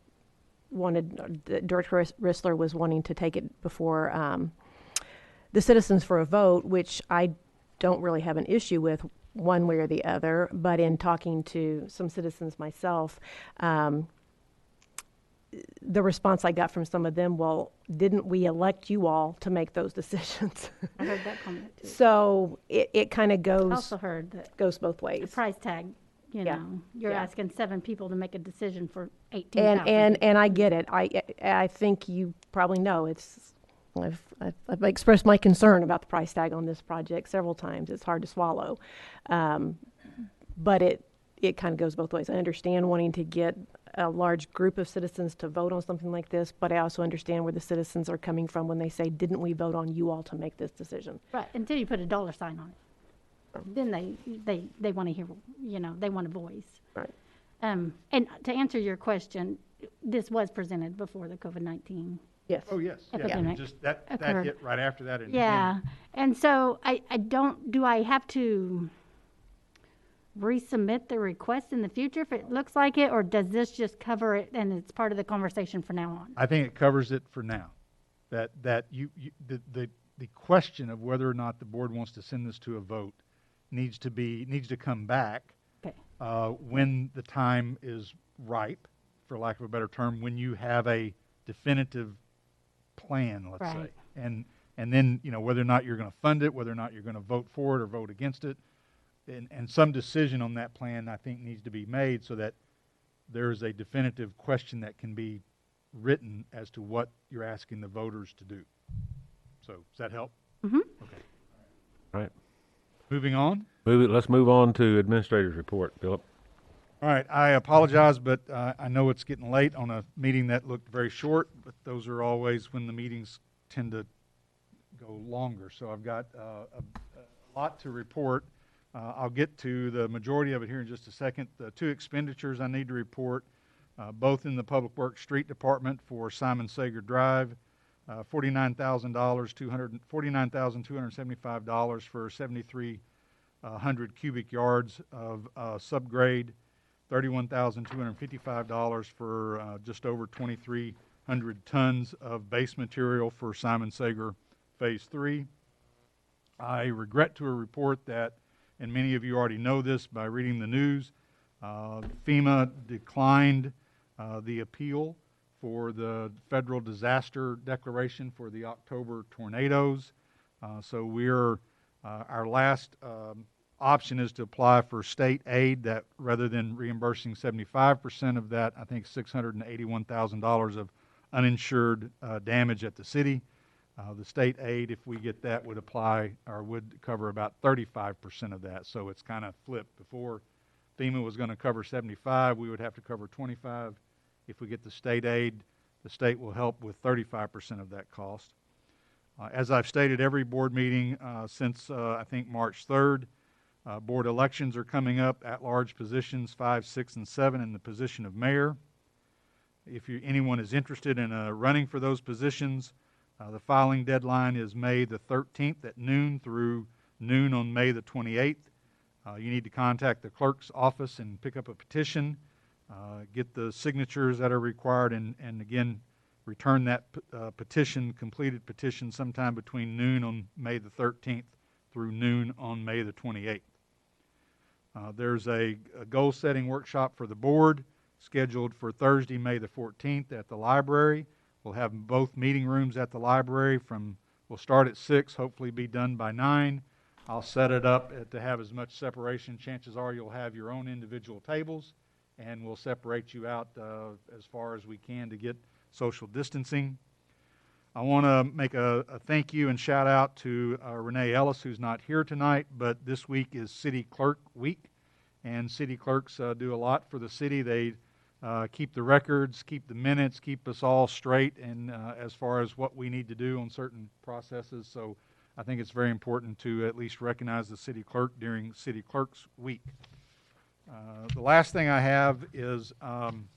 [SPEAKER 13] wanted, Director Rissler was wanting to take it before the citizens for a vote, which I don't really have an issue with one way or the other. But in talking to some citizens myself, the response I got from some of them, well, didn't we elect you all to make those decisions?
[SPEAKER 14] I heard that comment too.
[SPEAKER 13] So it kind of goes.
[SPEAKER 14] I also heard that
[SPEAKER 13] goes both ways.
[SPEAKER 14] the price tag. You're
[SPEAKER 13] Yeah.
[SPEAKER 14] asking 7 people to make a decision for 18,000.
[SPEAKER 13] And I get it. I think you probably know it's. I've expressed my concern about the price tag on this project several times. It's hard to swallow, but it kind of goes both ways. I understand wanting to get a large group of citizens to vote on something like this, but I also understand where the citizens are coming from when they say, didn't we vote on you all to make this decision?
[SPEAKER 14] Right, until you put a dollar sign on it. Then they want to hear, they want a voice.
[SPEAKER 13] Right.
[SPEAKER 14] And to answer your question, this was presented before the COVID-19.
[SPEAKER 13] Yes.
[SPEAKER 3] Oh, yes.
[SPEAKER 14] Epidemic
[SPEAKER 3] Just that
[SPEAKER 14] occurred.
[SPEAKER 3] hit right after that.
[SPEAKER 14] And so do I have to resubmit the request in the future if it looks like it, or does this just cover it and it's part of the conversation from now on?
[SPEAKER 3] I think it covers it for now. That the question of whether or not the board wants to send this to a vote needs to come back when the time is ripe, for lack of a better term, when you have a definitive plan, let's say, and then whether or not you're going to fund it, whether or not you're going to vote for it or vote against it, and some decision on that plan I think needs to be made so that there's a definitive question that can be written as to what you're asking the voters to do. So does that help?
[SPEAKER 14] Mm-hmm.
[SPEAKER 3] Okay.
[SPEAKER 1] All right.
[SPEAKER 3] Moving on.
[SPEAKER 1] Let's move on to administrator's report, Philip.
[SPEAKER 3] All right, I apologize, but I know it's getting late on a meeting that looked very short, but those are always when the meetings tend to go longer. So I've got a lot to report. I'll get to the majority of it here in just a second. The two expenditures I need to report, both in the Public Works Street Department for Simon Sager Drive, $49,275 for 7,300 cubic yards of subgrade, $31,255 for just over 2,300 tons of base material for Simon Sager Phase 3. I regret to report that, and many of you already know this by reading the news, FEMA declined the appeal for the federal disaster declaration for the October tornadoes. So our last option is to apply for state aid that rather than reimbursing 75% of that, I think $681,000 of uninsured damage at the city. The state aid, if we get that, would apply or would cover about 35% of that. So it's kind of flipped. Before FEMA was going to cover 75, we would have to cover 25. If we get the state aid, the state will help with 35% of that cost. As I've stated every board meeting since I think March 3rd, board elections are coming up, at-large positions 5, 6, and 7 in the position of mayor. If anyone is interested in running for those positions, the filing deadline is May the 13th at noon through noon on May the 28th. You need to contact the clerk's office and pick up a petition, get the signatures that are required, and again, return that completed petition sometime between noon on May the 13th through noon on May the 28th. There's a goal-setting workshop for the board scheduled for Thursday, May the 14th at the library. We'll have both meeting rooms at the library we'll start at 6, hopefully be done by 9. I'll set it up to have as much separation. Chances are you'll have your own individual tables, and we'll separate you out as far as we can to get social distancing. I want to make a thank you and shout out to Renee Ellis, who's not here tonight, but this week is City Clerk Week, and city clerks do a lot for the city. They keep the records, keep the minutes, keep us all straight, and as far as what we need to do on certain processes. So I think it's very important to at least recognize the city clerk during City Clerks Week. The last thing I have is an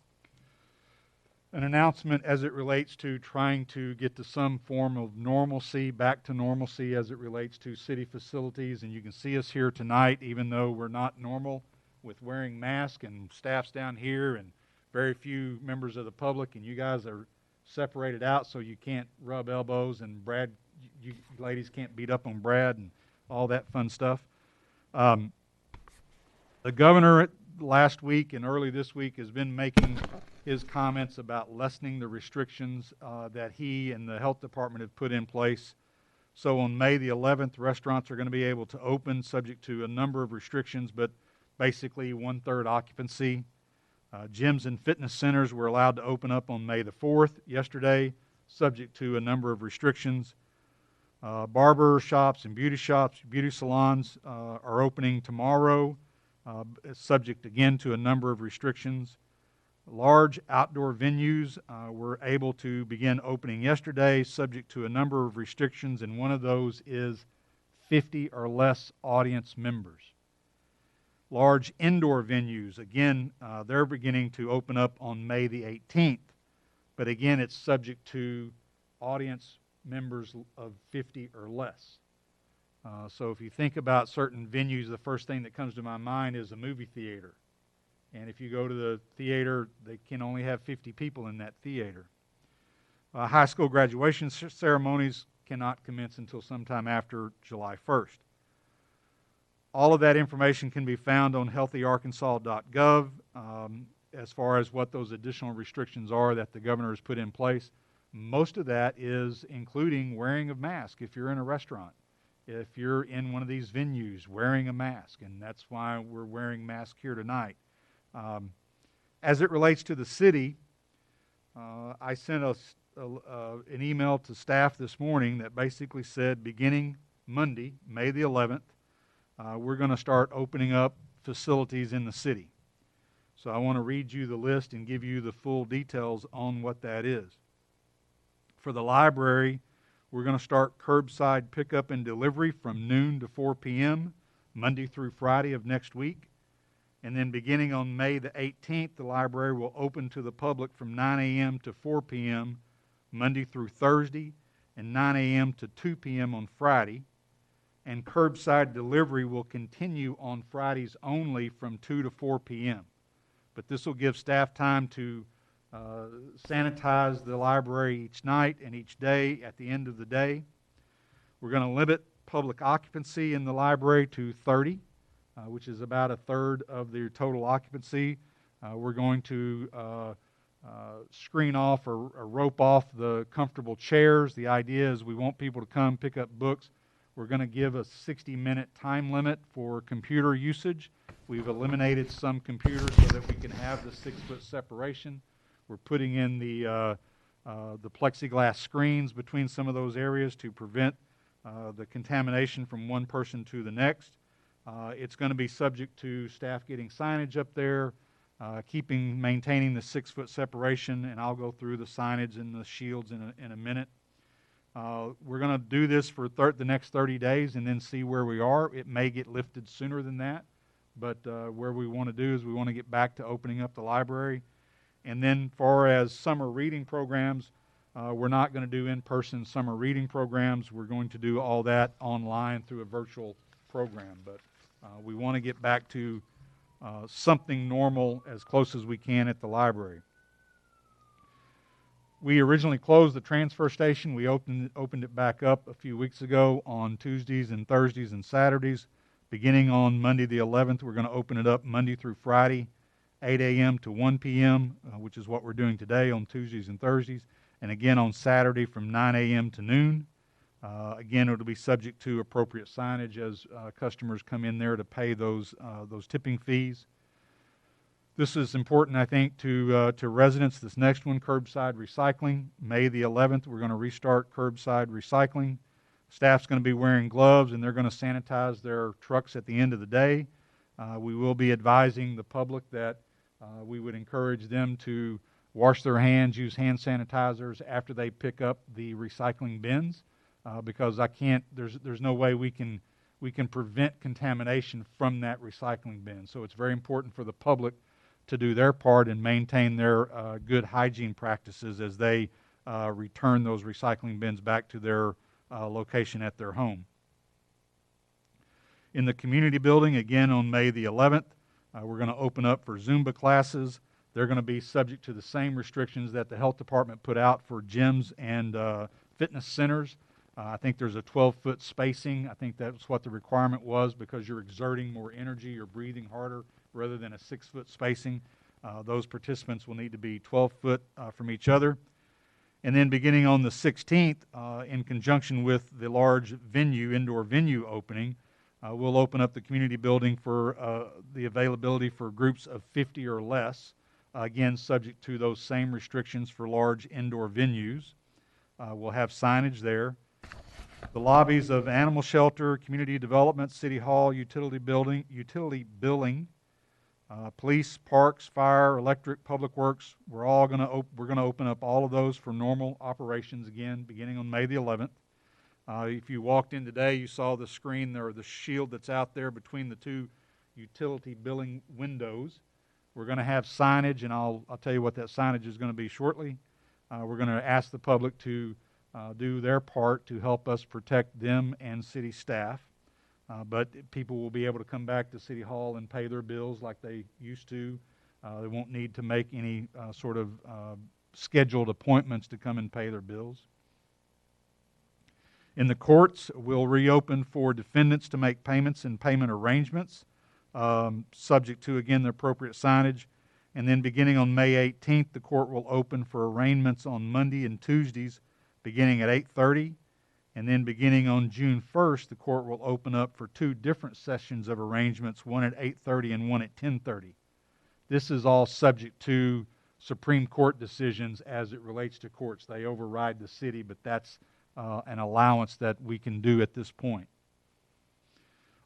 [SPEAKER 3] announcement as it relates to trying to get to some form of normalcy, back to normalcy as it relates to city facilities. And you can see us here tonight, even though we're not normal, with wearing masks, and staff's down here and very few members of the public, and you guys are separated out so you can't rub elbows, and Brad, you ladies can't beat up on Brad and all that fun stuff. The governor last week and early this week has been making his comments about lessening the restrictions that he and the health department have put in place. So on May the 11th, restaurants are going to be able to open subject to a number of restrictions, but basically 1/3 occupancy. Gyms and fitness centers were allowed to open up on May the 4th, yesterday, subject to a number of restrictions. Barber shops and beauty salons are opening tomorrow, subject again to a number of restrictions. Large outdoor venues were able to begin opening yesterday, subject to a number of restrictions, and one of those is 50 or less audience members. Large indoor venues, again, they're beginning to open up on May the 18th, but again, it's subject to audience members of 50 or less. So if you think about certain venues, the first thing that comes to my mind is a movie theater. And if you go to the theater, they can only have 50 people in that theater. High school graduation ceremonies cannot commence until sometime after July 1st. All of that information can be found on healthyarkansas.gov as far as what those additional restrictions are that the governor has put in place. Most of that is including wearing of mask if you're in a restaurant. If you're in one of these venues, wearing a mask, and that's why we're wearing masks here tonight. As it relates to the city, I sent an email to staff this morning that basically said beginning Monday, May the 11th, we're going to start opening up facilities in the city. So I want to read you the list and give you the full details on what that is. For the library, we're going to start curbside pickup and delivery from noon to 4 p.m., Monday through Friday of next week. And then beginning on May the 18th, the library will open to the public from 9 a.m. to 4 p.m., Monday through Thursday, and 9 a.m. to 2 p.m. on Friday. And curbside delivery will continue on Fridays only from 2 to 4 p.m. But this will give staff time to sanitize the library each night and each day at the end of the day. We're going to limit public occupancy in the library to 30, which is about a third of the total occupancy. We're going to screen off or rope off the comfortable chairs. The idea is we want people to come pick up books. We're going to give a 60-minute time limit for computer usage. We've eliminated some computers so that we can have the 6-foot separation. We're putting in the plexiglass screens between some of those areas to prevent the contamination from one person to the next. It's going to be subject to staff getting signage up there, maintaining the 6-foot separation, and I'll go through the signage and the shields in a minute. We're going to do this for the next 30 days and then see where we are. It may get lifted sooner than that, but where we want to do is we want to get back to opening up the library. And then far as summer reading programs, we're not going to do in-person summer reading programs. We're going to do all that online through a virtual program. But we want to get back to something normal as close as we can at the library. We originally closed the transfer station. We opened it back up a few weeks ago on Tuesdays and Thursdays and Saturdays. Beginning on Monday the 11th, we're going to open it up Monday through Friday, 8 a.m. to 1 p.m., which is what we're doing today on Tuesdays and Thursdays, and again on Saturday from 9 a.m. to noon. Again, it'll be subject to appropriate signage as customers come in there to pay those tipping fees. This is important, I think, to residents. This next one, curbside recycling. May the 11th, we're going to restart curbside recycling. Staff's going to be wearing gloves, and they're going to sanitize their trucks at the end of the day. We will be advising the public that we would encourage them to wash their hands, use hand sanitizers after they pick up the recycling bins, because there's no way we can prevent contamination from that recycling bin. So it's very important for the public to do their part and maintain their good hygiene practices as they return those recycling bins back to their location at their home. In the community building, again on May the 11th, we're going to open up for Zumba classes. They're going to be subject to the same restrictions that the health department put out for gyms and fitness centers. I think there's a 12-foot spacing. I think that's what the requirement was because you're exerting more energy, you're breathing harder rather than a 6-foot spacing. Those participants will need to be 12 foot from each other. And then beginning on the 16th, in conjunction with the large indoor venue opening, we'll open up the community building for the availability for groups of 50 or less, again, subject to those same restrictions for large indoor venues. We'll have signage there. The lobbies of animal shelter, community development, city hall, utility billing, police, parks, fire, electric, public works, we're going to open up all of those for normal operations again, beginning on May the 11th. If you walked in today, you saw the screen there, the shield that's out there between the two utility billing windows. We're going to have signage, and I'll tell you what that signage is going to be shortly. We're going to ask the public to do their part to help us protect them and city staff. But people will be able to come back to City Hall and pay their bills like they used to. They won't need to make any sort of scheduled appointments to come and pay their bills. In the courts, we'll reopen for defendants to make payments and payment arrangements, subject to, again, the appropriate signage. And then beginning on May 18th, the court will open for arraignments on Monday and Tuesdays, beginning at 8:30. And then beginning on June 1st, the court will open up for 2 different sessions of arrangements, one at 8:30 and one at 10:30. This is all subject to Supreme Court decisions as it relates to courts. They override the city, but that's an allowance that we can do at this point.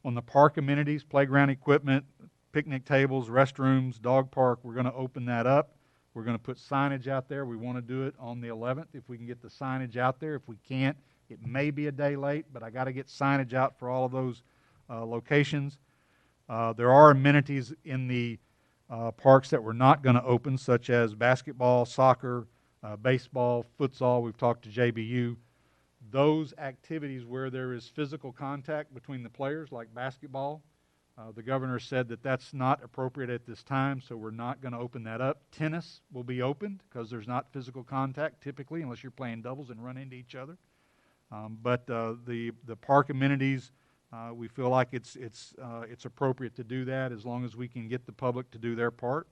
[SPEAKER 3] On the park amenities, playground equipment, picnic tables, restrooms, dog park, we're going to open that up. We're going to put signage out there. We want to do it on the 11th if we can get the signage out there. If we can't, it may be a day late, but I got to get signage out for all of those locations. There are amenities in the parks that we're not going to open, such as basketball, soccer, baseball, futsal. We've talked to JBU. Those activities where there is physical contact between the players, like basketball, the governor said that that's not appropriate at this time, so we're not going to open that up. Tennis will be opened because there's not physical contact typically, unless you're playing doubles and run into each other. But the park amenities, we feel like it's appropriate to do that as long as we can get the public to do their part.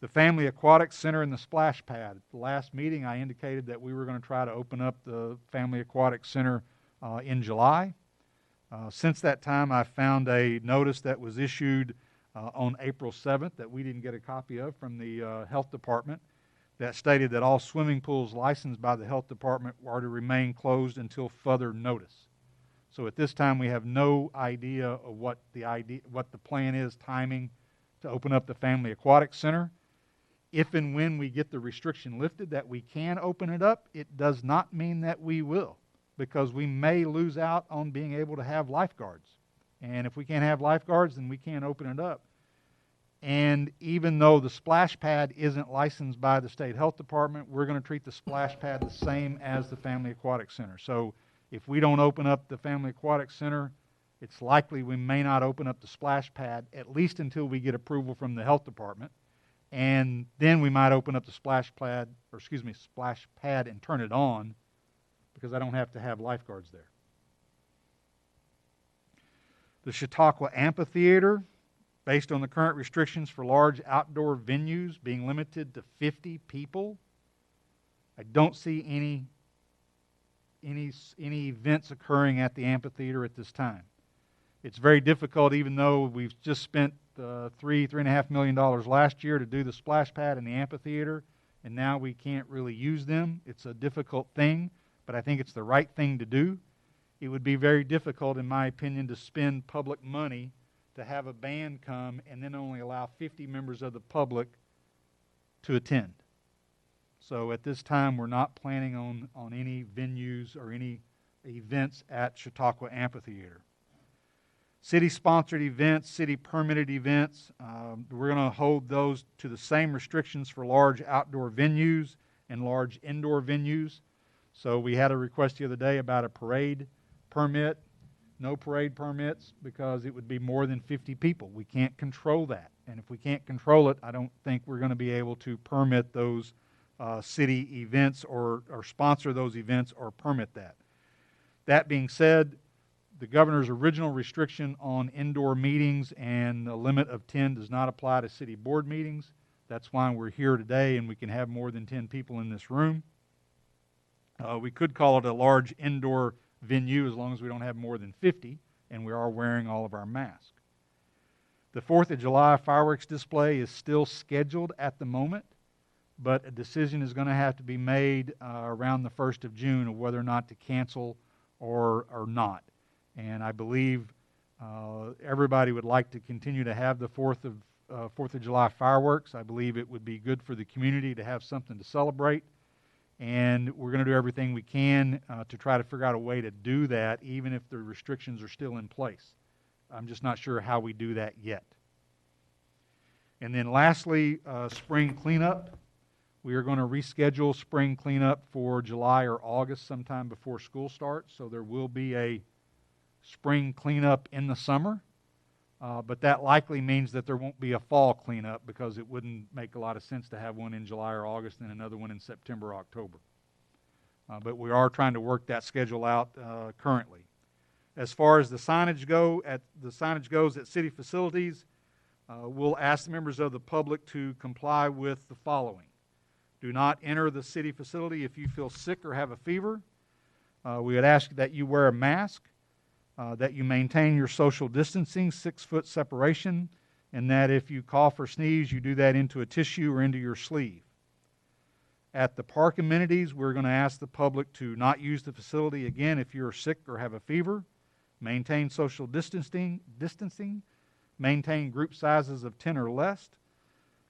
[SPEAKER 3] The Family Aquatic Center and the splash pad. At the last meeting, I indicated that we were going to try to open up the Family Aquatic Center in July. Since that time, I found a notice that was issued on April 7th that we didn't get a copy of from the Health Department that stated that all swimming pools licensed by the Health Department are to remain closed until further notice. So at this time, we have no idea of what the plan is, timing, to open up the Family Aquatic Center. If and when we get the restriction lifted that we can open it up, it does not mean that we will, because we may lose out on being able to have lifeguards. And if we can't have lifeguards, then we can't open it up. And even though the splash pad isn't licensed by the state health department, we're going to treat the splash pad the same as the Family Aquatic Center. So if we don't open up the Family Aquatic Center, it's likely we may not open up the splash pad, at least until we get approval from the health department. And then we might open up the splash pad and turn it on, because I don't have to have lifeguards there. The Chautauqua Amphitheater, based on the current restrictions for large outdoor venues being limited to 50 people, I don't see any events occurring at the amphitheater at this time. It's very difficult, even though we've just spent $3.5 million last year to do the splash pad and the amphitheater, and now we can't really use them. It's a difficult thing, but I think it's the right thing to do. It would be very difficult, in my opinion, to spend public money to have a band come and then only allow 50 members of the public to attend. So at this time, we're not planning on any venues or any events at Chautauqua Amphitheater. City-sponsored events, city-permitted events, we're going to hold those to the same restrictions for large outdoor venues and large indoor venues. So we had a request the other day about a parade permit. No parade permits because it would be more than 50 people. We can't control that. And if we can't control it, I don't think we're going to be able to permit those city events or sponsor those events or permit that. That being said, the governor's original restriction on indoor meetings and the limit of 10 does not apply to city board meetings. That's why we're here today and we can have more than 10 people in this room. We could call it a large indoor venue as long as we don't have more than 50 and we are wearing all of our masks. The 4th of July fireworks display is still scheduled at the moment, but a decision is going to have to be made around the 1st of June of whether or not to cancel or not. And I believe everybody would like to continue to have the 4th of July fireworks. I believe it would be good for the community to have something to celebrate. And we're going to do everything we can to try to figure out a way to do that, even if the restrictions are still in place. I'm just not sure how we do that yet. And then lastly, spring cleanup. We are going to reschedule spring cleanup for July or August, sometime before school starts. So there will be a spring cleanup in the summer, but that likely means that there won't be a fall cleanup because it wouldn't make a lot of sense to have one in July or August and another one in September or October. But we are trying to work that schedule out currently. As far as the signage goes at city facilities, we'll ask the members of the public to comply with the following. Do not enter the city facility if you feel sick or have a fever. We would ask that you wear a mask, that you maintain your social distancing, 6-foot separation, and that if you cough or sneeze, you do that into a tissue or into your sleeve. At the park amenities, we're going to ask the public to not use the facility again if you're sick or have a fever. Maintain social distancing. Maintain group sizes of 10 or less.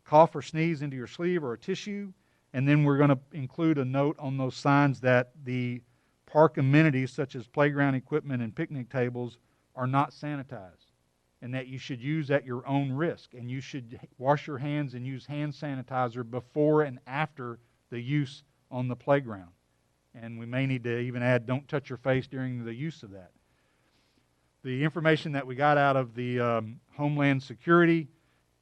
[SPEAKER 3] Cough or sneeze into your sleeve or a tissue. And then we're going to include a note on those signs that the park amenities such as playground equipment and picnic tables are not sanitized, and that you should use at your own risk, and you should wash your hands and use hand sanitizer before and after the use on the playground. And we may need to even add, don't touch your face during the use of that. The information that we got out of the Homeland Security,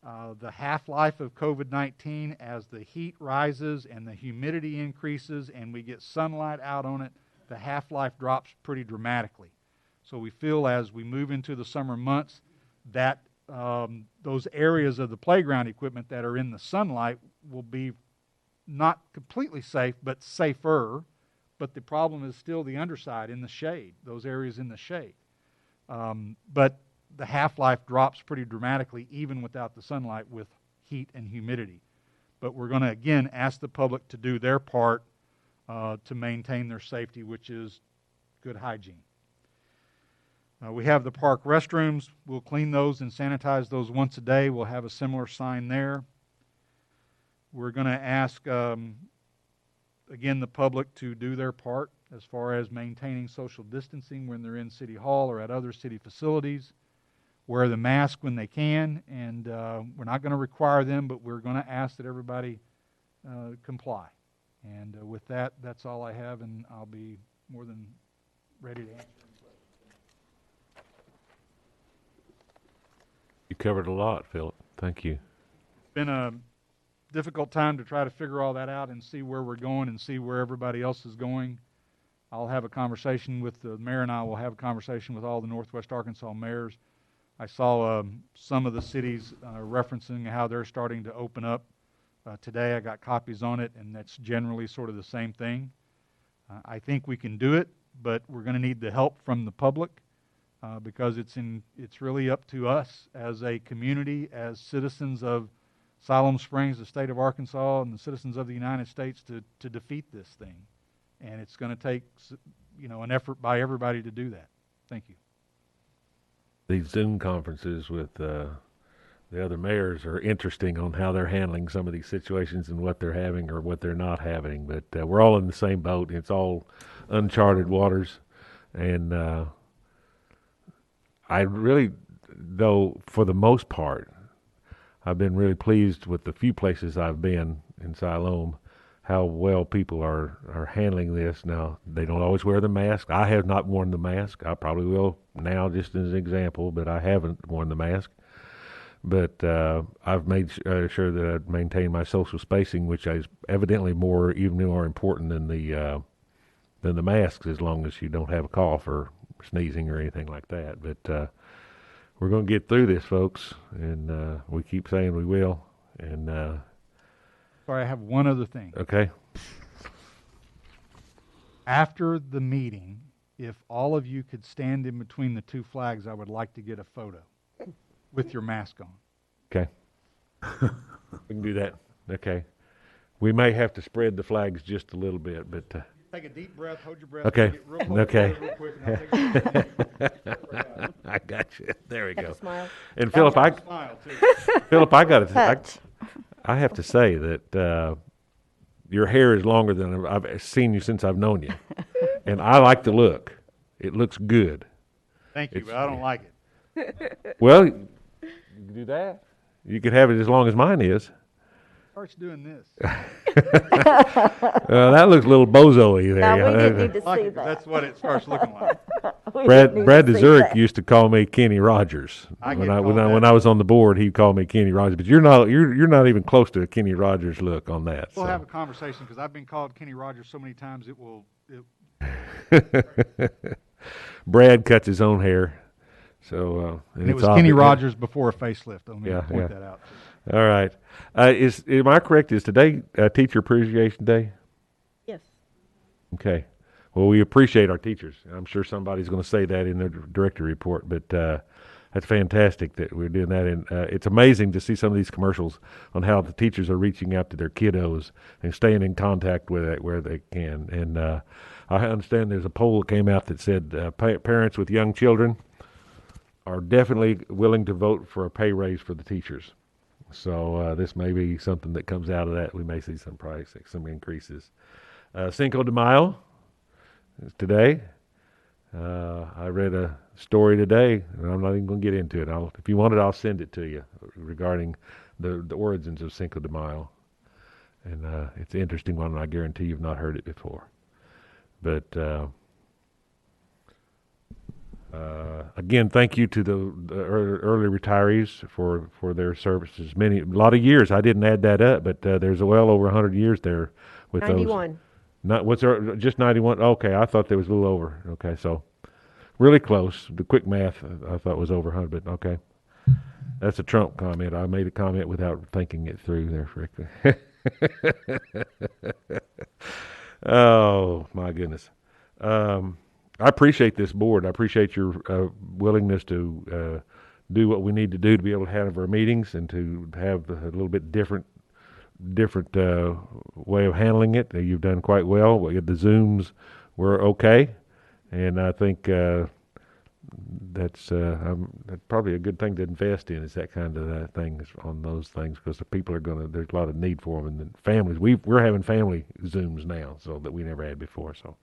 [SPEAKER 3] the half-life of COVID-19 as the heat rises and the humidity increases and we get sunlight out on it, the half-life drops pretty dramatically. So we feel as we move into the summer months that those areas of the playground equipment that are in the sunlight will be not completely safe, but safer. But the problem is still the underside in the shade, those areas in the shade. But the half-life drops pretty dramatically even without the sunlight with heat and humidity. But we're going to, again, ask the public to do their part to maintain their safety, which is good hygiene. We have the park restrooms. We'll clean those and sanitize those once a day. We'll have a similar sign there. We're going to ask, again, the public to do their part as far as maintaining social distancing when they're in City Hall or at other city facilities. Wear the mask when they can, and we're not going to require them, but we're going to ask that everybody comply. And with that, that's all I have, and I'll be more than ready to answer any questions.
[SPEAKER 1] You covered a lot, Philip. Thank you.
[SPEAKER 3] It's been a difficult time to try to figure all that out and see where we're going and see where everybody else is going. I'll have a conversation with the mayor, and I will have a conversation with all the Northwest Arkansas mayors. I saw some of the cities referencing how they're starting to open up. Today I got copies on it, and that's generally sort of the same thing. I think we can do it, but we're going to need the help from the public because it's really up to us as a community, as citizens of Siloam Springs, the state of Arkansas, and the citizens of the United States to defeat this thing. And it's going to take, an effort by everybody to do that. Thank you.
[SPEAKER 1] These Zoom conferences with the other mayors are interesting on how they're handling some of these situations and what they're having or what they're not having. But we're all in the same boat. It's all uncharted waters. And I really, though, for the most part, I've been really pleased with the few places I've been in Siloam, how well people are handling this. Now, they don't always wear the mask. I have not worn the mask. I probably will now, just as an example, but I haven't worn the mask. But I've made sure that I maintain my social spacing, which is evidently even more important than the masks, as long as you don't have a cough or sneezing or anything like that. But we're going to get through this, folks, and we keep saying we will. And
[SPEAKER 3] sorry, I have one other thing.
[SPEAKER 1] Okay.
[SPEAKER 3] After the meeting, if all of you could stand in between the two flags, I would like to get a photo with your mask on.
[SPEAKER 1] Okay. We can do that. Okay. We may have to spread the flags just a little bit, but
[SPEAKER 3] take a deep breath, hold your breath.
[SPEAKER 1] Okay.
[SPEAKER 3] Get real close
[SPEAKER 1] Okay.
[SPEAKER 3] real quick, and I'll take a
[SPEAKER 1] I got you. There we go.
[SPEAKER 5] Smile.
[SPEAKER 1] And Philip,
[SPEAKER 3] smile too.
[SPEAKER 1] Philip,
[SPEAKER 11] Touch.
[SPEAKER 1] I have to say that your hair is longer than I've seen you since I've known you, and I like the look. It looks good.
[SPEAKER 3] Thank you, but I don't like it.
[SPEAKER 1] Well, you can do that. You could have it as long as mine is.
[SPEAKER 3] Starts doing this.
[SPEAKER 1] That looks a little bozo-y there.
[SPEAKER 11] Now, we didn't need to
[SPEAKER 3] Like
[SPEAKER 11] see
[SPEAKER 3] it, 'cause
[SPEAKER 11] that.
[SPEAKER 3] That's what it starts looking like.
[SPEAKER 11] We
[SPEAKER 1] Brad
[SPEAKER 11] didn't need to see
[SPEAKER 1] Dezuric
[SPEAKER 11] that.
[SPEAKER 1] used to call me Kenny Rogers.
[SPEAKER 3] I
[SPEAKER 1] When
[SPEAKER 3] get
[SPEAKER 1] I when
[SPEAKER 3] called
[SPEAKER 1] I, when
[SPEAKER 3] that.
[SPEAKER 1] I was on the board, he called me Kenny Rogers. But you're not even close to a Kenny Rogers look on that.
[SPEAKER 3] We'll
[SPEAKER 1] so.
[SPEAKER 3] have a conversation because I've been called Kenny Rogers so many times
[SPEAKER 1] Brad cuts his own hair, so
[SPEAKER 3] and it
[SPEAKER 1] it's
[SPEAKER 3] was Kenny
[SPEAKER 1] obvious.
[SPEAKER 3] Rogers before a facelift. Let me
[SPEAKER 1] Yeah,
[SPEAKER 3] point
[SPEAKER 1] yeah.
[SPEAKER 3] that out.
[SPEAKER 1] All right. Am I correct? Is today Teacher Appreciation Day?
[SPEAKER 5] Yes.
[SPEAKER 1] Okay. Well, we appreciate our teachers. I'm sure somebody's going to say that in their director report, but that's fantastic that we're doing that. And it's amazing to see some of these commercials on how the teachers are reaching out to their kiddos and staying in contact with it where they can. And I understand there's a poll that came out that said parents with young children are definitely willing to vote for a pay raise for the teachers. So this may be something that comes out of that. We may see some some increases. Cinco de Mayo is today. I read a story today, and I'm not even going to get into it. If you want it, I'll send it to you regarding the origins of Cinco de Mayo. And it's an interesting one, and I guarantee you've not heard it before. But again, thank you to the early retirees for their services. A lot of years. I didn't add that up, but there's well over 100 years there with
[SPEAKER 13] 91.
[SPEAKER 1] those. What's there? Just 91. Okay, I thought there was a little over. Okay, so really close. The quick math I thought was over 100, but okay. That's a Trump comment. I made a comment without thinking it through there, Rick. Oh my goodness. I appreciate this board. I appreciate your willingness to do what we need to do to be able to have our meetings and to have a little bit different way of handling it. You've done quite well. The Zooms were okay, and I think that's probably a good thing to invest in. Is that kind of things on those things, because the people are there's a lot of need for them, and the families. We're having family Zooms now, so that we never had before. So.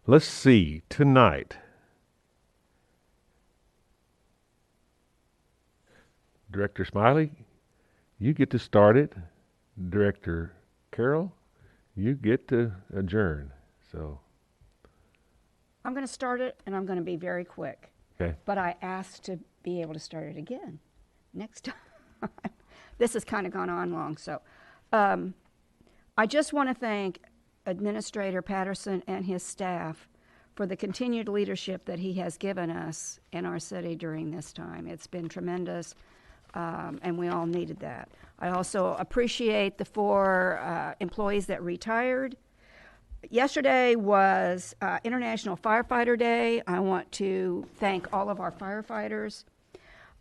[SPEAKER 1] Let's see, tonight, Director Smiley, you get to start it. Director Carroll, you get to adjourn. So
[SPEAKER 8] I'm going to start it, and I'm going to be very quick.
[SPEAKER 1] Okay.
[SPEAKER 8] But I asked to be able to start it again next time. This has kind of gone on long, so I just want to thank Administrator Patterson and his staff for the continued leadership that he has given us in our city during this time. It's been tremendous, and we all needed that. I also appreciate the 4 employees that retired. Yesterday was International Firefighter Day. I want to thank all of our firefighters.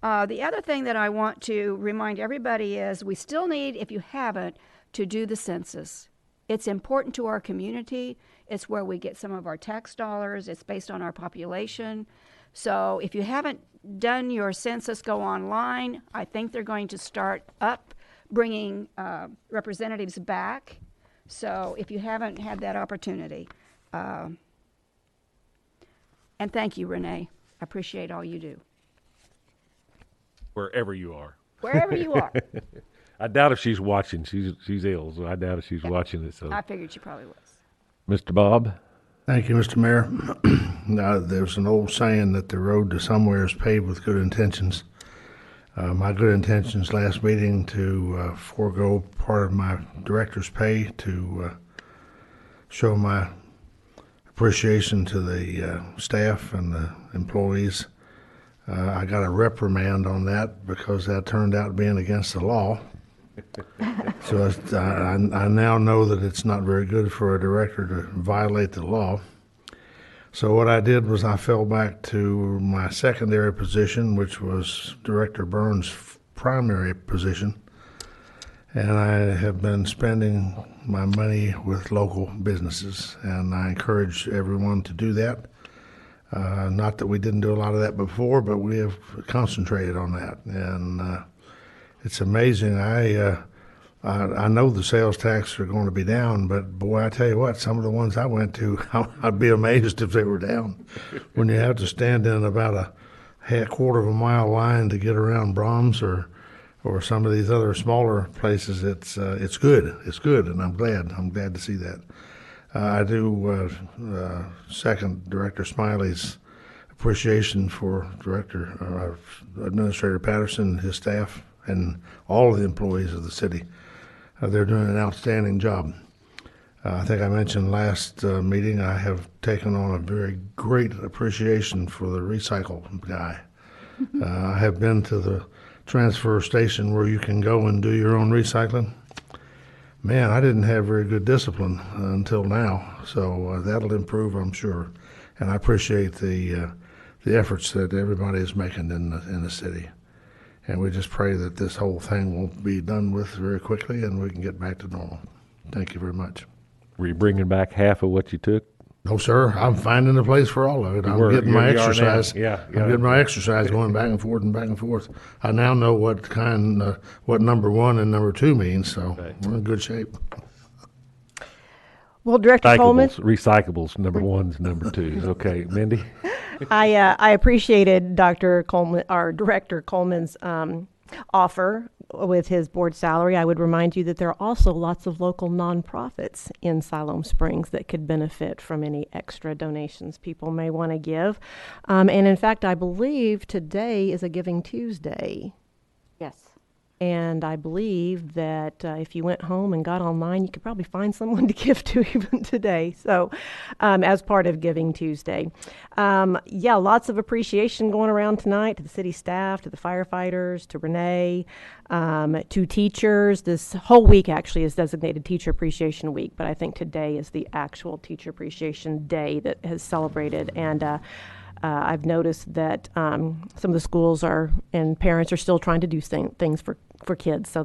[SPEAKER 8] The other thing that I want to remind everybody is we still need, if you haven't, to do the census. It's important to our community. It's where we get some of our tax dollars. It's based on our population. So if you haven't done your census, go online. I think they're going to start up bringing representatives back. So if you haven't had that opportunity. And thank you, Renee. I appreciate all you do.
[SPEAKER 1] Wherever you are.
[SPEAKER 8] Wherever you are.
[SPEAKER 1] I doubt if she's watching. She's ill, so I doubt if she's watching it. So
[SPEAKER 8] I figured she probably was.
[SPEAKER 1] Mr. Bob.
[SPEAKER 4] Thank you, Mr. Mayor. There's an old saying that the road to somewhere is paved with good intentions. My good intentions last meeting to forego part of my director's pay to show my appreciation to the staff and the employees. I got a reprimand on that because that turned out being against the law. So I now know that it's not very good for a director to violate the law. So what I did was I fell back to my secondary position, which was Director Burns' primary position. And I have been spending my money with local businesses, and I encourage everyone to do that. Not that we didn't do a lot of that before, but we have concentrated on that. And it's amazing. I know the sales tax are going to be down, but boy, I tell you what, some of the ones I went to, I'd be amazed if they were down. When you have to stand in about a quarter of a mile line to get around Brahms or some of these other smaller places, it's good. It's good, and I'm glad to see that. I do second Director Smiley's appreciation for Administrator Patterson and his staff and all of the employees of the city. They're doing an outstanding job. I think I mentioned last meeting I have taken on a very great appreciation for the recycle guy. I have been to the transfer station where you can go and do your own recycling. Man, I didn't have very good discipline until now, so that'll improve, I'm sure. And I appreciate the efforts that everybody is making in the city. And we just pray that this whole thing won't be done with very quickly and we can get back to normal. Thank you very much.
[SPEAKER 1] Were you bringing back half of what you took?
[SPEAKER 4] No, sir. I'm finding a place for all of it.
[SPEAKER 1] You
[SPEAKER 4] I'm
[SPEAKER 1] were-
[SPEAKER 4] getting
[SPEAKER 1] you-
[SPEAKER 4] my
[SPEAKER 1] you are now.
[SPEAKER 4] exercise.
[SPEAKER 1] Yeah,
[SPEAKER 4] I'm
[SPEAKER 1] yeah.
[SPEAKER 4] getting my exercise going back and forth and back and forth. I now know what number 1 and number 2 means, so
[SPEAKER 1] Right.
[SPEAKER 4] we're in good shape.
[SPEAKER 13] Well, Director Coleman,
[SPEAKER 1] Recyclables, number 1's number 2. Okay, Mindy?
[SPEAKER 13] I appreciated Dr. Coleman, our Director Coleman's offer with his board salary. I would remind you that there are also lots of local nonprofits in Siloam Springs that could benefit from any extra donations people may want to give. And in fact, I believe today is a Giving Tuesday.
[SPEAKER 8] Yes.
[SPEAKER 13] And I believe that if you went home and got online, you could probably find someone to give to even today. So, as part of Giving Tuesday. Yeah, lots of appreciation going around tonight to the city staff, to the firefighters, to Renee, to teachers. This whole week actually is designated Teacher Appreciation Week, but I think today is the actual Teacher Appreciation Day that has celebrated. And I've noticed that some of the schools and parents are still trying to do things for kids, so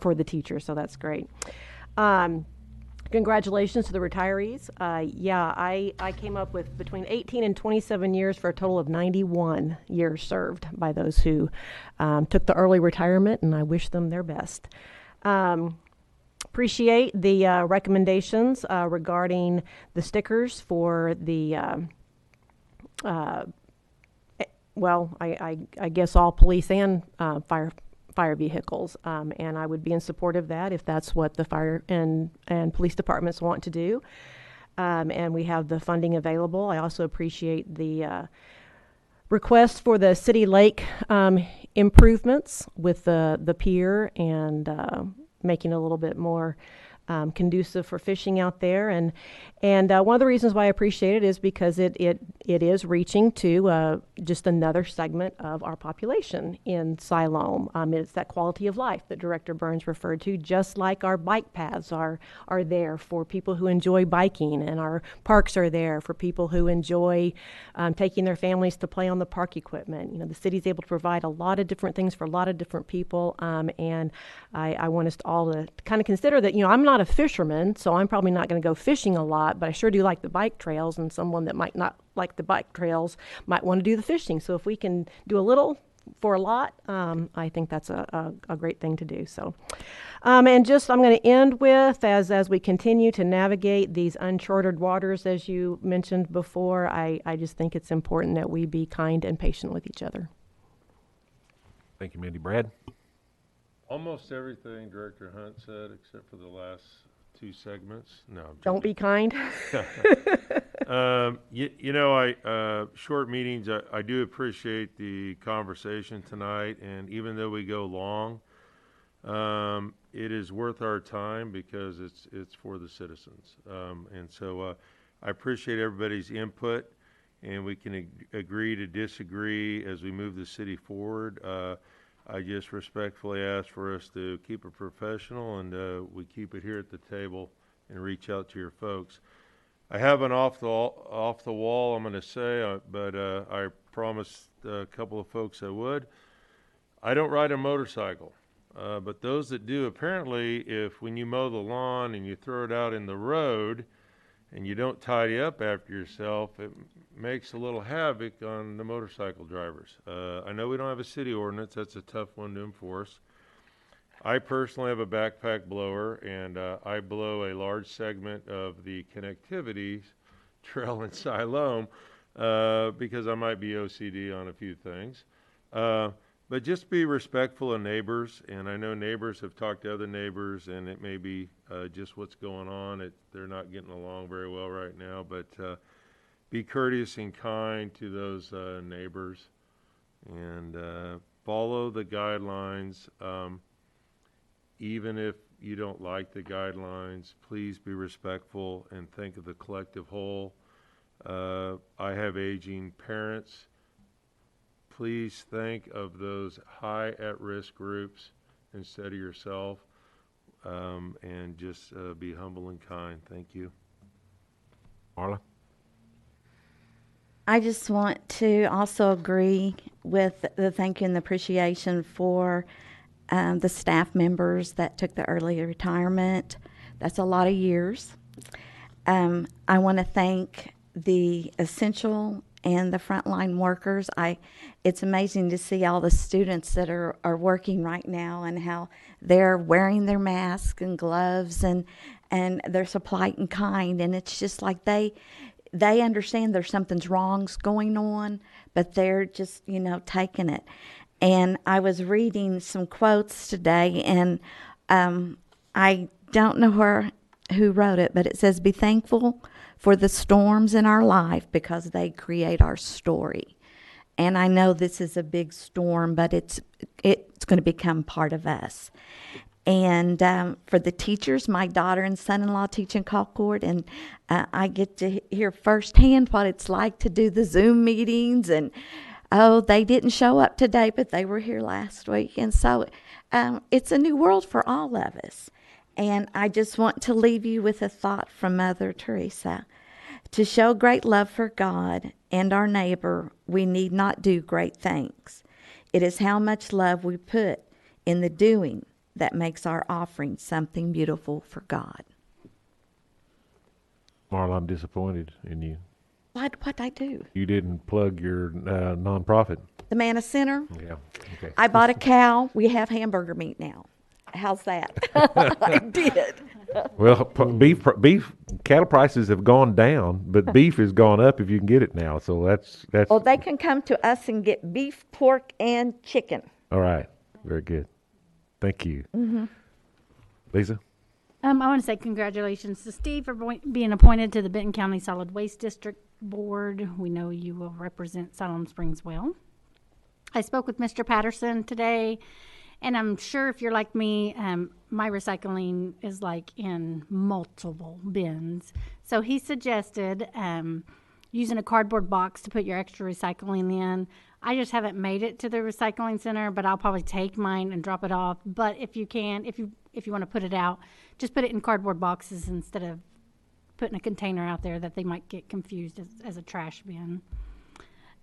[SPEAKER 13] for the teachers, so that's great. Congratulations to the retirees. Yeah, I came up with between 18 and 27 years for a total of 91 years served by those who took the early retirement, and I wish them their best. Appreciate the recommendations regarding the stickers for the well, I guess all police and fire vehicles, and I would be in support of that if that's what the fire and police departments want to do. And we have the funding available. I also appreciate the request for the City Lake improvements with the pier and making it a little bit more conducive for fishing out there. And one of the reasons why I appreciate it is because it is reaching to just another segment of our population in Siloam. It's that quality of life that Director Burns referred to, just like our bike paths are there for people who enjoy biking, and our parks are there for people who enjoy taking their families to play on the park equipment. You know, the city's able to provide a lot of different things for a lot of different people, and I want us all to kind of consider that, you know, I'm not a fisherman, so I'm probably not going to go fishing a lot, but I sure do like the bike trails, and someone that might not like the bike trails might want to do the fishing. So if we can do a little for a lot, I think that's a great thing to do. So, and just I'm going to end with, as we continue to navigate these uncharted waters, as you mentioned before, I just think it's important that we be kind and patient with each other.
[SPEAKER 1] Thank you, Mindy. Brad?
[SPEAKER 7] Almost everything Director Hunt said, except for the last 2 segments. No, I'm
[SPEAKER 13] Don't be kind.
[SPEAKER 7] Short meetings, I do appreciate the conversation tonight, and even though we go long, it is worth our time because it's for the citizens. And so I appreciate everybody's input, and we can agree to disagree as we move the city forward. I just respectfully ask for us to keep it professional, and we keep it here at the table and reach out to your folks. I have an off the wall I'm going to say, but I promised a couple of folks I would. I don't ride a motorcycle, but those that do, apparently, when you mow the lawn and you throw it out in the road and you don't tidy up after yourself, it makes a little havoc on the motorcycle drivers. I know we don't have a city ordinance. That's a tough one to enforce. I personally have a backpack blower, and I blow a large segment of the connectivity trail in Siloam because I might be OCD on a few things. But just be respectful of neighbors, and I know neighbors have talked to other neighbors, and it may be just what's going on. They're not getting along very well right now, but be courteous and kind to those neighbors, and follow the guidelines. Even if you don't like the guidelines, please be respectful and think of the collective whole. I have aging parents. Please think of those high at-risk groups instead of yourself, and just be humble and kind. Thank you.
[SPEAKER 1] Marla?
[SPEAKER 11] I just want to also agree with the thank you and the appreciation for the staff members that took the early retirement. That's a lot of years. I want to thank the essential and the frontline workers. It's amazing to see all the students that are working right now and how they're wearing their masks and gloves and they're so polite and kind. And it's just like they understand there's something's wrong's going on, but they're just, taking it. And I was reading some quotes today, and I don't know who wrote it, but it says, "Be thankful for the storms in our life because they create our story." And I know this is a big storm, but it's going to become part of us. And for the teachers, my daughter and son-in-law teach in Concord, and I get to hear firsthand what it's like to do the Zoom meetings. And they didn't show up today, but they were here last week. And so it's a new world for all of us. And I just want to leave you with a thought from Mother Teresa. To show great love for God and our neighbor, we need not do great things. It is how much love we put in the doing that makes our offering something beautiful for God.
[SPEAKER 1] Marla, I'm disappointed in you.
[SPEAKER 11] What'd I do?
[SPEAKER 1] You didn't plug your nonprofit.
[SPEAKER 11] The Manna Center?
[SPEAKER 1] Yeah. Okay.
[SPEAKER 11] I bought a cow. We have hamburger meat now. How's that? I did.
[SPEAKER 1] Well, beef cattle prices have gone down, but beef has gone up if you can get it now. So that's.
[SPEAKER 11] Well, they can come to us and get beef, pork, and chicken.
[SPEAKER 1] All right. Very good. Thank you.
[SPEAKER 11] Mm-hmm.
[SPEAKER 1] Lisa?
[SPEAKER 14] I want to say congratulations to Steve for being appointed to the Benton County Solid Waste District Board. We know you will represent Siloam Springs well. I spoke with Mr. Patterson today, and I'm sure if you're like me, my recycling is like in multiple bins. So he suggested using a cardboard box to put your extra recycling in. I just haven't made it to the recycling center, but I'll probably take mine and drop it off. But if you want to put it out, just put it in cardboard boxes instead of putting a container out there that they might get confused as a trash bin.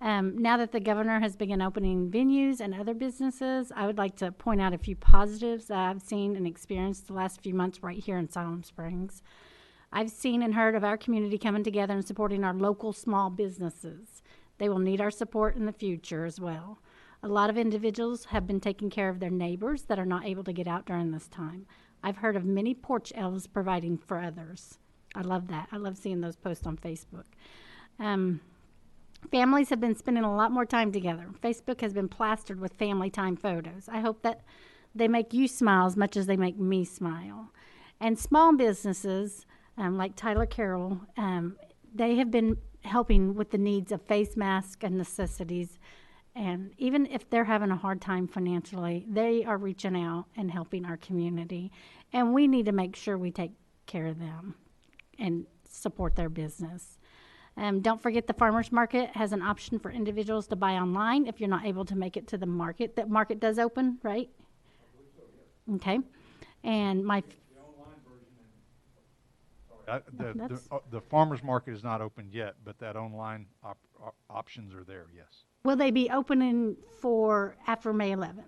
[SPEAKER 14] Now that the governor has begun opening venues and other businesses, I would like to point out a few positives that I've seen and experienced the last few months right here in Siloam Springs. I've seen and heard of our community coming together and supporting our local small businesses. They will need our support in the future as well. A lot of individuals have been taking care of their neighbors that are not able to get out during this time. I've heard of many porch elves providing for others. I love that. I love seeing those posts on Facebook. Families have been spending a lot more time together. Facebook has been plastered with family time photos. I hope that they make you smile as much as they make me smile. And small businesses like Tyler Carroll, they have been helping with the needs of face masks and necessities. And even if they're having a hard time financially, they are reaching out and helping our community. And we need to make sure we take care of them and support their business. Don't forget the farmers market has an option for individuals to buy online if you're not able to make it to the market. That market does open, right? Okay. And
[SPEAKER 3] the farmer's market is not open yet, but that online options are there, yes.
[SPEAKER 14] Will they be opening for after May 11th?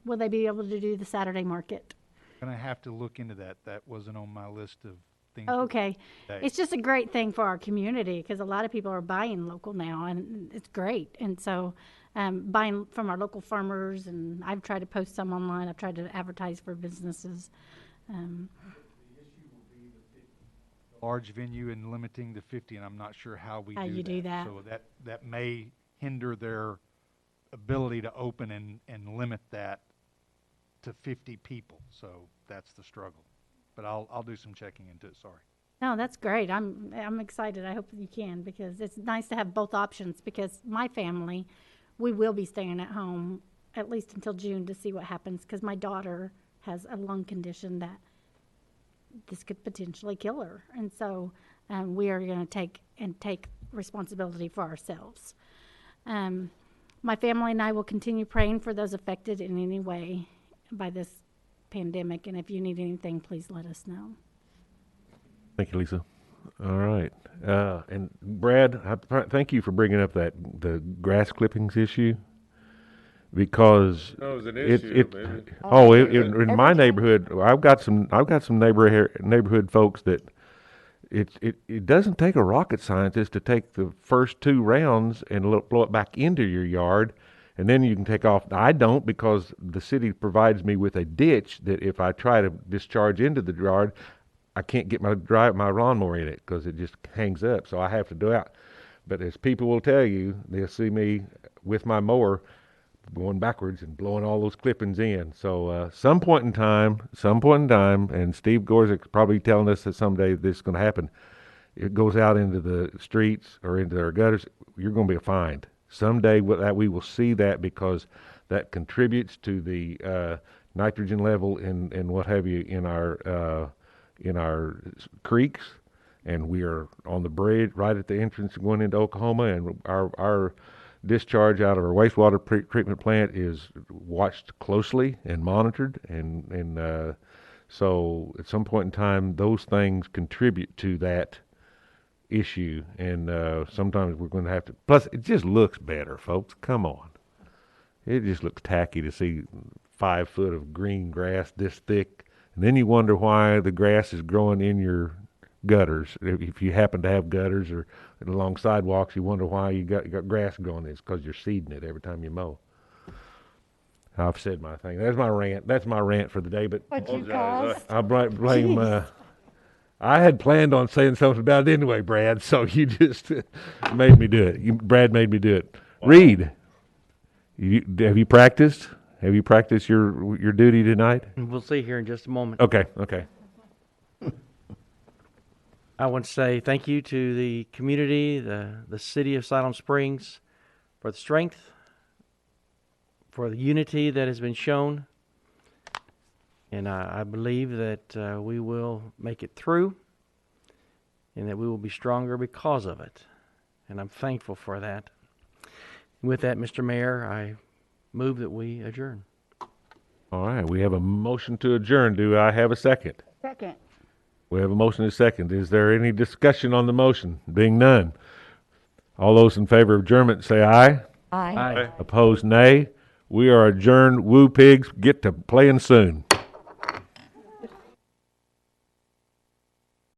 [SPEAKER 14] Will they be able to do the Saturday market?
[SPEAKER 3] I'm going to have to look into that. That wasn't on my list of things.
[SPEAKER 14] Okay.
[SPEAKER 3] Today.
[SPEAKER 14] It's just a great thing for our community because a lot of people are buying local now, and it's great. And so buying from our local farmers, and I've tried to post some online. I've tried to advertise for businesses.
[SPEAKER 3] The issue will be the large venue and limiting to 50, and I'm not sure how we do that. So that may hinder their ability to open and limit that to 50 people. So that's the struggle. But I'll do some checking into it. Sorry.
[SPEAKER 14] No, that's great. I'm excited. I hope you can, because it's nice to have both options, because my family, we will be staying at home at least until June to see what happens, because my daughter has a lung condition that this could potentially kill her. And so we are going to take responsibility for ourselves. My family and I will continue praying for those affected in any way by this pandemic. And if you need anything, please let us know.
[SPEAKER 1] Thank you, Lisa. All right. And Brad, thank you for bringing up the grass clippings issue, because
[SPEAKER 7] That was an issue,
[SPEAKER 1] in my neighborhood, I've got some neighborhood folks that it doesn't take a rocket scientist to take the first 2 rounds and blow it back into your yard, and then you can take off. I don't, because the city provides me with a ditch that if I try to discharge into the yard, I can't get my lawnmower in it because it just hangs up. So I have to do out. But as people will tell you, they'll see me with my mower going backwards and blowing all those clippings in. So some point in time, and Steve Gorzik's probably telling us that someday this is going to happen. It goes out into the streets or into our gutters. You're going to be fined someday. That we will see that, because that contributes to the nitrogen level and what have you in our creeks. And we are on the bridge right at the entrance going into Oklahoma, and our discharge out of our wastewater treatment plant is watched closely and monitored, and so at some point in time, those things contribute to that issue, and sometimes we're going to have to. Plus, it just looks better, folks. Come on, it just looks tacky to see 5 foot of green grass this thick, and then you wonder why the grass is growing in your gutters. If you happen to have gutters or along sidewalks, you wonder why you got grass growing. It's because you're seeding it every time you mow. I've said my thing. That's my rant. That's my rant for the day. But
[SPEAKER 8] What you caused.
[SPEAKER 1] I blame. I had planned on saying something about it anyway, Brad. So you just made me do it. Brad made me do it. Reed, have you practiced? Have you practiced your duty tonight?
[SPEAKER 12] We'll see here in just a moment.
[SPEAKER 1] Okay.
[SPEAKER 12] I want to say thank you to the community, the city of Siloam Springs, for the strength, for the unity that has been shown. And I believe that we will make it through, and that we will be stronger because of it. And I'm thankful for that. With that, Mr. Mayor, I move that we adjourn.
[SPEAKER 1] All right. We have a motion to adjourn. Do I have a second?
[SPEAKER 8] Second.
[SPEAKER 1] We have a motion and a second. Is there any discussion on the motion? Being none. All those in favor of adjournment say aye.
[SPEAKER 8] Aye.
[SPEAKER 1] Opposed, nay. We are adjourned. Woo pigs, get to playing soon.